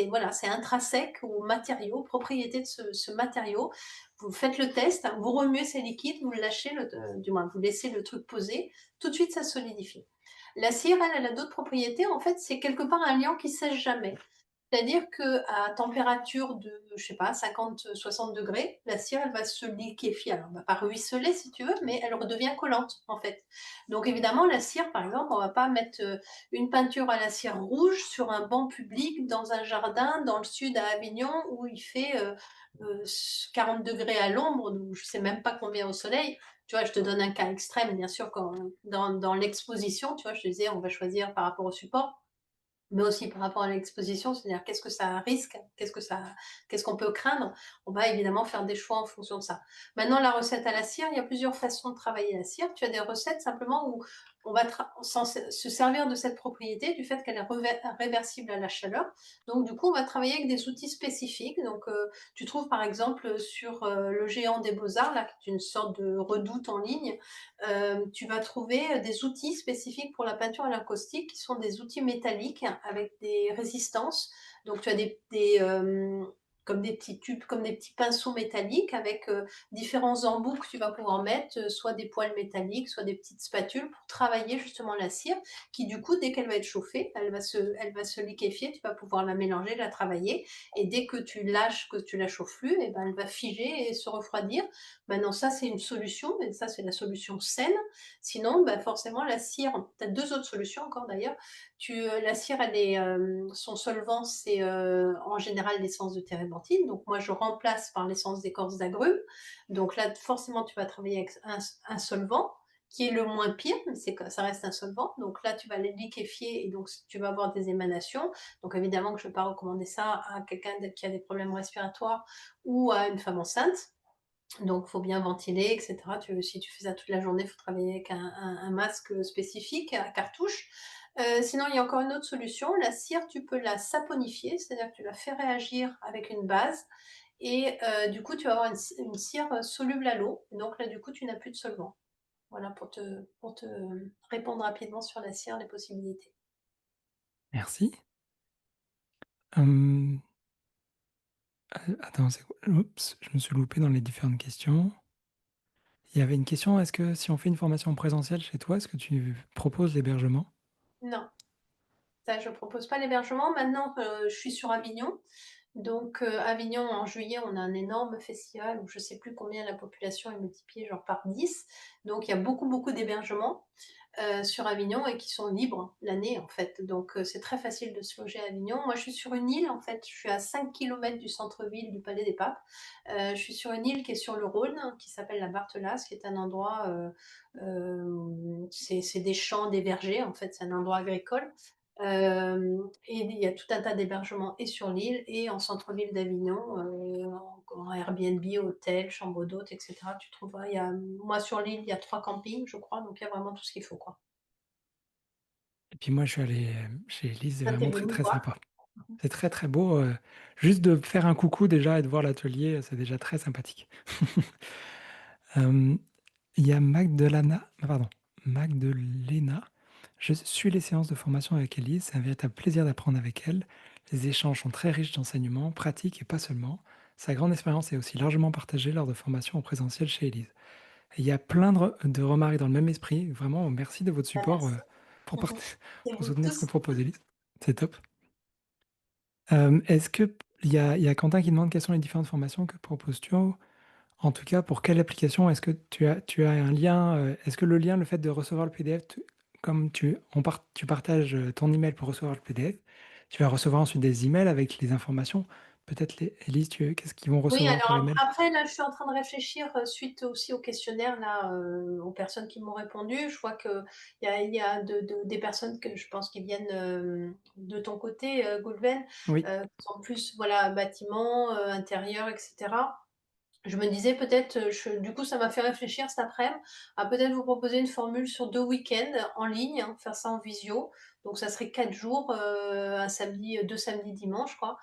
Voilà, c'est intrinsèque au matériau, aux propriétés de ce matériau. Vous faites le test, vous remuez ces liquides, vous le lâchez, du moins vous laissez le truc poser, tout de suite ça solidifie. La cire, elle a d'autres propriétés, en fait, c'est quelque part un liant qui sèche jamais. C'est-à-dire qu'à température de, je sais pas, 50-60 degrés, la cire, elle va se liquéfier. Alors, elle va pas ruisseler si tu veux, mais elle redevient collante, en fait. Donc évidemment, la cire, par exemple, on va pas mettre une peinture à la cire rouge sur un banc public dans un jardin dans le sud à Avignon où il fait 40 degrés à l'ombre, donc je sais même pas combien au soleil. Tu vois, je te donne un cas extrême, bien sûr, quand, dans l'exposition, tu vois, je te disais, on va choisir par rapport au support mais aussi par rapport à l'exposition, c'est-à-dire qu'est-ce que ça risque, qu'est-ce qu'on peut craindre. On va évidemment faire des choix en fonction de ça. Maintenant, la recette à la cire, il y a plusieurs façons de travailler la cire. Tu as des recettes simplement où on va se servir de cette propriété, du fait qu'elle est réversible à la chaleur. Donc, du coup, on va travailler avec des outils spécifiques. Donc, tu trouves par exemple sur le Géant des Beaux-Arts, là, qui est une sorte de redoute en ligne, tu vas trouver des outils spécifiques pour la peinture à l'acoustique qui sont des outils métalliques avec des résistances. Donc tu as comme des petits tubes, comme des petits pinceaux métalliques avec différents embouts que tu vas pouvoir mettre, soit des poils métalliques, soit des petites spatules pour travailler justement la cire qui du coup dès qu'elle va être chauffée, elle va se liquéfier, tu vas pouvoir la mélanger, la travailler et dès que tu lâches, que tu la chauffes plus, et ben elle va figer et se refroidir. Maintenant, ça, c'est une solution, et ça, c'est la solution saine. Sinon, bah, forcément, la cire, tu as deux autres solutions encore d'ailleurs. La cire, son solvant, c'est en général l'essence de térébenthine. Donc, moi, je remplace par l'essence d'écorce d'agrumes. Donc là, forcément, tu vas travailler avec un solvant qui est le moins pire, mais ça reste un solvant. Donc là, tu vas les liquéfier et donc tu vas avoir des émanations. Donc évidemment que je ne vais pas recommander ça à quelqu'un qui a des problèmes respiratoires ou à une femme enceinte. Donc, il faut bien ventiler, et cetera. Si tu fais ça toute la journée, il faut travailler avec un masque spécifique à cartouche. Sinon, il y a encore une autre solution. La cire, tu peux la saponifier, c'est-à-dire que tu la fais réagir avec une base et du coup, tu vas avoir une cire soluble à l'eau. Donc là, du coup, tu n'as plus de solvant. Voilà pour te répondre rapidement sur la cire, les possibilités. Merci. Hem, attends, c'est quoi? Oups, je me suis loupé dans les différentes questions. Il y avait une question, est-ce que si on fait une formation présentielle chez toi, est-ce que tu proposes l'hébergement? Non, ça, je propose pas l'hébergement. Maintenant, je suis sur Avignon. Donc, Avignon, en juillet, on a un énorme festival où je ne sais plus combien la population est multipliée, genre par 10. Donc, il y a beaucoup, beaucoup d'hébergements sur Avignon et qui sont libres l'année, en fait. Donc, c'est très facile de se loger à Avignon. Moi, je suis sur une île, en fait. Je suis à 5 kilomètres du centre-ville du Palais des Papes. Je suis sur une île qui est sur le Rhône, qui s'appelle la Barthelasse, qui est un endroit, c'est des champs, des vergers, en fait. C'est un endroit agricole. Et il y a tout un tas d'hébergements et sur l'île et en centre-ville d'Avignon, en Airbnb, hôtel, chambre d'hôtes, et cetera. Tu trouveras, moi sur l'île, il y a 3 campings, je crois, donc il y a vraiment tout ce qu'il faut, quoi. Et puis moi, je suis allé, chez Elise, c'est Ah, tu vraiment très, venu me très voir? sympa. C'est très, très beau, juste de faire un coucou déjà et de voir l'atelier, c'est déjà très sympathique. Hem, il y a Magdalena. Je suis les séances de formation avec Elise, c'est un véritable plaisir d'apprendre avec elle. Les échanges sont très riches d'enseignements, pratiques et pas seulement. Sa grande expérience est aussi largement partagée lors de formations en présentiel chez Elise. Et il y a plein de remarques dans le même esprit. Vraiment, merci de votre Bah, support, merci. pour part C'est pour vous soutenir ce que tous. propose Elise. C'est top. Est-ce que il y a Quentin qui demande quelles sont les différentes formations que proposes-tu? En tout cas, pour quelle application? Est-ce que tu as un lien, est-ce que le lien, le fait de recevoir le PDF, comme tu partages, ton email pour recevoir le PDF, tu vas recevoir ensuite des emails avec les informations. Peut-être les Élise, tu qu'est-ce qu'ils vont Oui, recevoir alors par email? après là, je suis en train de réfléchir, suite aussi au questionnaire là, aux personnes qui m'ont répondu. Je vois qu'il y a des personnes que je pense qui viennent, de ton côté, Goulven, Oui, qui sont plus voilà, bâtiment, intérieur et cetera. Je me disais peut-être, du coup, ça m'a fait réfléchir cet après-midi à peut-être vous proposer une formule sur 2 week-ends en ligne, hein, faire ça en visio. Donc ça serait 4 jours, un samedi, 2 samedis, dimanches quoi.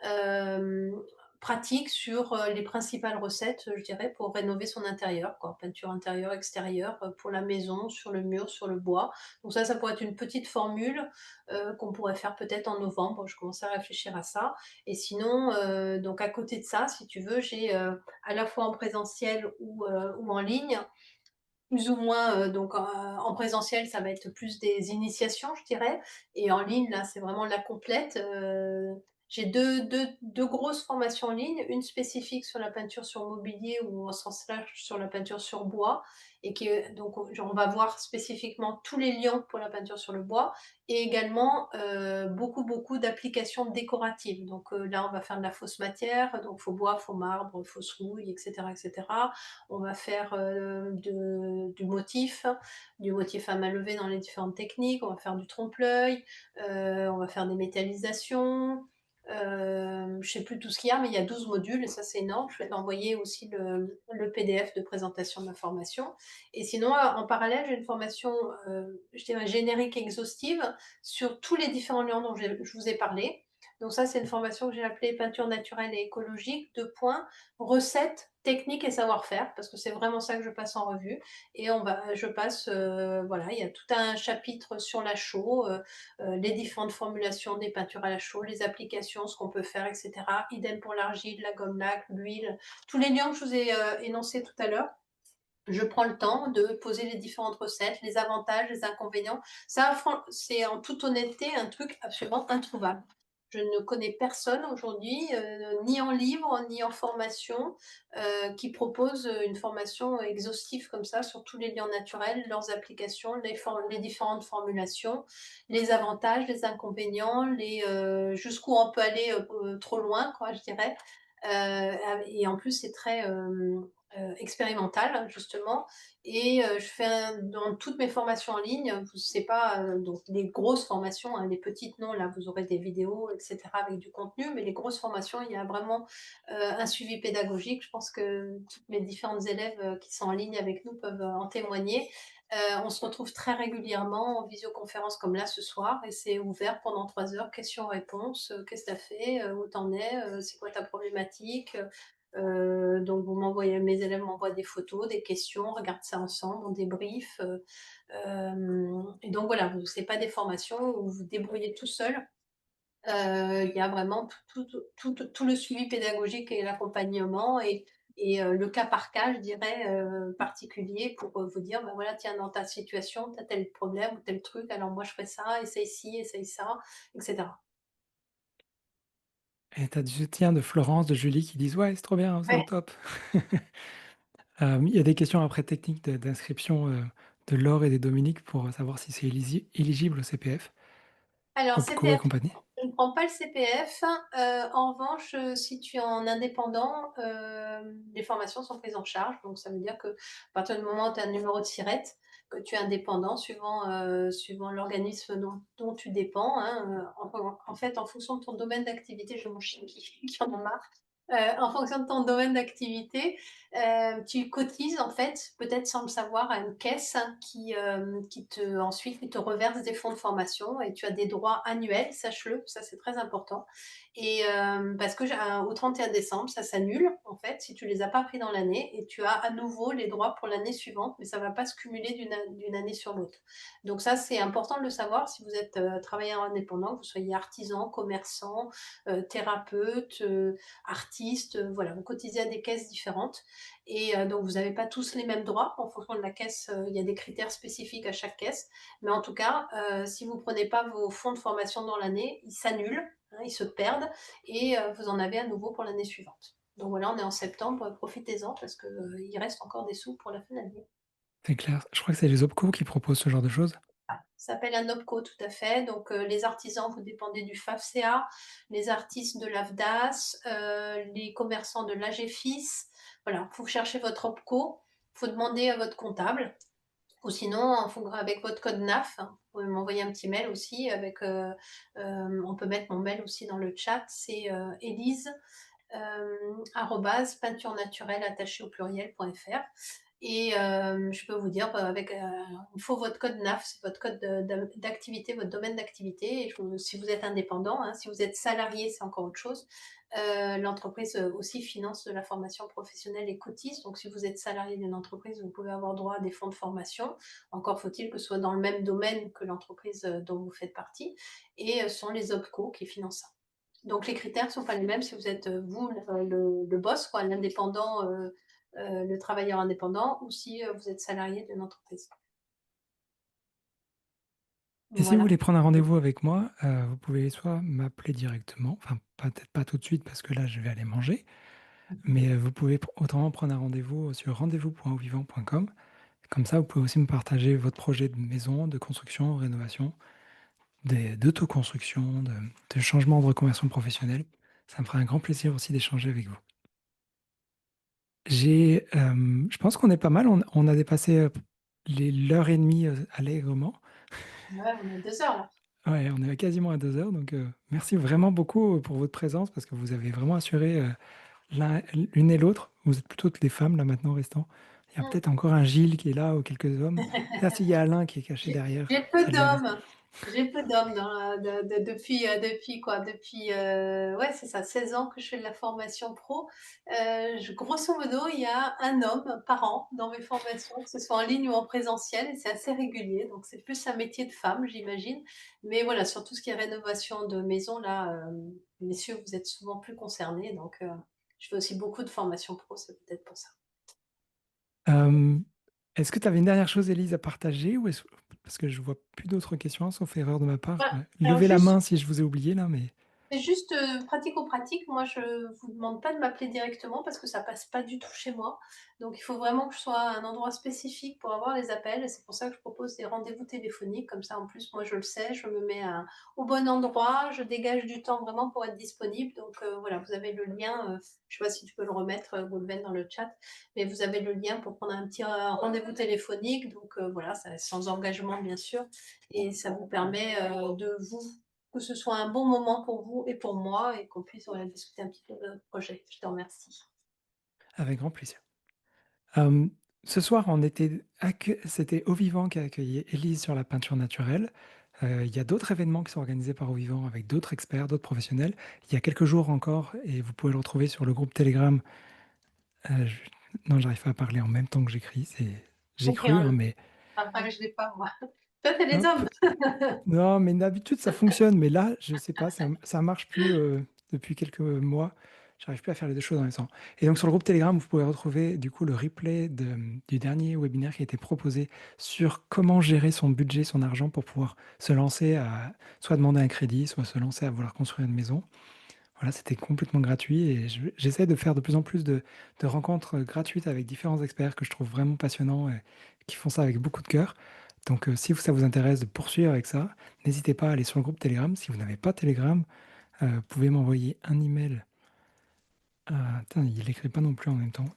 Hem, pratique sur, les principales recettes, je dirais pour rénover son intérieur quoi. Peinture intérieure, extérieure, pour la maison, sur le mur, sur le bois. Donc ça pourrait être une petite formule, qu'on pourrait faire peut-être en novembre. Je commençais à réfléchir à ça et sinon, donc à côté de ça, si tu veux, j'ai, à la fois en présentiel ou en ligne, plus ou moins, donc en présentiel, ça va être plus des initiations, je dirais et en ligne, là, c'est vraiment la complète, j'ai deux grosses formations en ligne, une spécifique sur la peinture sur mobilier ou au sens large sur la peinture sur bois et qui est donc on va voir spécifiquement tous les liants pour la peinture sur le bois et également, beaucoup d'applications décoratives. Donc là, on va faire de la fausse matière, donc faux bois, faux marbre, fausse rouille et cetera et cetera. On va faire, du motif à main levée dans les différentes techniques, on va faire du trompe-l'œil, on va faire des métallisations, je sais plus tout ce qu'il y a, mais il y a 12 modules et ça c'est énorme. Je vais t'envoyer aussi le PDF de présentation de ma formation et sinon, en parallèle, j'ai une formation, je dirais générique exhaustive sur tous les différents lieux dont je vous ai parlé. Donc ça, c'est une formation que j'ai appelée peinture naturelle et écologique, 2 points, recettes, techniques et savoir-faire, parce que c'est vraiment ça que je passe en revue. Et je passe, voilà, il y a tout un chapitre sur la chaux, les différentes formulations des peintures à la chaux, les applications, ce qu'on peut faire, etc. Idem pour l'argile, la gomme laque, l'huile, tous les liens que je vous ai énoncés tout à l'heure. Je prends le temps de poser les différentes recettes, les avantages, les inconvénients. Ça, c'est en toute honnêteté un truc absolument introuvable. Je ne connais personne aujourd'hui, ni en livre, ni en formation, qui propose une formation exhaustive comme ça sur tous les liens naturels, leurs applications, les différentes formulations, les avantages, les inconvénients, jusqu'où on peut aller trop loin, quoi, je dirais. Et en plus, c'est très expérimental, justement. Et je fais dans toutes mes formations en ligne, c'est pas donc les grosses formations, hein, les petites non, là vous aurez des vidéos, etc., avec du contenu, mais les grosses formations, il y a vraiment un suivi pédagogique. Je pense que toutes mes différentes élèves qui sont en ligne avec nous peuvent en témoigner. On se retrouve très régulièrement en visioconférence comme là ce soir et c'est ouvert pendant 3 heures, questions-réponses. Qu'est-ce que tu as fait? Où tu en es? C'est quoi ta problématique? Donc mes élèves m'envoient des photos, des questions, on regarde ça ensemble, on débrief. Et donc voilà, c'est pas des formations où vous vous débrouillez tout seul. Il y a vraiment tout le suivi pédagogique et l'accompagnement et le cas par cas, je dirais, particulier pour, vous dire: «Bah, voilà, tiens, dans ta situation, tu as tel problème ou tel truc, alors moi je ferais ça, essaye ci, essaye ça», et cetera. et tu as du soutien de Florence, de Julie qui disent: «Ouais, c'est trop bien, c'est au Ouais. top». Il y a des questions après techniques d'inscription, de Laure et de Dominique pour savoir si c'est éligible au CPF, Alors au Coût et CPF, compagnie. je ne prends pas le CPF. En revanche, si tu es en indépendant, les formations sont prises en charge. Donc ça veut dire qu'à partir du moment où tu as un numéro de SIRET, que tu es indépendant suivant l'organisme dont tu dépends, hein, en fait, en fonction de ton domaine d'activité, j'ai mon chien qui en a marre. En fonction de ton domaine d'activité, tu cotises en fait, peut-être sans le savoir, à une caisse qui te reverse des fonds de formation et tu as des droits annuels, sache-le, ça c'est très important. Et parce que au 31 décembre, ça s'annule en fait si tu les as pas pris dans l'année et tu as à nouveau les droits pour l'année suivante, mais ça va pas se cumuler d'une année sur l'autre. Donc ça, c'est important de le savoir si vous êtes, travailleur indépendant, que vous soyez artisan, commerçant, thérapeute, artistes, voilà, vous cotisez à des caisses différentes et donc vous n'avez pas tous les mêmes droits en fonction de la caisse, il y a des critères spécifiques à chaque caisse. Mais en tout cas, si vous ne prenez pas vos fonds de formation dans l'année, ils s'annulent, hein, ils se perdent et vous en avez à nouveau pour l'année suivante. Donc voilà, on est en septembre, profitez-en parce qu'il reste encore des sous pour la fin de l'année. C'est clair. Je crois que c'est les OPCO qui proposent ce genre de choses. Ça s'appelle un OPCO, tout à fait. Donc, les artisans, vous dépendez du FAFSEA, les artistes de l'AFDAS, les commerçants de l'AGFIS. Voilà, vous cherchez votre OPCO, il faut demander à votre comptable. Ou sinon, avec votre code NAF, hein, vous pouvez m'envoyer un petit mail aussi avec, on peut mettre mon mail aussi dans le chat, c'est Élise, peinture naturelle attaché au pluriel.fr. Et je peux vous dire, il faut votre code NAF, c'est votre code d'activité, votre domaine d'activité. Et si vous êtes indépendant, hein, si vous êtes salarié, c'est encore autre chose. L'entreprise aussi finance de la formation professionnelle et cotise. Donc, si vous êtes salarié d'une entreprise, vous pouvez avoir droit à des fonds de formation. Encore faut-il que ce soit dans le même domaine que l'entreprise dont vous faites partie. Et ce sont les OPCO qui financent ça. Donc, les critères ne sont pas les mêmes si vous êtes, vous, le boss, quoi, l'indépendant, le travailleur indépendant, ou si vous êtes salarié d'une entreprise. Et si vous Voilà. voulez prendre un rendez-vous avec moi, vous pouvez soit m'appeler directement, enfin peut-être pas tout de suite parce que là je vais aller manger, mais vous pouvez autrement prendre un rendez-vous sur rendez-vous.auvivant.com. Comme ça, vous pouvez aussi me partager votre projet de maison, de construction, rénovation, d'autoconstruction, de changement de reconversion professionnelle. Ça me fera un grand plaisir aussi d'échanger avec vous. Je pense qu'on est pas mal, on a dépassé l'heure et demie allègrement. Ouais, on a 2 heures là. Ouais, on est quasiment à 2 heures, donc merci vraiment beaucoup pour votre présence parce que vous avez vraiment assuré l'une et l'autre. Vous êtes plutôt toutes les femmes là maintenant restant. Il y a Mmh. peut-être encore un Gilles qui est là ou quelques hommes. Ah si, il y a Alain qui est caché J'ai derrière. j'ai peu Salut Alain. d'hommes. J'ai peu d'hommes depuis quoi? Depuis, ouais, c'est ça, 16 ans que je fais de la formation pro. Grosso modo, il y a un homme par an dans mes formations, que ce soit en ligne ou en présentiel, et c'est assez régulier. Donc c'est plus un métier de femme, j'imagine. Mais voilà, sur tout ce qui est rénovation de maison, là, messieurs, vous êtes souvent plus concernés. Donc, je fais aussi beaucoup de formations pro, c'est peut-être pour ça. Euh, Est-ce que tu avais une dernière chose, Élise, à partager ou parce que je vois plus d'autres questions, sauf erreur de ma part. Voilà. Alors Levez la juste main si je vous ai oublié là, mais C'est juste, pratico-pratique. Moi, je vous demande pas de m'appeler directement parce que ça passe pas du tout chez moi. Donc il faut vraiment que je sois à un endroit spécifique pour avoir les appels, et c'est pour ça que je propose des rendez-vous téléphoniques. Comme ça, en plus, moi, je le sais, je me mets au bon endroit, je dégage du temps vraiment pour être disponible. Donc voilà, vous avez le lien, je sais pas si tu peux le remettre, Goulven, dans le chat, mais vous avez le lien pour prendre un petit, rendez-vous téléphonique. Donc voilà, ça sans engagement, bien sûr, et ça vous permet, que ce soit un bon moment pour vous et pour moi, et qu'on puisse, voilà, discuter un petit peu de notre projet. Je te remercie. avec grand plaisir. Euh, Ce soir, c'était Au Vivant qui a accueilli Élise sur la peinture naturelle. Il y a d'autres événements qui sont organisés par Au Vivant avec d'autres experts, d'autres professionnels. Il y a quelques jours encore, et vous pouvez le retrouver sur le groupe Telegram. Non, j'arrive pas à parler en même temps que j'écris. J'ai OK, cru, hein, mais enfin, je l'ai pas moi. Toi, tu les hop. hommes. Non, mais d'habitude ça fonctionne, mais là, je sais pas, ça marche plus depuis quelques mois. J'arrive plus à faire les deux choses en même temps. Et donc sur le groupe Telegram, vous pouvez retrouver du coup le replay du dernier webinaire qui a été proposé sur comment gérer son budget, son argent pour pouvoir se lancer à soit demander un crédit, soit se lancer à vouloir construire une maison. Voilà, c'était complètement gratuit et j'essaie de faire de plus en plus de rencontres gratuites avec différents experts que je trouve vraiment passionnants et qui font ça avec beaucoup de cœur. Donc, si ça vous intéresse de poursuivre avec ça, n'hésitez pas à aller sur le groupe Telegram. Si vous n'avez pas Telegram, vous pouvez m'envoyer un email. Attends, il n'écrit pas non plus en même temps.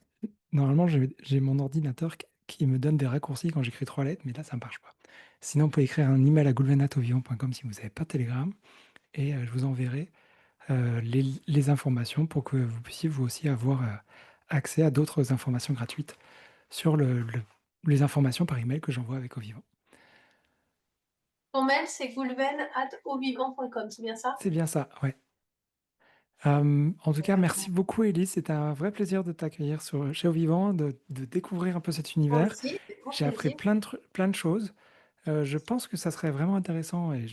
Normalement, j'ai mon ordinateur qui me donne des raccourcis quand j'écris 3 lettres, mais là, ça ne marche pas. Sinon, vous pouvez écrire un email à goulvenatovion.com si vous n'avez pas Telegram et je vous enverrai les informations pour que vous puissiez vous aussi avoir accès à d'autres informations gratuites sur les informations par email que j'envoie avec Au Vivant. Ton mail, c'est goulven@auvivant.com, c'est bien ça? C'est bien ça, ouais. En tout cas, merci beaucoup, Élise. C'était un vrai plaisir de t'accueillir chez Au Vivant, de découvrir un peu cet Moi univers. aussi, avec grand J'ai appris plaisir. plein de choses. Je pense que ça serait vraiment intéressant. Et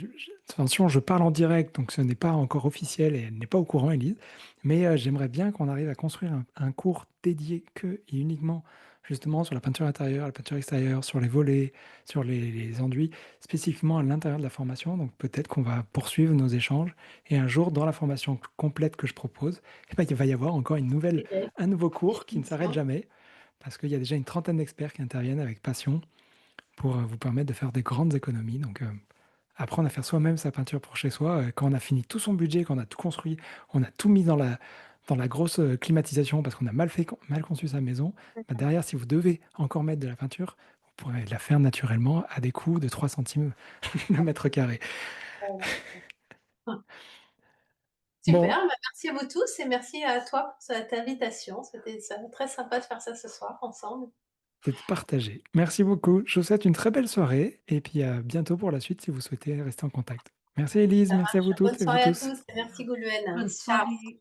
attention, je parle en direct, donc ce n'est pas encore officiel et elle n'est pas au courant, Élise. Mais j'aimerais bien qu'on arrive à construire un cours dédié que et uniquement justement sur la peinture intérieure, la peinture extérieure, sur les volets, sur les enduits, spécifiquement à l'intérieur de la formation. Donc peut-être qu'on va poursuivre nos échanges et un jour, dans la formation complète que je propose, eh ben, il va y avoir encore Eh bien, un nouveau cours qui ne s'arrête définition. jamais parce qu'il y a déjà une trentaine d'experts qui interviennent avec passion pour, vous permettre de faire des grandes économies. Donc, apprendre à faire soi-même sa peinture pour chez soi, quand on a fini tout son budget, quand on a tout construit, on a tout mis dans la grosse, climatisation parce qu'on a mal conçu sa maison, bah, derrière, si vous devez encore mettre de la peinture, vous pourrez la faire naturellement à des coûts de 3 centimes le mètre carré. Super, Bon, bah, merci à vous tous et merci à toi pour cette invitation. C'était très sympa de faire ça ce soir ensemble. c'est partagé. Merci beaucoup. Je vous souhaite une très belle soirée et puis à bientôt pour la suite si vous souhaitez rester en contact. Merci Élise, Ça merci à vous marche. Bonne toutes et vous soirée à tous. tous et merci Gouluen. Bonne Ciao. soirée.